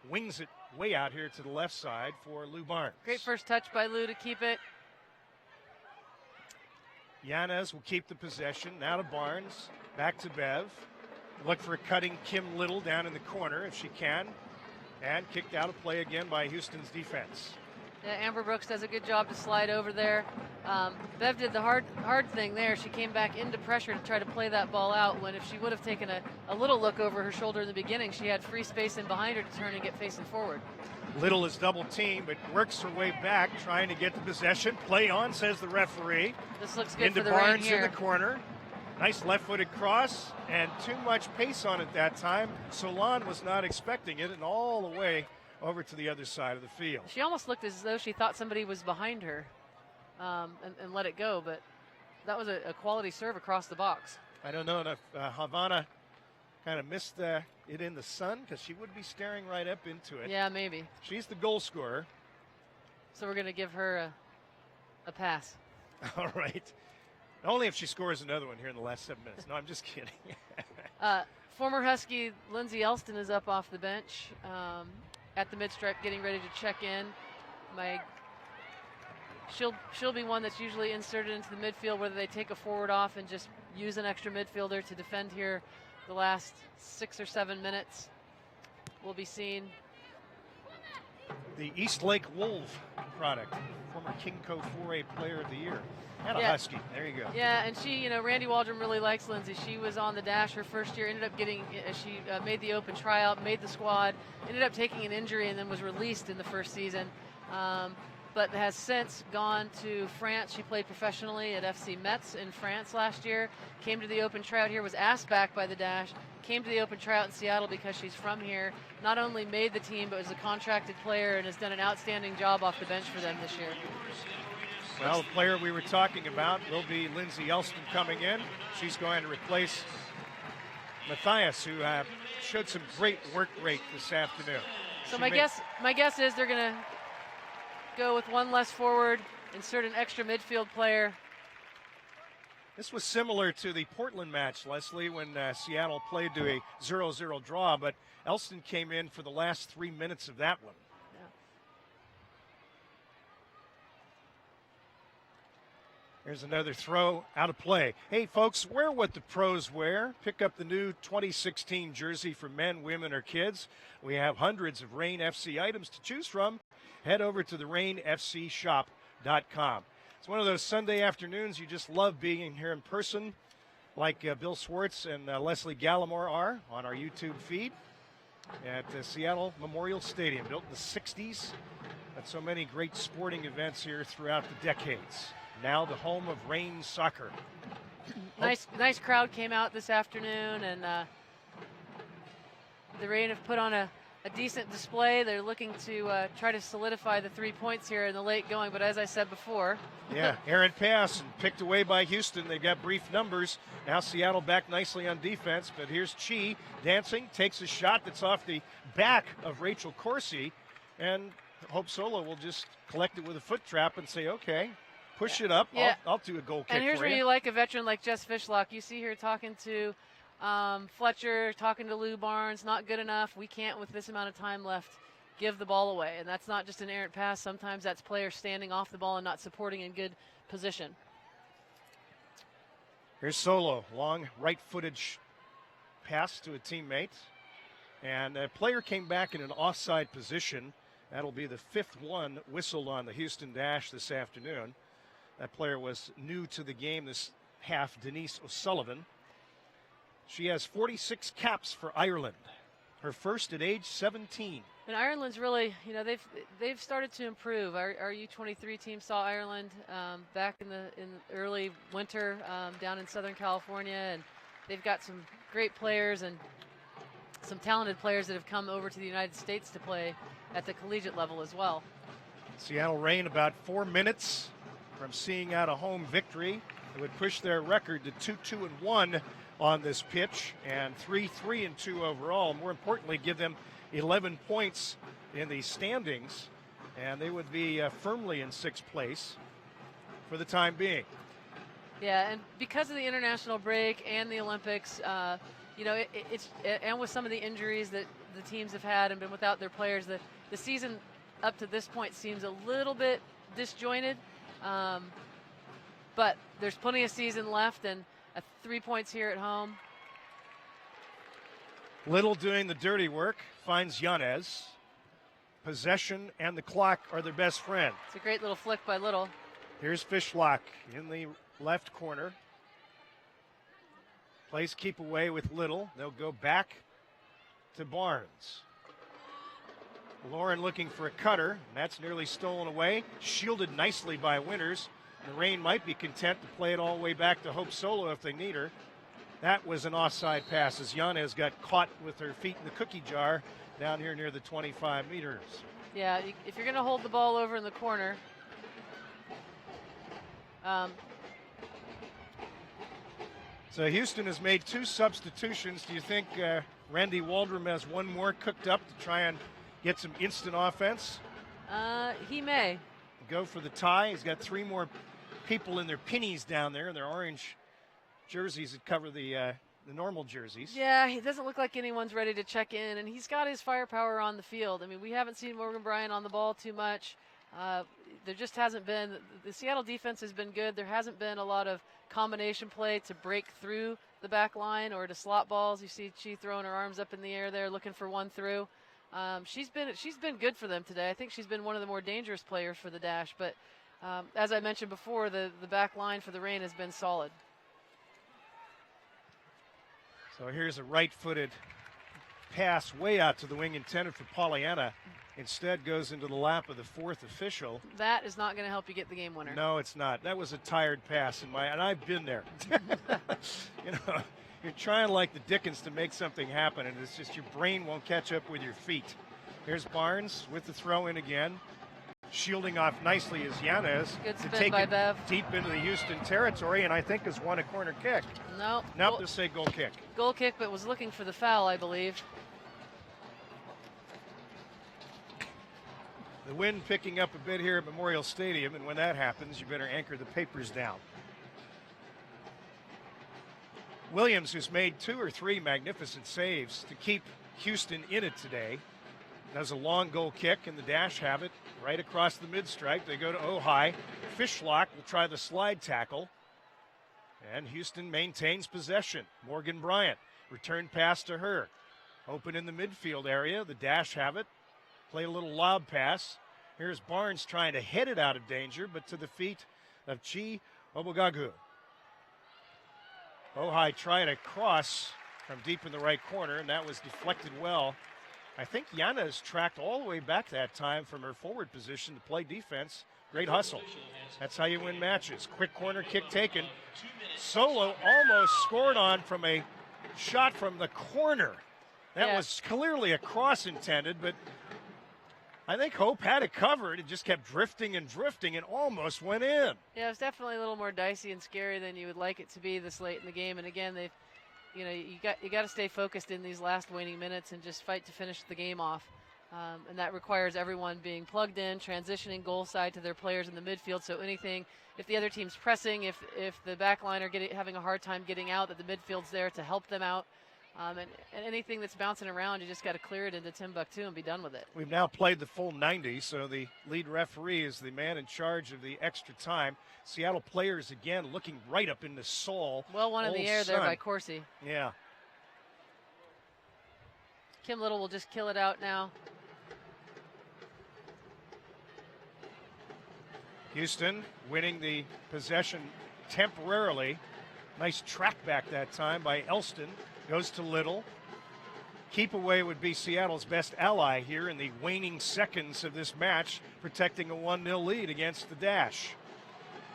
wings it way out here to the left side for Lou Barnes. Great first touch by Lou to keep it. Yanez will keep the possession. Now to Barnes. Back to Bev. Look for cutting Kim Little down in the corner if she can. And kicked out of play again by Houston's defense. Yeah, Amber Brooks does a good job to slide over there. Bev did the hard thing there. She came back into pressure to try to play that ball out, when if she would have taken a little look over her shoulder in the beginning, she had free space in behind her to turn and get facing forward. Little is double teamed, but works her way back, trying to get the possession. Play on, says the referee. This looks good into for the Barnes Reign here. In the corner. Nice left-footed cross, and too much pace on it that time. Solon was not expecting it, and all the way over to the other side of the field. She almost looked as though she thought somebody was behind her and let it go, but that was a quality serve across the box. I don't know if Havana kind of missed it in the sun, because she would be staring right up into it. Yeah, maybe. She's the goal scorer. So we're going to give her a pass. All right. Only if she scores another one here in the last 7 minutes. No, I'm just kidding. Former Husky Lindsay Elston is up off the bench at the mid-stripe, getting ready to check in. She'll be one that's usually inserted into the midfield, whether they take a forward off and just use an extra midfielder to defend here the last 6 or 7 minutes. We'll be seeing. The East Lake Wolf product, former Kingco 4A Player of the Year. And a Husky. There you go. Yeah, and she, Randy Waldron really likes Lindsay. She was on the dash her first year, ended up she made the open tryout, made the squad, ended up taking an injury, and then was released in the first season. But has since gone to France. She played professionally at FC Metz in France last year, came to the open tryout here, was asked back by the dash, came to the open tryout in Seattle because she's from here, not only made the team, but was a contracted player and has done an outstanding job off the bench for them this year. Well, the player we were talking about will be Lindsay Elston coming in. She's going to replace Matthias, who showed some great work rate this afternoon. So my guess is they're going to go with one less forward, insert an extra midfield player. This was similar to the Portland match, Leslie, when Seattle played to a 0-0 draw, but Elston came in for the last 3 minutes of that one. Here's another throw out of play. Hey, folks, wear what the pros wear. Pick up the new 2016 jersey for men, women, or kids. We have hundreds of Reign FC items to choose from. Head over to the ReignFCshop.com. It's one of those Sunday afternoons you just love being here in person, like Bill Swartz and Leslie Gallimore are on our YouTube feed at Seattle Memorial Stadium, built in the 60s. Had so many great sporting events here throughout the decades. Now the home of Reign soccer. Nice crowd came out this afternoon, and the Reign have put on a a decent display. They're looking to try to solidify the 3 points here in the late going, but as I said before. Yeah, errant pass and picked away by Houston. They've got brief numbers. Now Seattle back nicely on defense, but here's Chi dancing, takes a shot that's off the back of Rachel Corsi, and Hope Solo will just collect it with a foot trap and say, okay, push it up. Yeah. I'll do a goal kick And here's for where you. you like a veteran like Jess Fishlock. You see her talking to Fletcher, talking to Lou Barnes, not good enough. We can't, with this amount of time left, give the ball away. And that's not just an errant pass. Sometimes that's players standing off the ball and not supporting in good position. Here's Solo, long right-footed pass to a teammate. And a player came back in an offside position. That'll be the 5th one whistled on the Houston Dash this afternoon. That player was new to the game this half, Denise O'Sullivan. She has 46 caps for Ireland, her first at age 17. And Ireland's really, they've started to improve. Our U23 team saw Ireland back in early winter down in Southern California, and they've got some great players and some talented players that have come over to the United States to play at the collegiate level as well. Seattle Reign about 4 minutes from seeing out a home victory. It would push their record to 2-2-1 on this pitch and 3-3-2 overall. More importantly, give them 11 points in the standings, and they would be firmly in 6th place for the time being. Yeah, and because of the international break and the Olympics, and with some of the injuries that the teams have had and been without their players, the season up to this point seems a little bit disjointed. But there's plenty of season left, and 3 points here at home. Little doing the dirty work, finds Yanez. Possession and the clock are their best friend. It's a great little flick by Little. Here's Fishlock in the left corner. Plays keep away with Little. They'll go back to Barnes. Lauren looking for a cutter, and that's nearly stolen away. Shielded nicely by Winters. The Reign might be content to play it all the way back to Hope Solo if they need her. That was an offside pass as Yanez got caught with her feet in the cookie jar down here near the 25 meters. Yeah, if you're going to hold the ball over in the corner, so Houston has made 2 substitutions. Do you think Randy Waldrum has one more cooked up to try and get some instant offense? He may. Go for the tie. He's got 3 more people in their pinnies down there, in their orange jerseys that cover the normal jerseys. Yeah, he doesn't look like anyone's ready to check in, and he's got his firepower on the field. I mean, we haven't seen Morgan Bryant on the ball too much. There just hasn't been, the Seattle defense has been good. There hasn't been a lot of combination play to break through the back line or to slot balls. You see Chi throwing her arms up in the air there, looking for one through. She's been good for them today. I think she's been one of the more dangerous players for the Dash, but as I mentioned before, the back line for the Reign has been solid. So here's a right-footed pass way out to the wing intended for Pollyanna. Instead goes into the lap of the 4th official. That is not going to help you get the game winner. No, it's not. That was a tired pass, and I've been there. You're trying like the Dickens to make something happen, and it's just your brain won't catch up with your feet. Here's Barnes with the throw in again. Shielding off nicely is Yanez. Good spin to take by it Bev. Deep into the Houston territory, and I think has won a corner kick. No. Nope, just say goal kick. Goal kick, but was looking for the foul, I believe. The wind picking up a bit here at Memorial Stadium, and when that happens, you better anchor the papers down. Williams, who's made 2 or 3 magnificent saves to keep Houston in it today, does a long goal kick, and the Dash have it right across the mid-stripe. They go to Ojai. Fishlock will try the slide tackle, and Houston maintains possession. Morgan Bryant, return pass to her. Open in the midfield area. The Dash have it. Play a little lob pass. Here's Barnes trying to head it out of danger, but to the feet of Chi Obogagu. Ojai tried a cross from deep in the right corner, and that was deflected well. I think Yanez tracked all the way back that time from her forward position to play defense. Great hustle. That's how you win matches. Quick corner kick taken. Solo almost scored on from a shot from the corner. That was clearly a cross intended, but I think Hope had it covered. It just kept drifting and drifting and almost went in. Yeah, it was definitely a little more dicey and scary than you would like it to be this late in the game. And again, they've, you got to stay focused in these last waning minutes and just fight to finish the game off. And that requires everyone being plugged in, transitioning goal side to their players in the midfield. So anything, if the other team's pressing, if the back line are having a hard time getting out, that the midfield's there to help them out. And anything that's bouncing around, you just got to clear it into Timbuktu and be done with it. We've now played the full 90, so the lead referee is the man in charge of the extra time. Seattle players, again, looking right up into Saul. Well, one in the air there by Corsi. Yeah. Kim Little will just kill it out now. Houston winning the possession temporarily. Nice track back that time by Elston. Goes to Little. Keep away would be Seattle's best ally here in the waning seconds of this match, protecting a 1-0 lead against the Dash.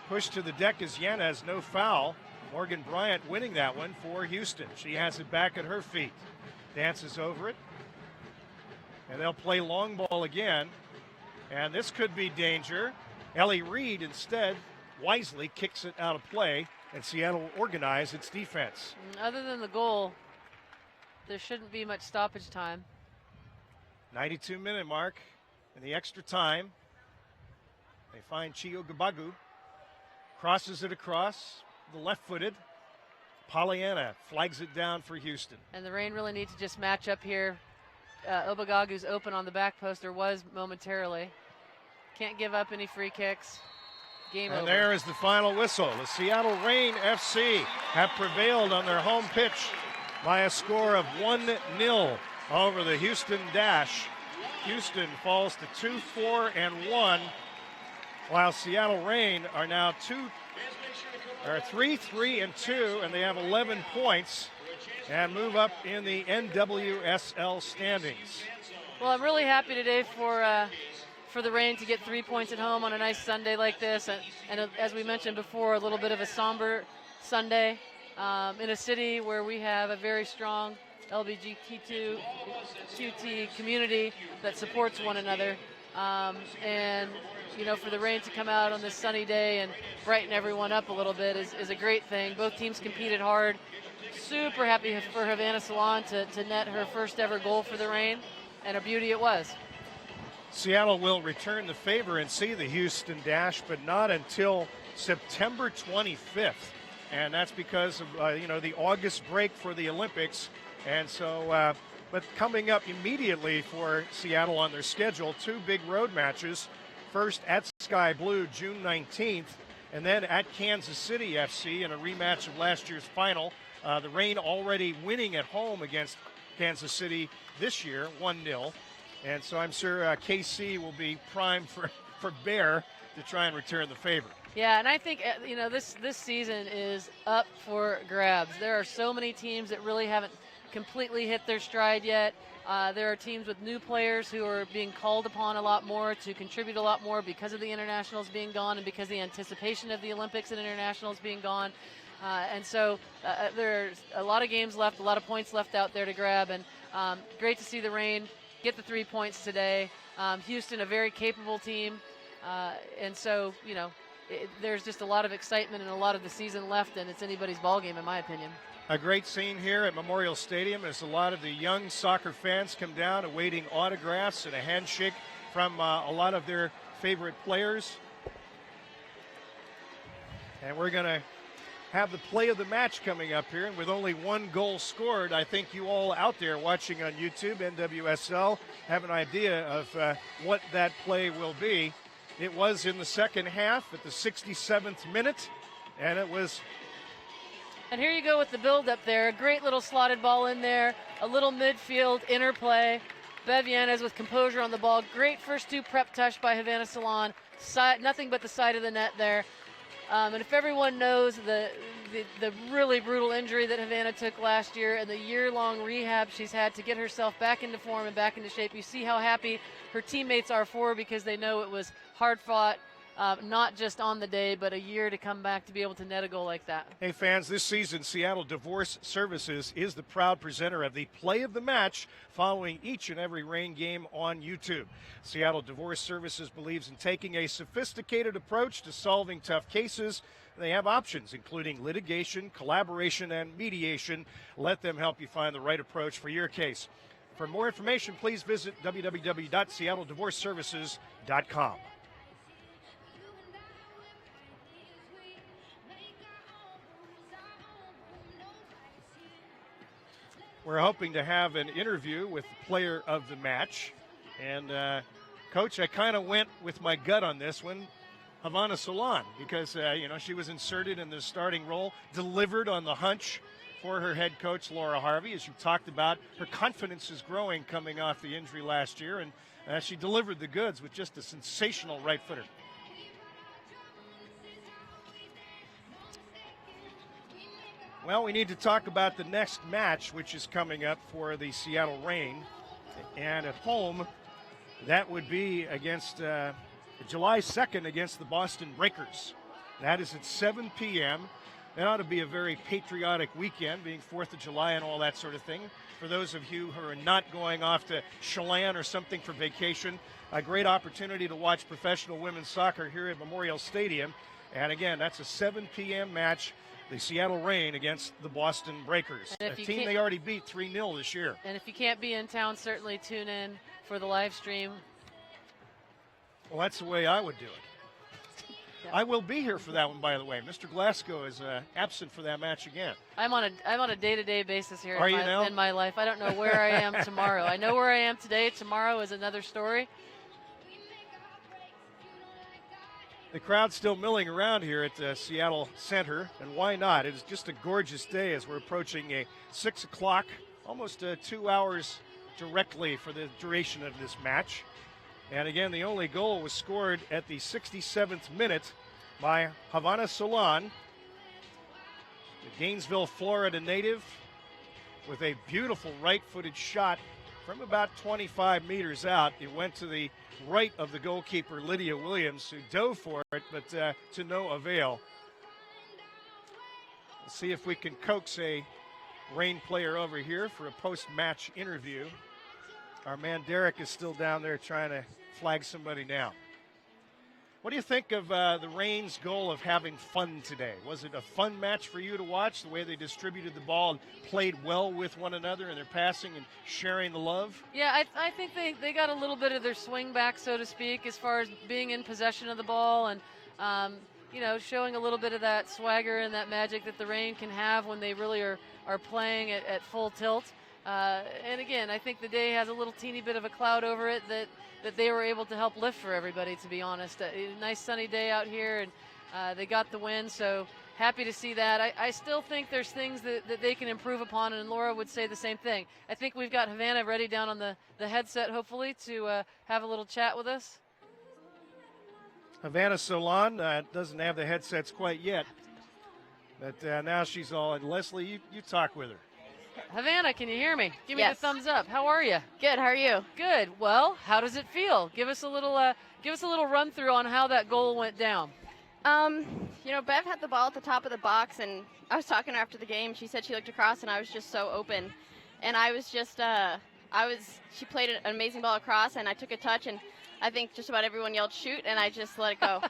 Push to the deck as Yanez, no foul. Morgan Bryant winning that one for Houston. She has it back at her feet. Dances over it. And they'll play long ball again. And this could be danger. Ellie Reed instead wisely kicks it out of play, and Seattle will organize its defense. Other than the goal, there shouldn't be much stoppage time. 92-minute mark in the extra time. They find Chio Gabagu. Crosses it across, the left-footed. Pollyanna flags it down for Houston. And the Reign really need to just match up here. Obagagu's open on the back post, or was momentarily. Can't give up any free kicks. Game over. And there is the final whistle. The Seattle Reign FC have prevailed on their home pitch by a score of 1-0 over the Houston Dash. Houston falls to 2-4-1, while Seattle Reign are now 3-3-2, and they have 11 points and move up in the NWSL standings. Well, I'm really happy today for the Reign to get 3 points at home on a nice Sunday like this. And as we mentioned before, a little bit of a somber Sunday in a city where we have a very strong LGBTQ community that supports one another. And, for the Reign to come out on this sunny day and brighten everyone up a little bit is a great thing. Both teams competed hard. Super happy for Havana Salon to net her first ever goal for the Reign, and a beauty it was. Seattle will return the favor and see the Houston Dash, but not until September 25th. And that's because of, the August break for the Olympics. And so, but coming up immediately for Seattle on their schedule, 2 big road matches. First at Sky Blue, June 19th, and then at Kansas City FC in a rematch of last year's final. The Reign already winning at home against Kansas City this year, 1-0. And so I'm sure KC will be primed for Bear to try and return the favor. Yeah, and I think, this season is up for grabs. There are so many teams that really haven't completely hit their stride yet. There are teams with new players who are being called upon a lot more to contribute a lot more because of the internationals being gone and because of the anticipation of the Olympics and internationals being gone. And so there's a lot of games left, a lot of points left out there to grab. And great to see the Reign get the 3 points today. Houston, a very capable team. And so, there's just a lot of excitement and a lot of the season left, and it's anybody's ball game, in my opinion. A great scene here at Memorial Stadium as a lot of the young soccer fans come down awaiting autographs and a handshake from a lot of their favorite players. And we're going to have the play of the match coming up here. And with only 1 goal scored, I think you all out there watching on YouTube, NWSL, have an idea of what that play will be. It was in the second half at the 67th minute, and it was... And here you go with the build-up there. A great little slotted ball in there, a little midfield interplay. Bev Yanez with composure on the ball. Great first 2 prep touch by Havana Salon. Nothing but the side of the net there. And if everyone knows the really brutal injury that Havana took last year and the year-long rehab she's had to get herself back into form and back into shape, you see how happy her teammates are for her because they know it was hard-fought, not just on the day, but a year to come back to be able to net a goal like that. Hey fans, this season Seattle Divorce Services is the proud presenter of the Play of the Match, following each and every Reign game on YouTube. Seattle Divorce Services believes in taking a sophisticated approach to solving tough cases. They have options including litigation, collaboration, and mediation. Let them help you find the right approach for your case. For more information, please visit www.seattleddivorceservices.com. We're hoping to have an interview with the player of the match. And, Coach, I kind of went with my gut on this one, Havana Solon, because, she was inserted in the starting role, delivered on the hunch for her head coach, Laura Harvey. As you talked about, her confidence is growing coming off the injury last year, and she delivered the goods with just a sensational right footer. Well, we need to talk about the next match, which is coming up for the Seattle Reign. And at home, that would be against July 2nd against the Boston Breakers. That is at 7 p.m. That ought to be a very patriotic weekend, being 4th of July and all that sort of thing. For those of you who are not going off to Chelan or something for vacation, a great opportunity to watch professional women's soccer here at Memorial Stadium. And again, that's a 7 p.m. match. The Seattle Reign against the Boston Breakers, a team they already beat 3-0 this year. And if you can't be in town, certainly tune in for the live stream. Well, that's the way I would do it. Yep. I will be here for that one, by the way. Mr. Glasgow is absent for that match again. I'm on a day-to-day basis here in my life. I don't know where I am tomorrow. I know where I am today. Tomorrow is another story. The crowd's still milling around here at Seattle Center, and why not? It's just a gorgeous day as we're approaching a 6 o'clock, almost 2 hours directly for the duration of this match. And again, the only goal was scored at the 67th minute by Havana Solon, the Gainesville, Florida native, with a beautiful right-footed shot from about 25 meters out. It went to the right of the goalkeeper, Lydia Williams, who dove for it, but to no avail. We'll see if we can coax a Reign player over here for a post-match interview. Our man Derek is still down there trying to flag somebody down. What do you think of the Reign's goal of having fun today? Was it a fun match for you to watch, the way they distributed the ball and played well with one another in their passing and sharing the love? Yeah, I think they got a little bit of their swing back, so to speak, as far as being in possession of the ball and, showing a little bit of that swagger and that magic that the Reign can have when they really are playing at full tilt. And again, I think the day has a little teeny bit of a cloud over it that they were able to help lift for everybody, to be honest. A nice sunny day out here, and they got the win, so happy to see that. I still think there's things that they can improve upon, and Laura would say the same thing. I think we've got Havana ready down on the headset, hopefully, to have a little chat with us. Havana Solon doesn't have the headsets quite yet, but now she's all, and Leslie, you talk with her. Havana, can you hear me? Give me Yes. the thumbs up. How are you? Good. How are you? Good. Well, how does it feel? Give us a little run through on how that goal went down. Bev had the ball at the top of the box, and I was talking to her after the game. She said she looked across, and I was just so open, and I was just she played an amazing ball across, and I took a touch, and I think just about everyone yelled shoot, and I just let it go.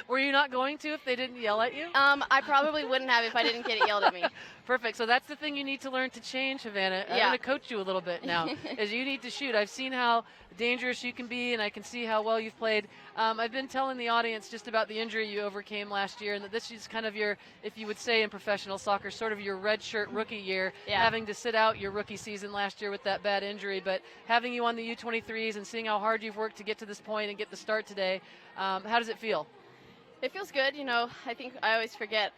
Were you not going to if they didn't yell at you? I probably wouldn't have if I didn't get it yelled at me. Perfect. So that's the thing you need to learn to change, Havana. I'm going to coach you a little bit now, is you need to shoot. I've seen how dangerous you can be, and I can see how well you've played. I've been telling the audience just about the injury you overcame last year, and that this is kind of your, if you would say in professional soccer, sort of your redshirt rookie year, having to sit out your rookie season last year with that bad injury. But having you on the U23s and seeing how hard you've worked to get to this point and get the start today, how does it feel? It feels good. I think I always forget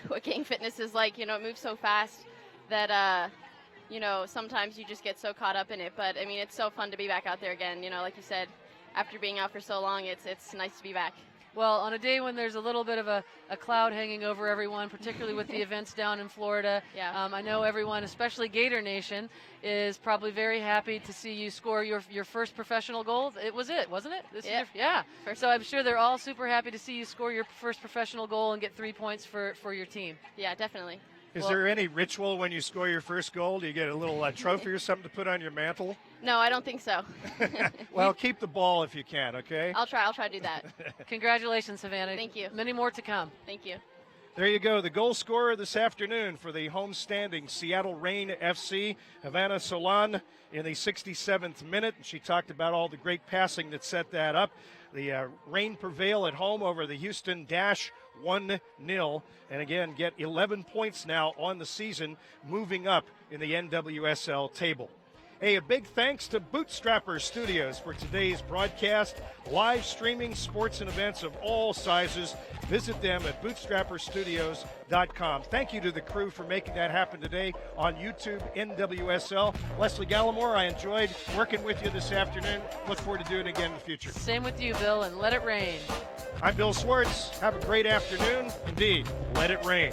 what game fitness is like. It moves so fast that, sometimes you just get so caught up in it. But, it's so fun to be back out there again. Like you said, after being out for so long, it's nice to be back. Well, on a day when there's a little bit of a cloud hanging over everyone, particularly with the events down in Florida, I know everyone, especially Gator Nation, is probably very happy to see you score your first professional goal. Wasn't it? Yeah. So I'm sure they're all super happy to see you score your first professional goal and get 3 points for your team. Yeah, definitely. Is there any ritual when you score your first goal? Do you get a little trophy or something to put on your mantle? No, I don't think so. Well, keep the ball if you can, okay? I'll try to do that. Congratulations, Savannah. Thank you. Many more to come. Thank you. There you go, the goal scorer this afternoon for the home-standing Seattle Reign FC, Havana Solon, in the 67th minute. She talked about all the great passing that set that up. The Reign prevail at home over the Houston Dash 1-0, and again get 11 points now on the season, moving up in the NWSL table. Hey, a big thanks to Bootstrapper Studios for today's broadcast. Live streaming sports and events of all sizes. Visit them at bootstrapperstudios.com. Thank you to the crew for making that happen today on YouTube, NWSL. Leslie Gallimore, I enjoyed working with you this afternoon. Look forward to doing it again in the future. Same with you, Bill, and let it rain. I'm Bill Swartz. Have a great afternoon. Indeed, let it rain.